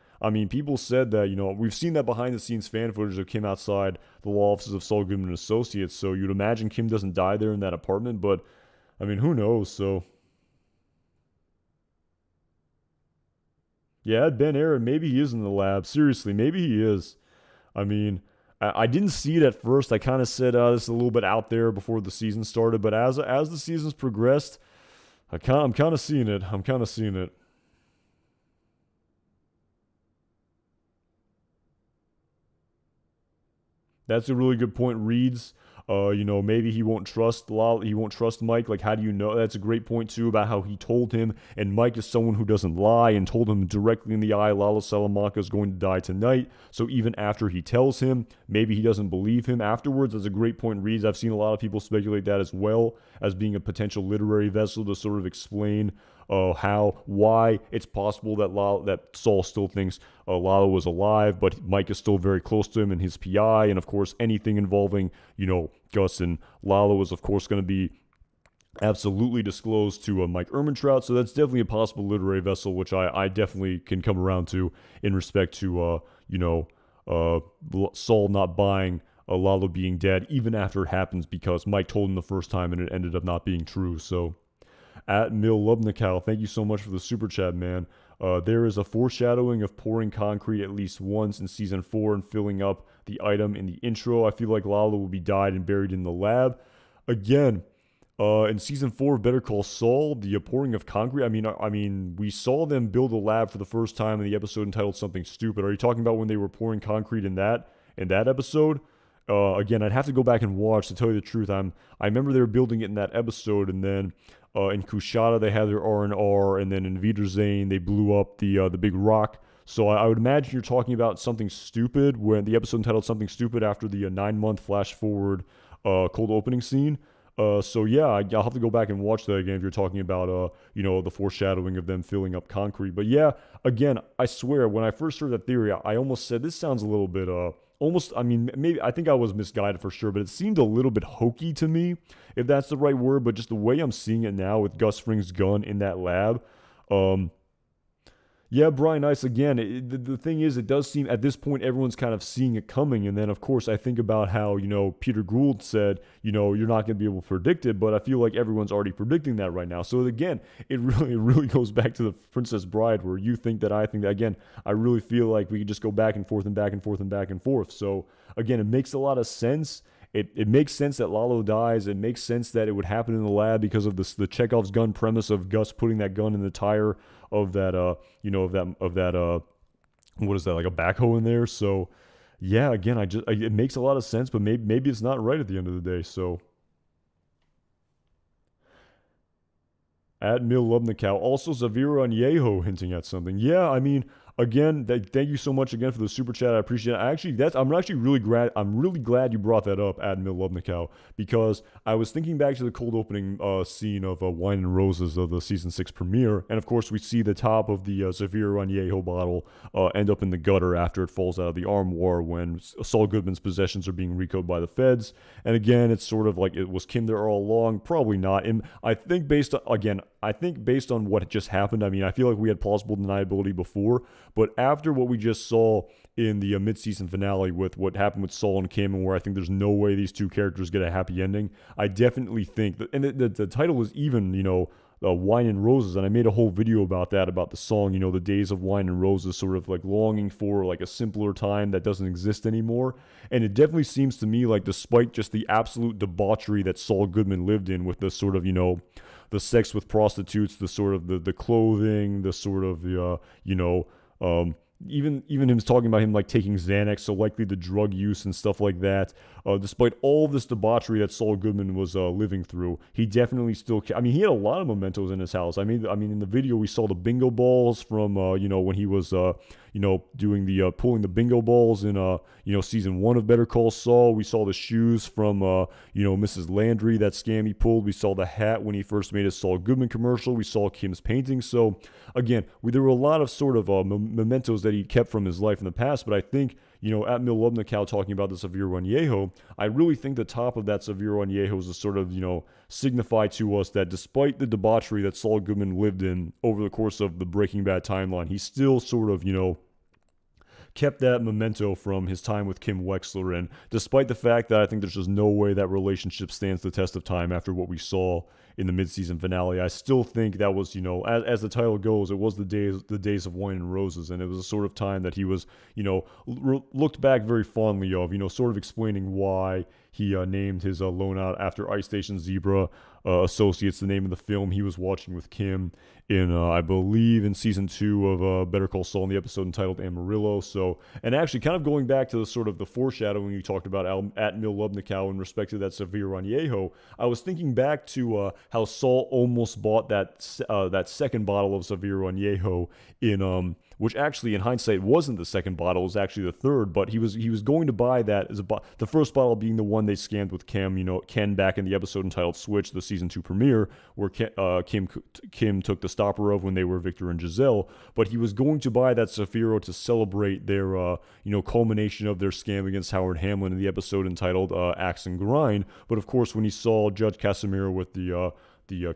People said that, we've seen that behind the scenes fan footage of Kim outside the law offices of Saul Goodman and Associates, so you'd imagine Kim doesn't die there in that apartment, but, who knows, so. Yeah, Ben Aaron, maybe he is in the lab. Seriously, maybe he is. I mean, I didn't see it at first. I kind of said, this is a little bit out there before the season started, but as the season's progressed, I'm kind of seeing it. I'm kind of seeing it. That's a really good point, Reeds. Maybe he won't trust Mike. Like, how do you know? That's a great point too about how he told him, and Mike is someone who doesn't lie and told him directly in the eye, Lalo Salamanca is going to die tonight. So even after he tells him, maybe he doesn't believe him afterwards. That's a great point, Reeds. I've seen a lot of people speculate that as well as being a potential literary vessel to sort of explain why it's possible that Saul still thinks Lalo was alive, but Mike is still very close to him and his PI, and of course anything involving Gus and Lalo is of course going to be absolutely disclosed to Mike Ehrmantraut. So that's definitely a possible literary vessel, which I definitely can come around to in respect to Saul not buying Lalo being dead even after it happens because Mike told him the first time and it ended up not being true. So at Mil Lubnikow, thank you so much for the super chat, man. There is a foreshadowing of pouring concrete at least once in season 4 and filling up the item in the intro. I feel like Lalo will be died and buried in the lab. Again, in season 4 of Better Call Saul, the pouring of concrete. I mean, we saw them build a lab for the first time in the episode entitled Something Stupid. Are you talking about when they were pouring concrete in that episode? Again, I'd have to go back and watch to tell you the truth. I remember they were building it in that episode, and then in Kushada they had their R&R, and then in Wiedersehen they blew up the big rock. So I would imagine you're talking about Something Stupid, when the episode entitled Something Stupid after the 9-month flash forward cold opening scene. So yeah, I'll have to go back and watch that again if you're talking about the foreshadowing of them filling up concrete. But yeah, again, I swear when I first heard that theory, I almost said this sounds a little bit maybe I think I was misguided for sure, but it seemed a little bit hokey to me, if that's the right word. But just the way I'm seeing it now with Gus Fring's gun in that lab, yeah, Brian Nice, again, the thing is, it does seem at this point everyone's kind of seeing it coming. And then, of course, I think about how, Peter Gould said, you're not going to be able to predict it, but I feel like everyone's already predicting that right now. So again, it really goes back to the Princess Bride, where you think that I think that. Again, I really feel like we could just go back and forth and back and forth and back and forth. So again, it makes a lot of sense. It makes sense that Lalo dies. It makes sense that it would happen in the lab because of the Chekhov's gun premise of Gus putting that gun in the tire of that what is that, like a backhoe in there. So yeah, again, it makes a lot of sense, but maybe it's not right at the end of the day. So at Mil Lubnikow, also Zavira Añejo hinting at something. Yeah, I mean, again, thank you so much again for the super chat. I appreciate it. I'm actually really glad. I'm really glad you brought that up, at Mil Lubnikow, because I was thinking back to the cold opening scene of Wine and Roses of the season 6 premiere, and of course we see the top of the Zavira Añejo bottle end up in the gutter after it falls out of the armoire when Saul Goodman's possessions are being recoded by the feds. And again, it's sort of like it was Kim there all along. Probably not. And I think based on what just happened, I feel like we had plausible deniability before, but after what we just saw in the mid-season finale with what happened with Saul and Kim, and where I think there's no way these two characters get a happy ending, I definitely think that, and the title is even, Wine and Roses, and I made a whole video about that, about the song, the days of wine and roses, sort of like longing for like a simpler time that doesn't exist anymore. And it definitely seems to me like, despite just the absolute debauchery that Saul Goodman lived in, with the sort of, the sex with prostitutes, the sort of the clothing, the sort of even him talking about him like taking Xanax, so likely the drug use and stuff like that. Despite all this debauchery that Saul Goodman was living through, he definitely still. He had a lot of mementos in his house. In the video we saw the bingo balls from when he was doing the pulling the bingo balls in season 1 of Better Call Saul. We saw the shoes from Mrs. Landry, that scam he pulled. We saw the hat when he first made his Saul Goodman commercial. We saw Kim's painting. So again, there were a lot of sort of mementos that he kept from his life in the past. But I think, at Mil Lubnikow talking about the Zavira Añejo, I really think the top of that Zavira Añejo is to sort of, signify to us that despite the debauchery that Saul Goodman lived in over the course of the Breaking Bad timeline, he still sort of, kept that memento from his time with Kim Wexler. And despite the fact that I think there's just no way that relationship stands the test of time after what we saw in the mid-season finale. I still think that was, as the title goes, it was the days of wine and roses, and it was a sort of time that he was, looked back very fondly of, sort of explaining why he named his loan out after Ice Station Zebra Associates, the name of the film he was watching with Kim in, I believe, in season 2 of Better Call Saul, in the episode entitled Amarillo. So, and actually, kind of going back to the sort of the foreshadowing you talked about at Mil Lubnikow in respect to that Severo Añejo, I was thinking back to how Saul almost bought that second bottle of Severo Añejo in which actually in hindsight wasn't the second bottle, it was actually the third, but he was going to buy that as the first bottle being the one they scammed with Ken back in the episode entitled Switch, the season 2 premiere, where Kim took the stopper of when they were Victor and Giselle, but he was going to buy that Zafiro to celebrate their culmination of their scam against Howard Hamlin in the episode entitled Axe and Grind. But of course, when he saw Judge Casimiro with the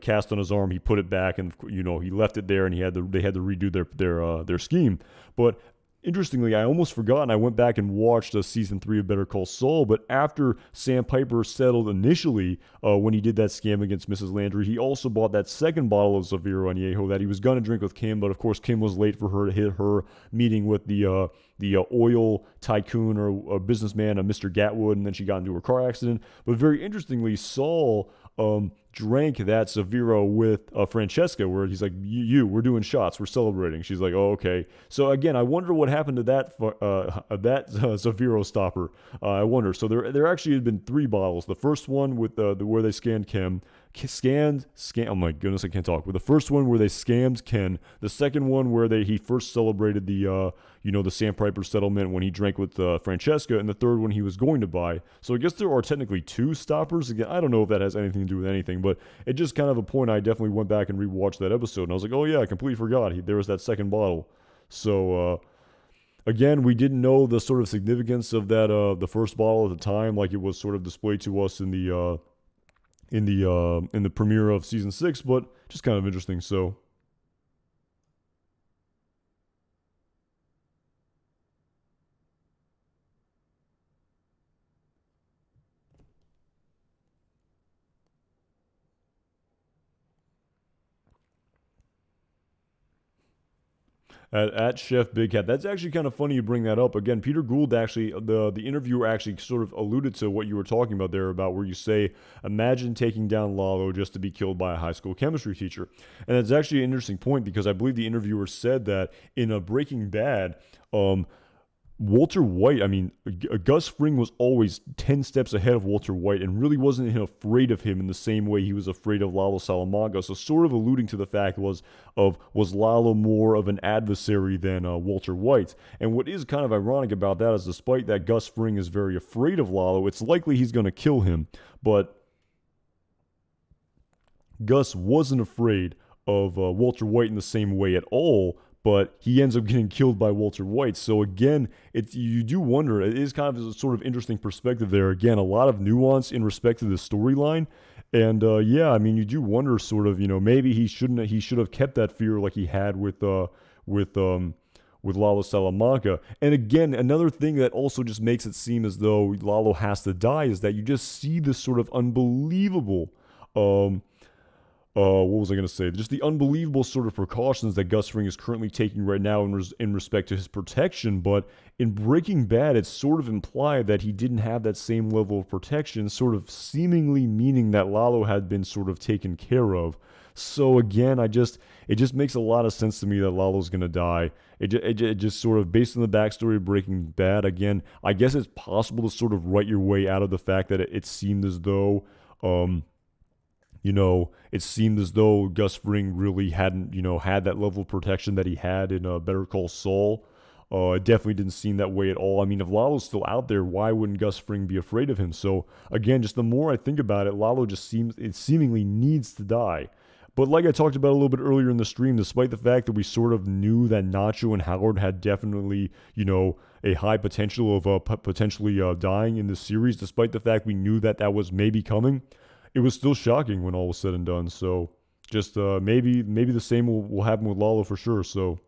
cast on his arm, he put it back, and he left it there, and they had to redo their scheme. But interestingly, I almost forgot, and I went back and watched season 3 of Better Call Saul. But after Sam Piper settled initially, when he did that scam against Mrs. Landry, he also bought that second bottle of Severo Añejo that he was gonna drink with Kim. But of course, Kim was late for her to hit her meeting with the oil tycoon or businessman, Mr. Gatwood, and then she got into a car accident. But very interestingly, Saul drank that Severo with Francesca, where he's like, we're doing shots, we're celebrating. She's like, oh, okay. So again, I wonder what happened to that Severo stopper. I wonder. So there actually had been 3 bottles. The first one with where they scanned Kim, oh my goodness, I can't talk. With the first one where they scammed Ken, the second one where he first celebrated the Sam Piper settlement when he drank with Francesca, and the third one he was going to buy. So I guess there are technically 2 stoppers. Again, I don't know if that has anything to do with anything, but it just kind of a point. I definitely went back and rewatched that episode, and I was like, oh yeah, I completely forgot there was that second bottle. So again, we didn't know the sort of significance of that the first bottle at the time, like it was sort of displayed to us in the premiere of season 6, but just kind of interesting. So at Chef Big Cat. That's actually kind of funny you bring that up. Again, Peter Gould actually, the interviewer actually sort of alluded to what you were talking about there, about where you say, imagine taking down Lalo just to be killed by a high school chemistry teacher. And that's actually an interesting point, because I believe the interviewer said that in a Breaking Bad, Walter White, Gus Fring was always 10 steps ahead of Walter White and really wasn't afraid of him in the same way he was afraid of Lalo Salamanca. So sort of alluding to the fact was Lalo more of an adversary than Walter White. And what is kind of ironic about that is, despite that Gus Fring is very afraid of Lalo, it's likely he's going to kill him. But Gus wasn't afraid of Walter White in the same way at all, but he ends up getting killed by Walter White. So again, you do wonder, it is kind of a sort of interesting perspective there. Again, a lot of nuance in respect to the storyline. And you do wonder sort of, maybe he should have kept that fear like he had with Lalo Salamanca. And again, another thing that also just makes it seem as though Lalo has to die is that you just see this sort of unbelievable what was I going to say? Just the unbelievable sort of precautions that Gus Fring is currently taking right now in respect to his protection. But in Breaking Bad, it's sort of implied that he didn't have that same level of protection, sort of seemingly meaning that Lalo had been sort of taken care of. So again, it just makes a lot of sense to me that Lalo's going to die. It just sort of, based on the backstory of Breaking Bad, again, I guess it's possible to sort of write your way out of the fact that it seemed as though it seemed as though Gus Fring really hadn't, had that level of protection that he had in Better Call Saul. It definitely didn't seem that way at all. If Lalo's still out there, why wouldn't Gus Fring be afraid of him? So, again, just the more I think about it, Lalo just seemingly needs to die. But like I talked about a little bit earlier in the stream, despite the fact that we sort of knew that Nacho and Howard had definitely, a high potential of potentially dying in this series, despite the fact we knew that was maybe coming, it was still shocking when all was said and done. So just maybe the same will happen with Lalo for sure. So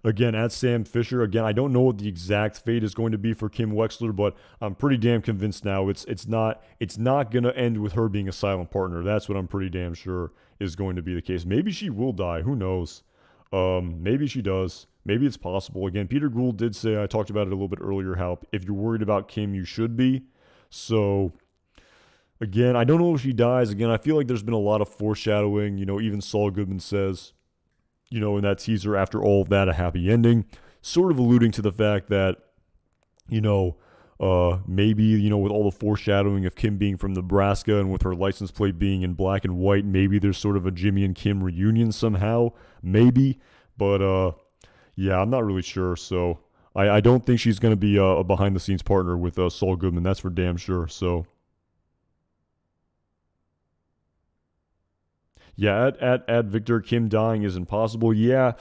Again, at Sam Fisher. Again, I don't know what the exact fate is going to be for Kim Wexler, but I'm pretty damn convinced now it's not gonna end with her being a silent partner. That's what I'm pretty damn sure is going to be the case. Maybe she will die. Who knows? Maybe she does. Maybe it's possible. Again, Peter Gould did say, I talked about it a little bit earlier, how if you're worried about Kim, you should be. So again, I don't know if she dies. Again, I feel like there's been a lot of foreshadowing. Even Saul Goodman says, in that teaser, after all of that, a happy ending, sort of alluding to the fact that, maybe, with all the foreshadowing of Kim being from Nebraska and with her license plate being in black and white, maybe there's sort of a Jimmy and Kim reunion somehow, maybe. But, yeah, I'm not really sure. So I don't think she's going to be a behind the scenes partner with Saul Goodman. That's for damn sure. So. Yeah, at Victor, Kim dying is impossible. Yeah,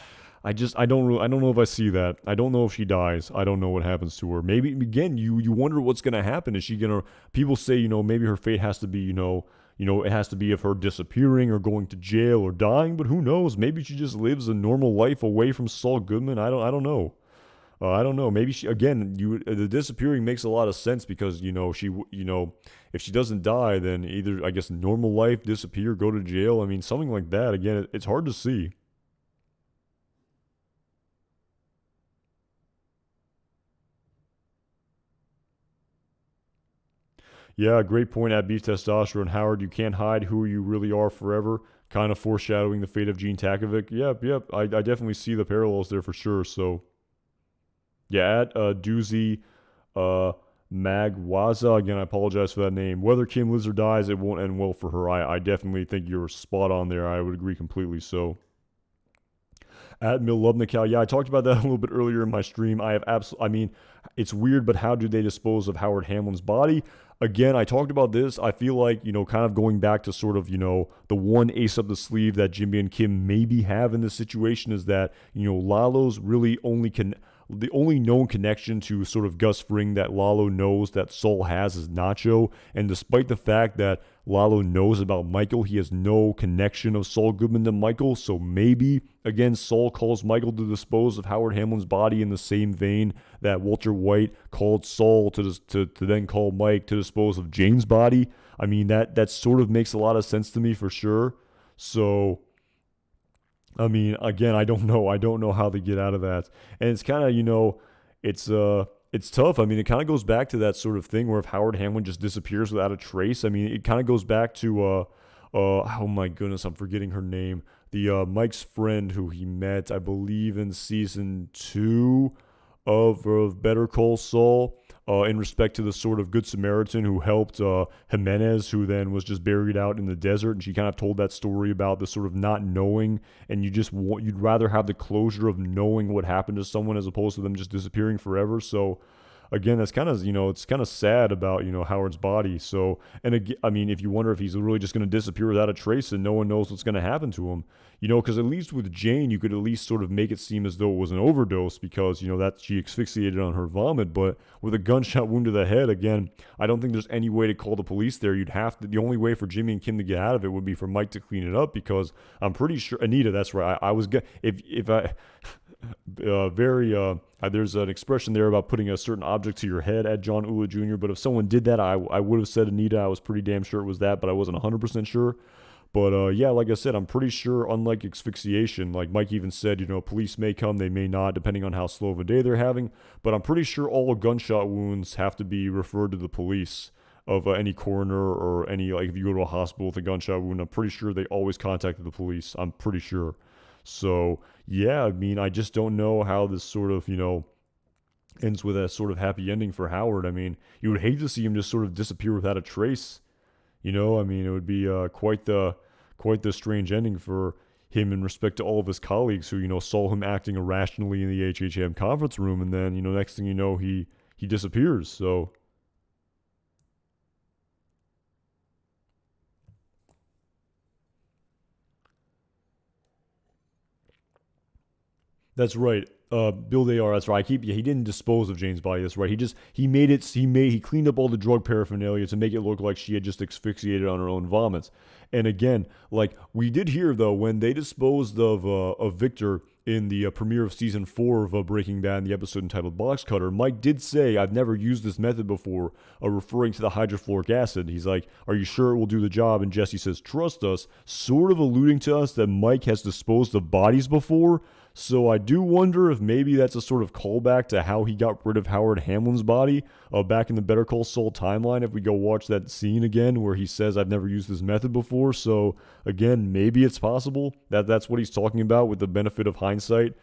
I don't know if I see that. I don't know if she dies. I don't know what happens to her. Maybe again, you wonder what's gonna happen. Is she gonna? People say maybe her fate has to be it has to be of her disappearing or going to jail or dying. But who knows? Maybe she just lives a normal life away from Saul Goodman. I don't know. I don't know. Maybe she again. The disappearing makes a lot of sense because if she doesn't die, then either I guess normal life, disappear, go to jail. I mean, something like that. Again, it's hard to see. Yeah, great point at Beef Testosterone. Howard, you can't hide who you really are forever. Kind of foreshadowing the fate of Gene Takovic. Yep. I definitely see the parallels there for sure. So yeah, at Doozy uh, Magwaza. Again, I apologize for that name. Whether Kim lives or dies, it won't end well for her. I definitely think you're spot on there. I would agree completely. So, at Milubnikal, yeah, I talked about that a little bit earlier in my stream. I have absolutely, I mean, it's weird, but how do they dispose of Howard Hamlin's body? Again, I talked about this. I feel like, kind of going back to sort of, the one ace up the sleeve that Jimmy and Kim maybe have in this situation is that, Lalo's really only can the only known connection to sort of Gus Fring that Lalo knows that Saul has is Nacho. And despite the fact that Lalo knows about Michael, he has no connection of Saul Goodman to Michael. So maybe, again, Saul calls Michael to dispose of Howard Hamlin's body in the same vein that Walter White called Saul to then call Mike to dispose of Jane's body. I mean, that sort of makes a lot of sense to me for sure. So I mean, again, I don't know. I don't know how they get out of that. And it's kind of, it's tough. I mean, it kind of goes back to that sort of thing where if Howard Hamlin just disappears without a trace, I mean, it kind of goes back to oh my goodness, I'm forgetting her name. The Mike's friend who he met, I believe, in season 2 of Better Call Saul, in respect to the sort of Good Samaritan who helped Jimenez, who then was just buried out in the desert. And she kind of told that story about the sort of not knowing, and you'd rather have the closure of knowing what happened to someone as opposed to them just disappearing forever. So again, that's kind of, it's kind of sad about, Howard's body. So, and again, I mean, if you wonder if he's really just going to disappear without a trace and no one knows what's going to happen to him, because at least with Jane, you could at least sort of make it seem as though it was an overdose because, that she asphyxiated on her vomit. But with a gunshot wound to the head, again, I don't think there's any way to call the police there. You'd have to, the only way for Jimmy and Kim to get out of it would be for Mike to clean it up because I'm pretty sure, Anita, that's right. I was, if I, there's an expression there about putting a certain object to your head at John Ula Jr., but if someone did that, I would have said Anita. I was pretty damn sure it was that, but I wasn't 100% sure. But yeah, like I said, I'm pretty sure, unlike asphyxiation, like Mike even said, police may come, they may not, depending on how slow of a day they're having. But I'm pretty sure all gunshot wounds have to be referred to the police of any coroner or any, like if you go to a hospital with a gunshot wound, I'm pretty sure they always contacted the police. I'm pretty sure. So yeah, I mean, I just don't know how this sort of, ends with a sort of happy ending for Howard. I mean, you would hate to see him just sort of disappear without a trace. I mean, it would be quite the strange ending for him in respect to all of his colleagues who, saw him acting irrationally in the HHM conference room, and then, next thing you know, he disappears. So that's right. Bill Dayar, that's right. He didn't dispose of Jane's body. That's right. He cleaned up all the drug paraphernalia to make it look like she had just asphyxiated on her own vomits. And again, like we did hear though, when they disposed of Victor, in the premiere of season 4 of Breaking Bad, in the episode entitled Box Cutter, Mike did say, "I've never used this method before," referring to the hydrofluoric acid. He's like, "Are you sure it will do the job?" And Jesse says, "Trust us," sort of alluding to us that Mike has disposed of bodies before. So I do wonder if maybe that's a sort of callback to how he got rid of Howard Hamlin's body back in the Better Call Saul timeline. If we go watch that scene again where he says, "I've never used this method before," so again, maybe it's possible that that's what he's talking about with the benefit of hindsight,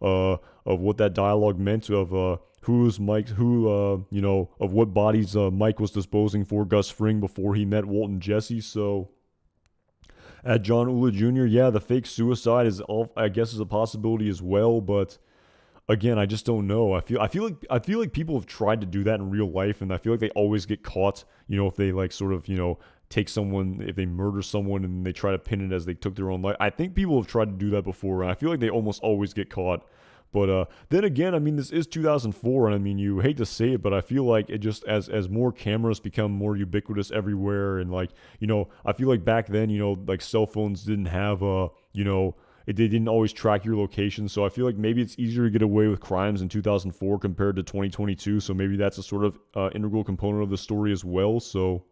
of what that dialogue meant, of who's Mike, of what bodies Mike was disposing for Gus Fring before he met Walt and Jesse. So at John Ula Jr., yeah, the fake suicide is all, I guess, is a possibility as well, but again, I just don't know. I feel like people have tried to do that in real life, and I feel like they always get caught. If they like sort of take someone, if they murder someone and they try to pin it as they took their own life. I think people have tried to do that before, and I feel like they almost always get caught. But then again, I mean, this is 2004, and I mean, you hate to say it, but I feel like it just as more cameras become more ubiquitous everywhere, and like I feel like back then, like cell phones didn't have they didn't always track your location, so I feel like maybe it's easier to get away with crimes in 2004 compared to 2022. So maybe that's a sort of integral component of the story as well. So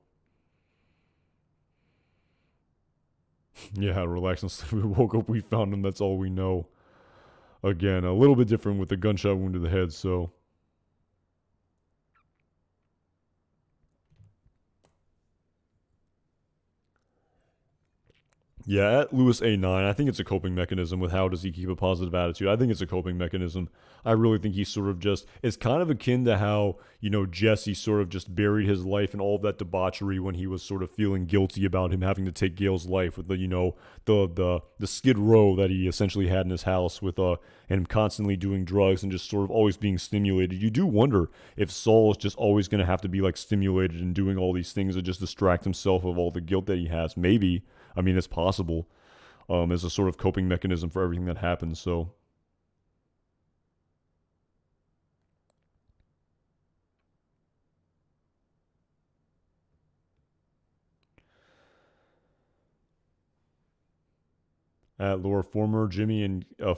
yeah, relax and sleep. We woke up, we found him. That's all we know. Again, a little bit different with the gunshot wound to the head, so. Yeah, at Lewis A9, I think it's a coping mechanism with how does he keep a positive attitude. I think it's a coping mechanism. I really think he's sort of just, it's kind of akin to how, Jesse sort of just buried his life in all of that debauchery when he was sort of feeling guilty about him having to take Gail's life with the Skid Row that he essentially had in his house with him constantly doing drugs and just sort of always being stimulated. You do wonder if Saul is just always going to have to be like stimulated and doing all these things to just distract himself of all the guilt that he has. Maybe. I mean, it's possible as a sort of coping mechanism for everything that happens. So, at Laura Former, Jimmy and Kim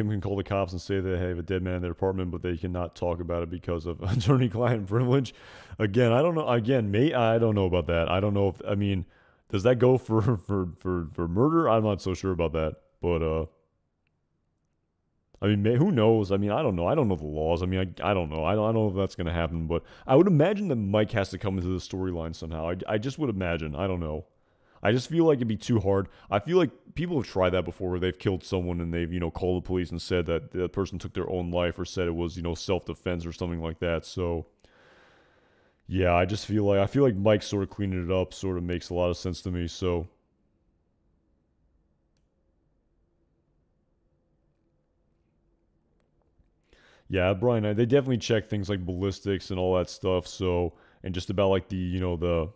can call the cops and say that they have a dead man in their apartment, but they cannot talk about it because of attorney-client privilege. Again, I don't know. Again, I don't know about that. I don't know if, I mean, does that go for murder? I'm not so sure about that. But I mean, who knows? I mean, I don't know. I don't know the laws. I mean, I don't know. I don't know if that's going to happen. But I would imagine that Mike has to come into the storyline somehow. I just would imagine. I don't know. I just feel like it'd be too hard. I feel like people have tried that before where they've killed someone and they've, called the police and said that the person took their own life or said it was, self-defense or something like that. So, yeah, I feel like Mike sort of cleaning it up sort of makes a lot of sense to me. So, yeah, Brian, they definitely check things like ballistics and all that stuff. So, and just about like the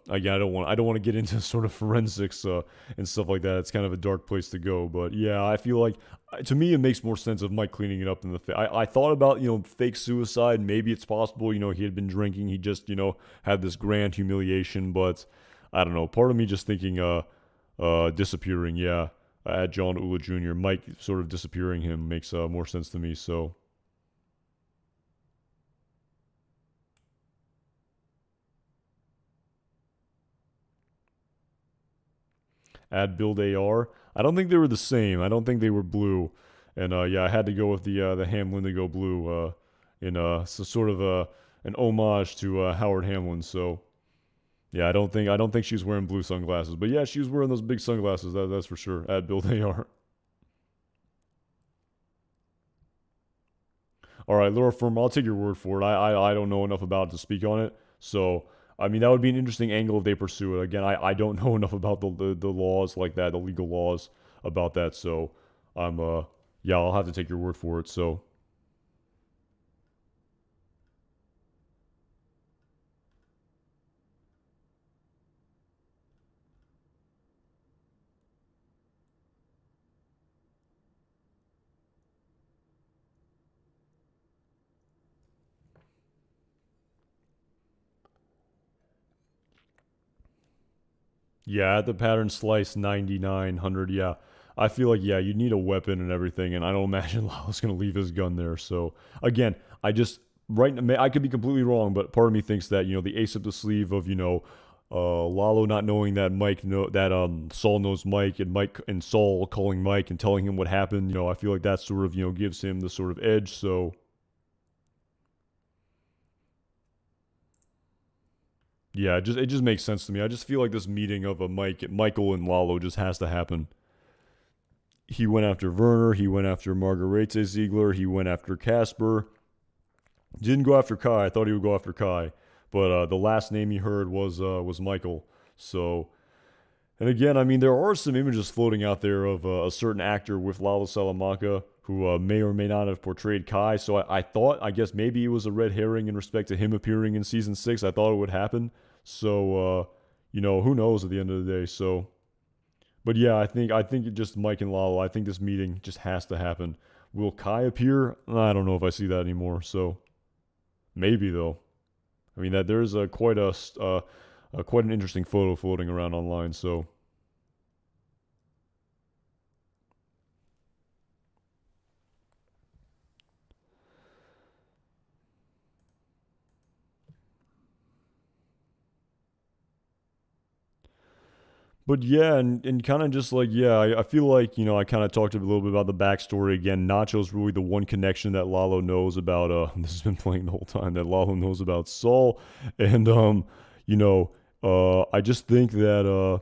again, I don't want to get into sort of forensics and stuff like that. It's kind of a dark place to go. But yeah, I feel like to me it makes more sense of Mike cleaning it up than I thought about fake suicide. Maybe it's possible. He had been drinking. He just had this grand humiliation. But I don't know. Part of me just thinking disappearing. Yeah, at John Ula Jr. Mike sort of disappearing him makes more sense to me. So. Add build AR. I don't think they were the same. I don't think they were blue. And yeah, I had to go with the Hamlin to go blue in so sort of an homage to Howard Hamlin. So yeah, I don't think she was wearing blue sunglasses, but yeah, she was wearing those big sunglasses. That's for sure. Add build AR. All right, Laura Firm, I'll take your word for it. I don't know enough about it to speak on it. So, I mean, that would be an interesting angle if they pursue it. Again, I don't know enough about the laws like that, the legal laws about that. So, yeah, I'll have to take your word for it. So, yeah, at the pattern slice 9900, yeah. I feel like yeah, you need a weapon and everything, and I don't imagine Lalo's gonna leave his gun there. So again, I just right, I could be completely wrong, but part of me thinks that the ace up the sleeve of Lalo not knowing that Saul knows Mike, and Mike and Saul calling Mike and telling him what happened. I feel like that sort of gives him the sort of edge. So yeah, it just makes sense to me. I just feel like this meeting of a Michael and Lalo just has to happen. He went after Werner. He went after Margarete Ziegler. He went after Casper. Didn't go after Kai. I thought he would go after Kai, but the last name he heard was Michael. So, and again, I mean, there are some images floating out there of a certain actor with Lalo Salamanca who may or may not have portrayed Kai. So I thought, I guess maybe it was a red herring in respect to him appearing in season 6. I thought it would happen. So, who knows at the end of the day. So, but yeah, I think it just Mike and Lalo. I think this meeting just has to happen. Will Kai appear? I don't know if I see that anymore. So maybe though. I mean that there's quite an interesting photo floating around online. So but yeah, and kind of just like, yeah, I feel like, I kind of talked a little bit about the backstory again. Nacho's really the one connection that Lalo knows about, this has been playing the whole time, that Lalo knows about Saul. And, you know, I just think that,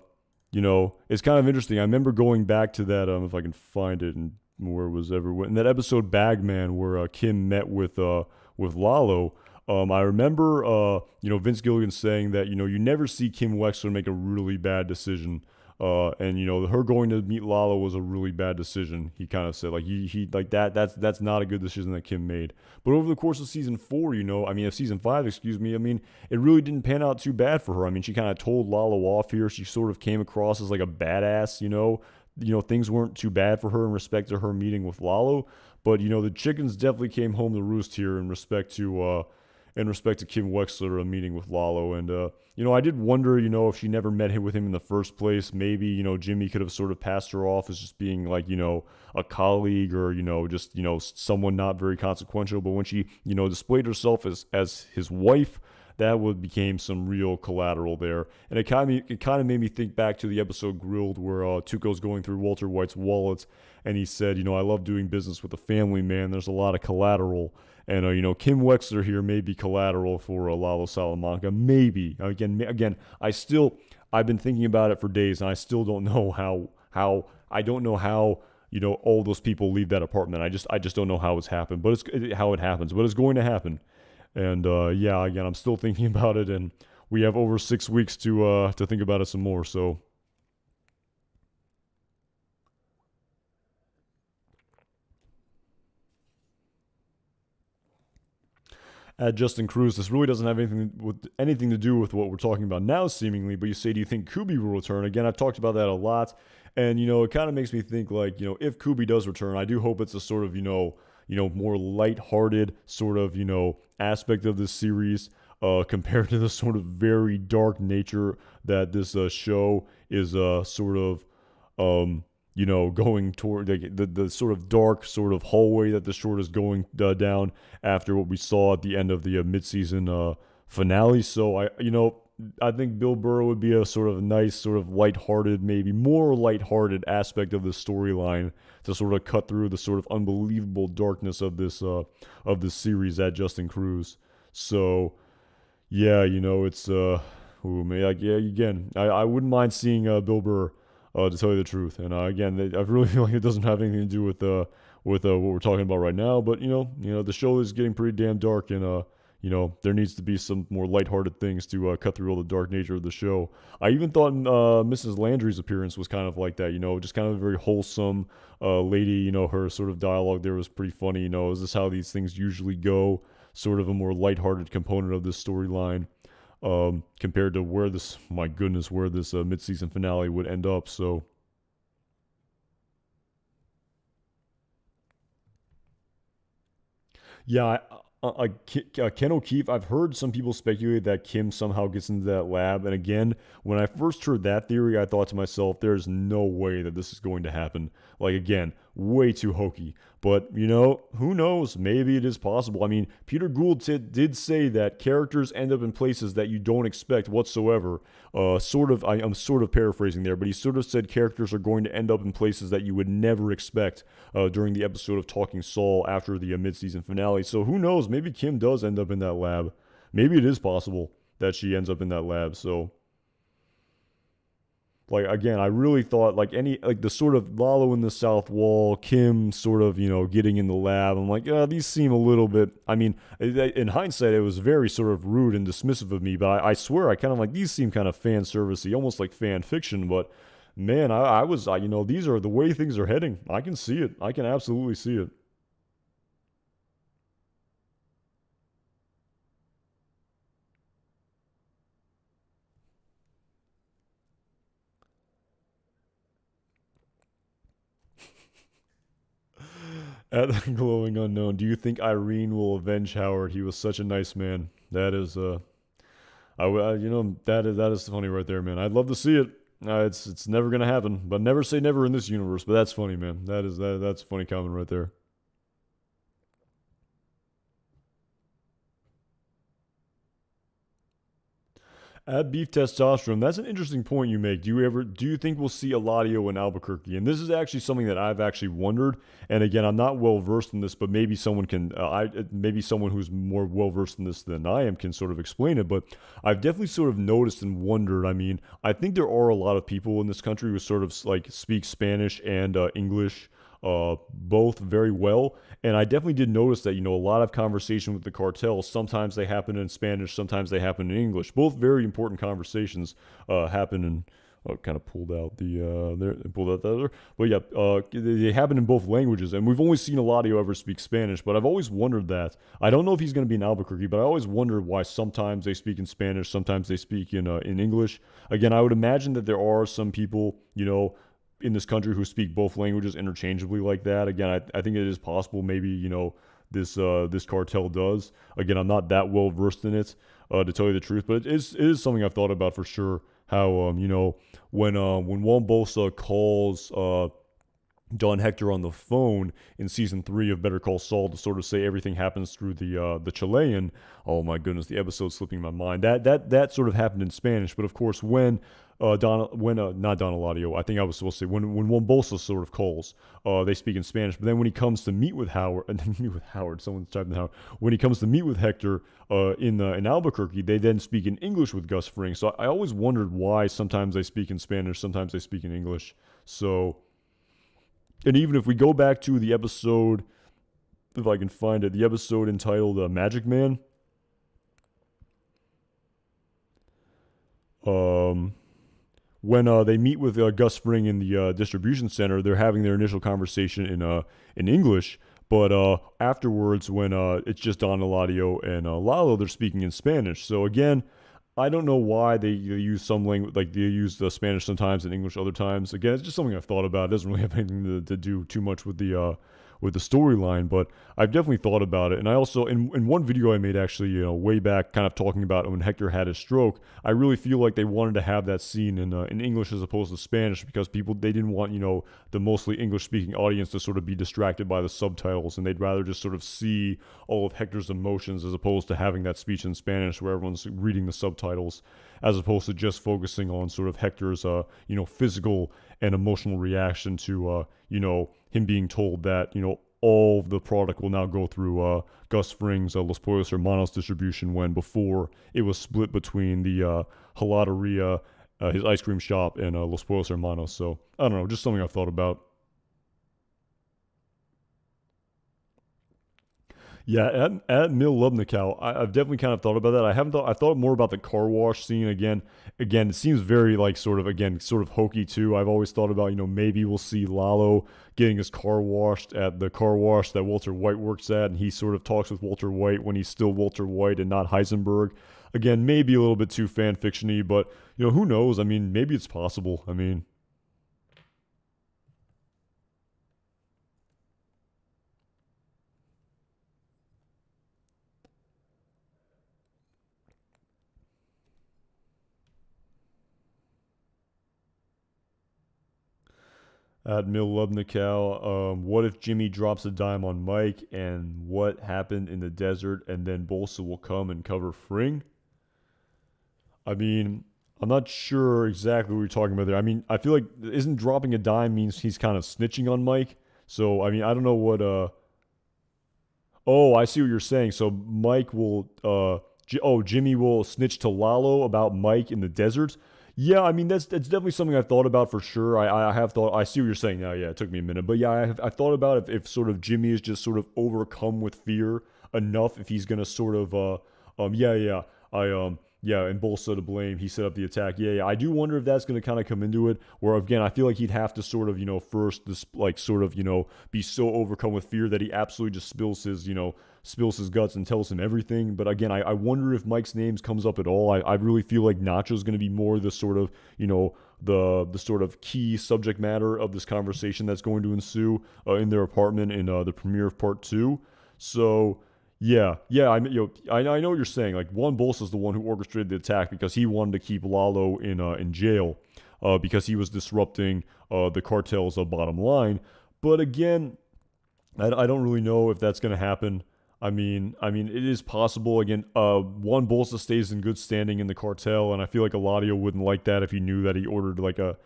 it's kind of interesting. I remember going back to that, if I can find it and where it was ever, in that episode Bagman where Kim met with Lalo. I remember, Vince Gilligan saying that, you never see Kim Wexler make a really bad decision. And her going to meet Lalo was a really bad decision. He kind of said like he like that's not a good decision that Kim made. But over the course of season 4, of season 5, excuse me, I mean, it really didn't pan out too bad for her. I mean, she kind of told Lalo off here. She sort of came across as like a badass. Things weren't too bad for her in respect to her meeting with Lalo. But the chickens definitely came home to roost here in respect to Kim Wexler, a meeting with Lalo. And, I did wonder, if she never met him with him in the first place, maybe, Jimmy could have sort of passed her off as just being like, a colleague or, just, someone not very consequential. But when she, displayed herself as his wife, that would became some real collateral there. And it kind of made me think back to the episode Grilled where Tuco's going through Walter White's wallet and he said, I love doing business with a family man. There's a lot of collateral. And Kim Wexler here may be collateral for Lalo Salamanca. Maybe again. I've been thinking about it for days, and I still don't know how I don't know how all those people leave that apartment. I just don't know how it's happened, but how it happens. But it's going to happen. And yeah, again, I'm still thinking about it, and we have over 6 weeks to think about it some more. So. At Justin Cruz, this really doesn't have anything to do with what we're talking about now, seemingly. But you say, do you think Kubi will return? Again, I've talked about that a lot, and it kind of makes me think like, if Kubi does return, I do hope it's a sort of more lighthearted sort of aspect of this series, compared to the sort of very dark nature that this show is sort of going toward the sort of dark sort of hallway that the short is going down after what we saw at the end of the mid-season finale. So I think Bill Burr would be a sort of nice, sort of lighthearted, maybe more lighthearted aspect of the storyline to sort of cut through the sort of unbelievable darkness of this series at Justin Cruz. So yeah, it's yeah, again, I wouldn't mind seeing Bill Burr. To tell you the truth, and again, I really feel like it doesn't have anything to do with what we're talking about right now. But the show is getting pretty damn dark, and there needs to be some more lighthearted things to cut through all the dark nature of the show. I even thought Mrs. Landry's appearance was kind of like that. Just kind of a very wholesome lady. Her sort of dialogue there was pretty funny. Is this how these things usually go? Sort of a more lighthearted component of this storyline. Compared to where this mid-season finale would end up. So yeah, Ken O'Keefe, I've heard some people speculate that Kim somehow gets into that lab. And again, when I first heard that theory, I thought to myself, there's no way that this is going to happen. Like, again, way too hokey. But, who knows? Maybe it is possible. I mean, Peter Gould did say that characters end up in places that you don't expect whatsoever. I'm sort of paraphrasing there, but he sort of said characters are going to end up in places that you would never expect during the episode of Talking Saul after the mid-season finale. So who knows? Maybe Kim does end up in that lab. Maybe it is possible that she ends up in that lab. So, like, again, I really thought like the sort of Lalo in the South Wall, Kim sort of getting in the lab. I'm like, these seem a little bit. I mean, in hindsight, it was very sort of rude and dismissive of me. But I swear, I kind of like these seem kind of fan servicey, almost like fan fiction. But man, these are the way things are heading. I can see it. I can absolutely see it. At the glowing unknown, do you think Irene will avenge Howard? He was such a nice man. That is, that is funny right there, man. I'd love to see it. It's never gonna happen, but never say never in this universe. But that's funny, man. That's a funny comment right there. At beef testosterone, that's an interesting point you make. Do you think we'll see Eladio in Albuquerque? And this is actually something that I've actually wondered. And again, I'm not well versed in this, but maybe someone can, maybe someone who's more well versed in this than I am can sort of explain it. But I've definitely sort of noticed and wondered. I mean, I think there are a lot of people in this country who sort of like speak Spanish and English both very well. And I definitely did notice that, a lot of conversation with the cartel, sometimes they happen in Spanish, sometimes they happen in English. Both very important conversations happen in. Oh, kind of pulled out there, pulled out the other. But yeah, they happen in both languages, and we've only seen Eladio ever speak Spanish. But I've always wondered that. I don't know if he's going to be in Albuquerque, but I always wondered why sometimes they speak in Spanish, sometimes they speak in English. Again, I would imagine that there are some people, in this country who speak both languages interchangeably like that. Again, I think it is possible. Maybe this cartel does. Again, I'm not that well versed in it to tell you the truth, but it is something I've thought about for sure. How when Juan Bosa calls Don Hector on the phone in season 3 of Better Call Saul to sort of say everything happens through the Chilean. Oh my goodness, the episode's slipping my mind. That sort of happened in Spanish, but of course not Don Eladio, I think I was supposed to say when Juan Bolsa sort of calls, they speak in Spanish. But then when he comes to meet with Howard, and meet with Howard, someone's typing Howard. When he comes to meet with Hector in Albuquerque, they then speak in English with Gus Fring. So I always wondered why sometimes they speak in Spanish, sometimes they speak in English. So. And even if we go back to the episode, if I can find it, the episode entitled Magic Man, um, when they meet with Gus Fring in the distribution center, they're having their initial conversation in English, but afterwards, when it's just Don Eladio and Lalo, they're speaking in Spanish. So again, I don't know why they use some language, like they use the Spanish sometimes and English other times. Again, it's just something I've thought about. It doesn't really have anything to do too much with the storyline, but I've definitely thought about it. And I also, in one video I made actually, way back, kind of talking about when Hector had his stroke, I really feel like they wanted to have that scene in English as opposed to Spanish because they didn't want, the mostly English speaking audience to sort of be distracted by the subtitles, and they'd rather just sort of see all of Hector's emotions as opposed to having that speech in Spanish where everyone's reading the subtitles, as opposed to just focusing on sort of Hector's, physical and emotional reaction to, him being told that, all of the product will now go through Gus Fring's Los Pollos Hermanos distribution when before it was split between the Heladeria, his ice cream shop, and Los Pollos Hermanos. So, I don't know, just something I've thought about. Yeah, at Mill Lubnikow, I've definitely kind of thought about that. I haven't thought. I thought more about the car wash scene again. Again, it seems very like sort of hokey too. I've always thought about maybe we'll see Lalo getting his car washed at the car wash that Walter White works at, and he sort of talks with Walter White when he's still Walter White and not Heisenberg. Again, maybe a little bit too fan fictiony, but who knows? I mean, maybe it's possible. I mean, At Milubnikow, what if Jimmy drops a dime on Mike, and what happened in the desert, and then Bolsa will come and cover Fring? I mean, I'm not sure exactly what you're talking about there. I mean, I feel like isn't dropping a dime means he's kind of snitching on Mike. So I mean, I don't know what. Oh, I see what you're saying. So Mike will. Jimmy will snitch to Lalo about Mike in the desert. Yeah, I mean that's definitely something I've thought about for sure. I have thought. I see what you're saying now. Yeah, it took me a minute, but yeah, I've thought about if sort of Jimmy is just sort of overcome with fear enough, if he's gonna sort of yeah, yeah. Yeah, and Bolsa to blame. He set up the attack. Yeah, yeah. I do wonder if that's going to kind of come into it. Where again, I feel like he'd have to sort of, first this like sort of, be so overcome with fear that he absolutely just spills his guts and tells him everything. But again, I wonder if Mike's names comes up at all. I really feel like Nacho's going to be more the sort of, the sort of key subject matter of this conversation that's going to ensue in their apartment in the premiere of part two. So. Yeah, yeah, I know what you're saying. Like, Juan Bolsa is the one who orchestrated the attack because he wanted to keep Lalo in jail, because he was disrupting the cartel's bottom line. But again, I don't really know if that's going to happen. It is possible. Again, Juan Bolsa stays in good standing in the cartel, and I feel like Eladio wouldn't like that if he knew that he ordered like it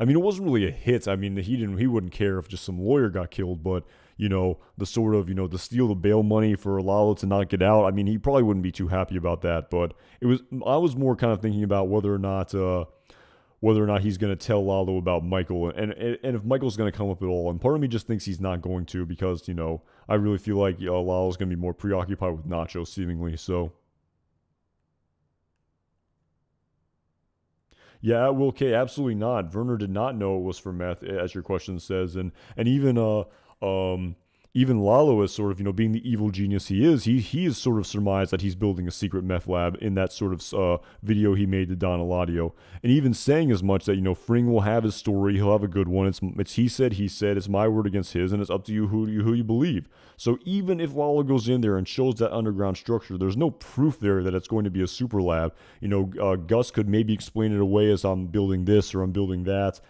wasn't really a hit. I mean, he wouldn't care if just some lawyer got killed, but the sort of, to steal the bail money for Lalo to not get out. I mean, he probably wouldn't be too happy about that. But I was more kind of thinking about whether or not he's going to tell Lalo about Michael, and if Michael's going to come up at all. And part of me just thinks he's not going to because I really feel like Lalo's going to be more preoccupied with Nacho seemingly. So. Yeah, Will K, absolutely not. Werner did not know it was for meth, as your question says, and um even Lalo is sort of, being the evil genius he is, he is sort of surmised that he's building a secret meth lab in that sort of video he made to Don Eladio, and even saying as much that Fring will have his story, he'll have a good one. It's he said, it's my word against his, and it's up to you who you believe. So even if Lalo goes in there and shows that underground structure, there's no proof there that it's going to be a super lab. Gus could maybe explain it away as I'm building this or I'm building that.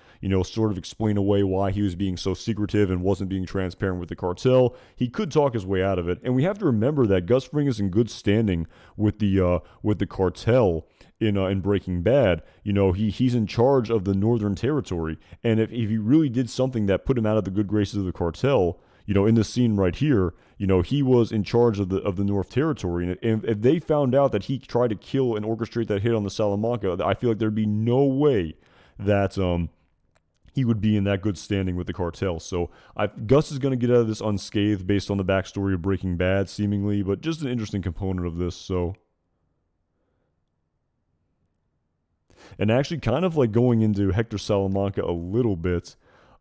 Sort of explain away why he was being so secretive and wasn't being transparent with the cartel. He could talk his way out of it, and we have to remember that Gus Fring is in good standing with the cartel in Breaking Bad. He's in charge of the Northern Territory, and if he really did something that put him out of the good graces of the cartel, in this scene right here, he was in charge of the North Territory, and if they found out that he tried to kill and orchestrate that hit on the Salamanca, I feel like there'd be no way that he would be in that good standing with the cartel. So Gus is going to get out of this unscathed based on the backstory of Breaking Bad, seemingly, but just an interesting component of this. So, and actually, kind of like going into Hector Salamanca a little bit.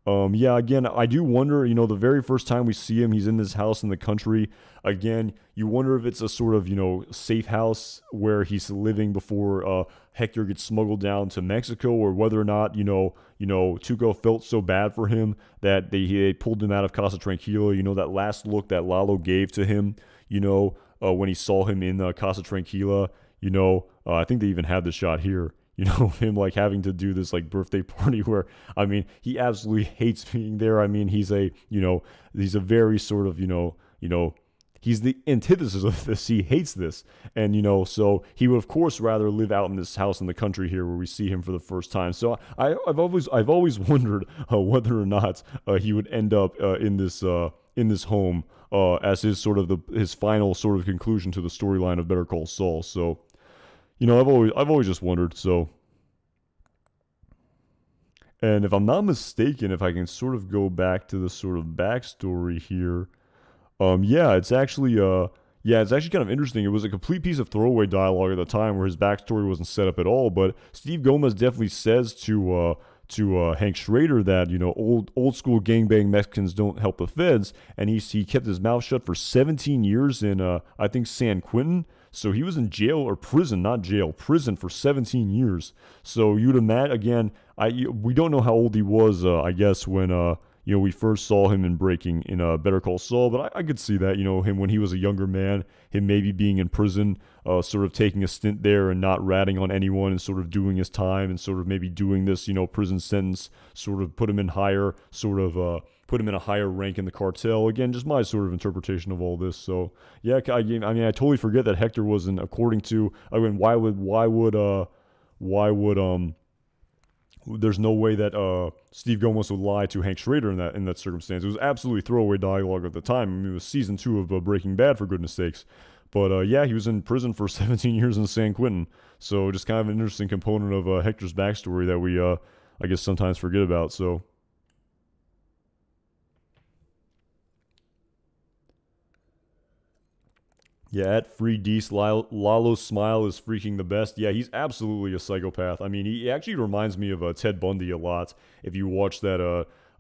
Yeah, again, I do wonder, the very first time we see him, he's in this house in the country. Again, you wonder if it's a sort of, safe house where he's living before Hector gets smuggled down to Mexico, or whether or not, Tuco felt so bad for him that they pulled him out of Casa Tranquila. That last look that Lalo gave to him, when he saw him in Casa Tranquila, I think they even had the shot here. Him like having to do this like birthday party where, he absolutely hates being there. He's a very sort of, he's the antithesis of this. He hates this. And, so he would of course rather live out in this house in the country here where we see him for the first time. So I've always wondered whether or not he would end up in this home as his sort of his final sort of conclusion to the storyline of Better Call Saul. So, I've always just wondered. So, and if I'm not mistaken, if I can sort of go back to the sort of backstory here, it's actually kind of interesting. It was a complete piece of throwaway dialogue at the time where his backstory wasn't set up at all. But Steve Gomez definitely says to Hank Schrader that old school gangbang Mexicans don't help the feds, and he kept his mouth shut for 17 years in I think San Quentin. So he was in jail or prison, not jail, prison for 17 years. So you'd imagine, again, we don't know how old he was, I guess, when we first saw him in Breaking in Better Call Saul, but I could see that, him when he was a younger man, him maybe being in prison, sort of taking a stint there and not ratting on anyone and sort of doing his time and sort of maybe doing this, prison sentence, sort of put him in higher, put him in a higher rank in the cartel. Again, just my sort of interpretation of all this. So yeah, I mean, I totally forget that Hector wasn't, according to, I mean, there's no way that Steve Gomez would lie to Hank Schrader in that circumstance. It was absolutely throwaway dialogue at the time. I mean, it was season 2 of Breaking Bad, for goodness sakes. But yeah, he was in prison for 17 years in San Quentin. So just kind of an interesting component of Hector's backstory that we, I guess, sometimes forget about. So. Yeah, at Free Dees, Lalo's smile is freaking the best. Yeah, he's absolutely a psychopath. I mean, he actually reminds me of Ted Bundy a lot. If you watch that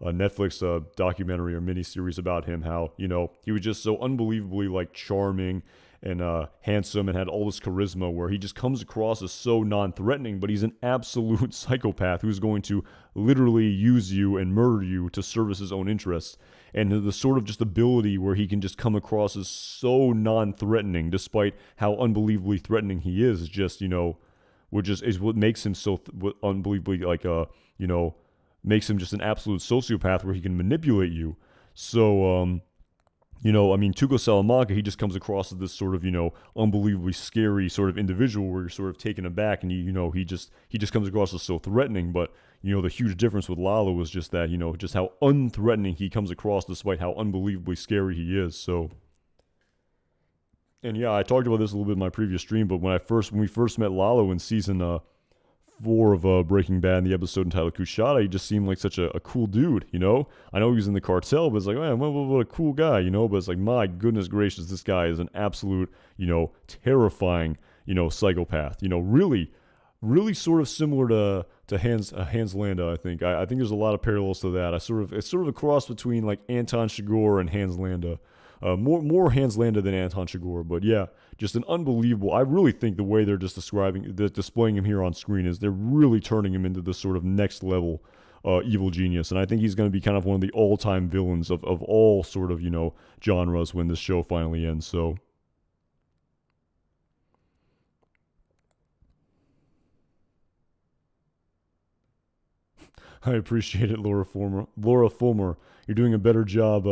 Netflix documentary or miniseries about him, how, he was just so unbelievably, like, charming and handsome and had all this charisma where he just comes across as so non-threatening, but he's an absolute psychopath who's going to literally use you and murder you to service his own interests. And the sort of just ability where he can just come across as so non-threatening, despite how unbelievably threatening he is just, is what makes him so unbelievably, like, makes him just an absolute sociopath where he can manipulate you. So, I mean, Tuco Salamanca, he just comes across as this sort of, unbelievably scary sort of individual where you're sort of taken aback and, he just comes across as so threatening. But, the huge difference with Lalo was just that, just how unthreatening he comes across despite how unbelievably scary he is. So, and yeah, I talked about this a little bit in my previous stream, but when we first met Lalo in season 4 of Breaking Bad, in the episode entitled Kushada, he just seemed like such a cool dude, I know he was in the cartel, but it's like, man, what a cool guy, but it's like, my goodness gracious, this guy is an absolute, terrifying, psychopath, really sort of similar to Hans Landa, I think. I think there's a lot of parallels to that. It's sort of a cross between like Anton Chigurh and Hans Landa. More Hans Landa than Anton Chigurh, but yeah, just an unbelievable. I really think the way they're just displaying him here on screen is they're really turning him into this sort of next level evil genius, and I think he's going to be kind of one of the all-time villains of all sort of genres when this show finally ends. So. I appreciate it, Laura Fulmer. You're doing a better job.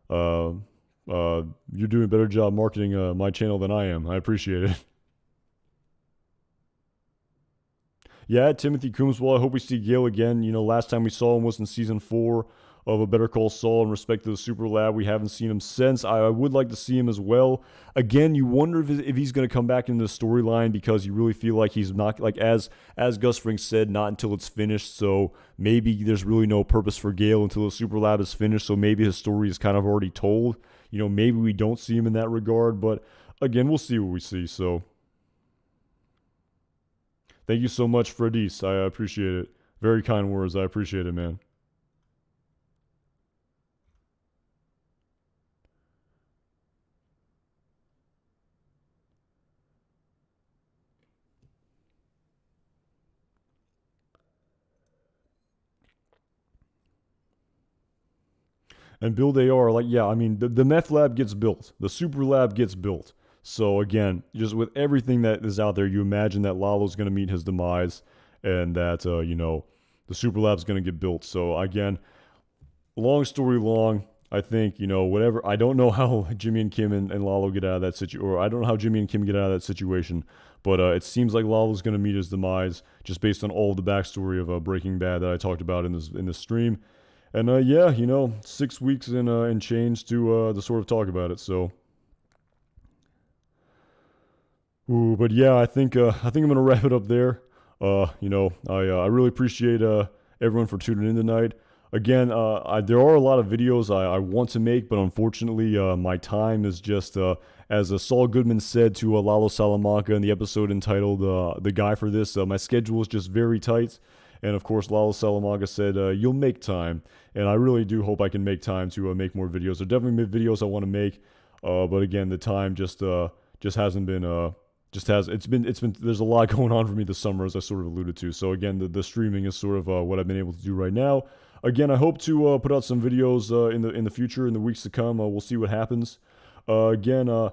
You're doing a better job marketing my channel than I am. I appreciate it. Yeah, Timothy Coombswell. I hope we see Gale again. Last time we saw him was in season 4 of A Better Call Saul in respect to the Super Lab. We haven't seen him since. I would like to see him as well. Again, you wonder if he's going to come back into the storyline because you really feel like he's not, like, as Gus Fring said, not until it's finished. So maybe there's really no purpose for Gale until the Super Lab is finished. So maybe his story is kind of already told. Maybe we don't see him in that regard. But again, we'll see what we see. So thank you so much, Fredis. I appreciate it. Very kind words. I appreciate it, man. And build AR, like, yeah, I mean, the meth lab gets built. The super lab gets built. So, again, just with everything that is out there, you imagine that Lalo's going to meet his demise and that, the super lab's going to get built. So, again, long story long, I think, whatever. I don't know how Jimmy and Kim and Lalo get out of that situation, or I don't know how Jimmy and Kim get out of that situation. But it seems like Lalo's going to meet his demise just based on all of the backstory of Breaking Bad that I talked about in this stream. And yeah, 6 weeks and change to sort of talk about it. So, but yeah, I think I'm gonna wrap it up there. I really appreciate everyone for tuning in tonight. Again, there are a lot of videos I want to make, but unfortunately, my time is just as Saul Goodman said to Lalo Salamanca in the episode entitled "The Guy for This." My schedule is just very tight. And of course, Lalo Salamanca said, you'll make time. And I really do hope I can make time to make more videos. There are definitely videos I want to make. But again, the time just hasn't been, there's a lot going on for me this summer, as I sort of alluded to. So again, the streaming is sort of what I've been able to do right now. again, I hope to put out some videos in the future, in the weeks to come. We'll see what happens. Again, I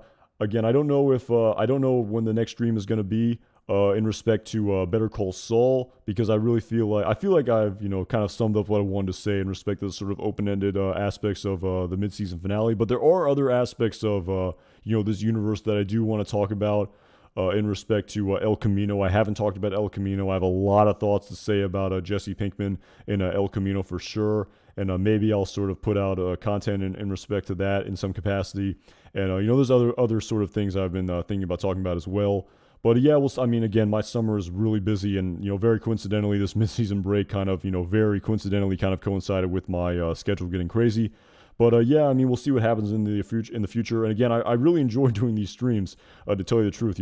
don't know if I don't know when the next stream is going to be in respect to Better Call Saul, because I really feel like I've kind of summed up what I wanted to say in respect to the sort of open-ended aspects of the mid-season finale. But there are other aspects of this universe that I do want to talk about. In respect to El Camino, I haven't talked about El Camino. I have a lot of thoughts to say about Jesse Pinkman in El Camino for sure, and maybe I'll sort of put out content in respect to that in some capacity. And there's other sort of things I've been thinking about talking about as well. But yeah, I mean, again, my summer is really busy, and very coincidentally, this mid-season break kind of very coincidentally kind of coincided with my schedule getting crazy. But yeah, I mean, we'll see what happens in the future. And again, I really enjoy doing these streams. To tell you the truth,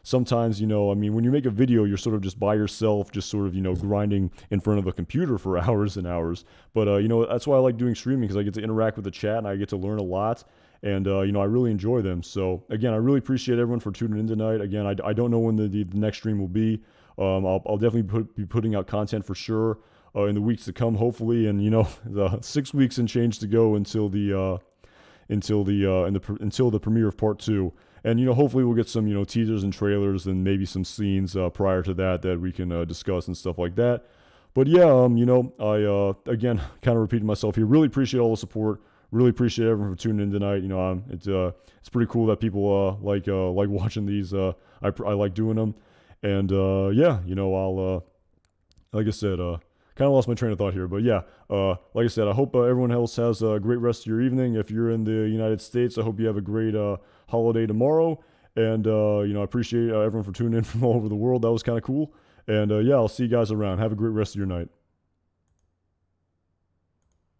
sometimes I mean, when you make a video, you're sort of just by yourself, just sort of grinding in front of a computer for hours and hours. But that's why I like doing streaming, because I get to interact with the chat and I get to learn a lot. And I really enjoy them. So again, I really appreciate everyone for tuning in tonight. Again, I don't know when the next stream will be. I'll definitely be putting out content for sure. In the weeks to come, hopefully, and the 6 weeks and change to go until the premiere of part 2, and hopefully we'll get some teasers and trailers and maybe some scenes prior to that we can discuss and stuff like that. But yeah, I again kind of repeating myself here. Really appreciate all the support. Really appreciate everyone for tuning in tonight. It's pretty cool that people like watching these. I like doing them, and yeah, I'll like I said. Kind of lost my train of thought here, but yeah, like I said, I hope everyone else has a great rest of your evening. If you're in the United States, I hope you have a great holiday tomorrow. And I appreciate everyone for tuning in from all over the world. That was kind of cool. And yeah, I'll see you guys around. Have a great rest of your night.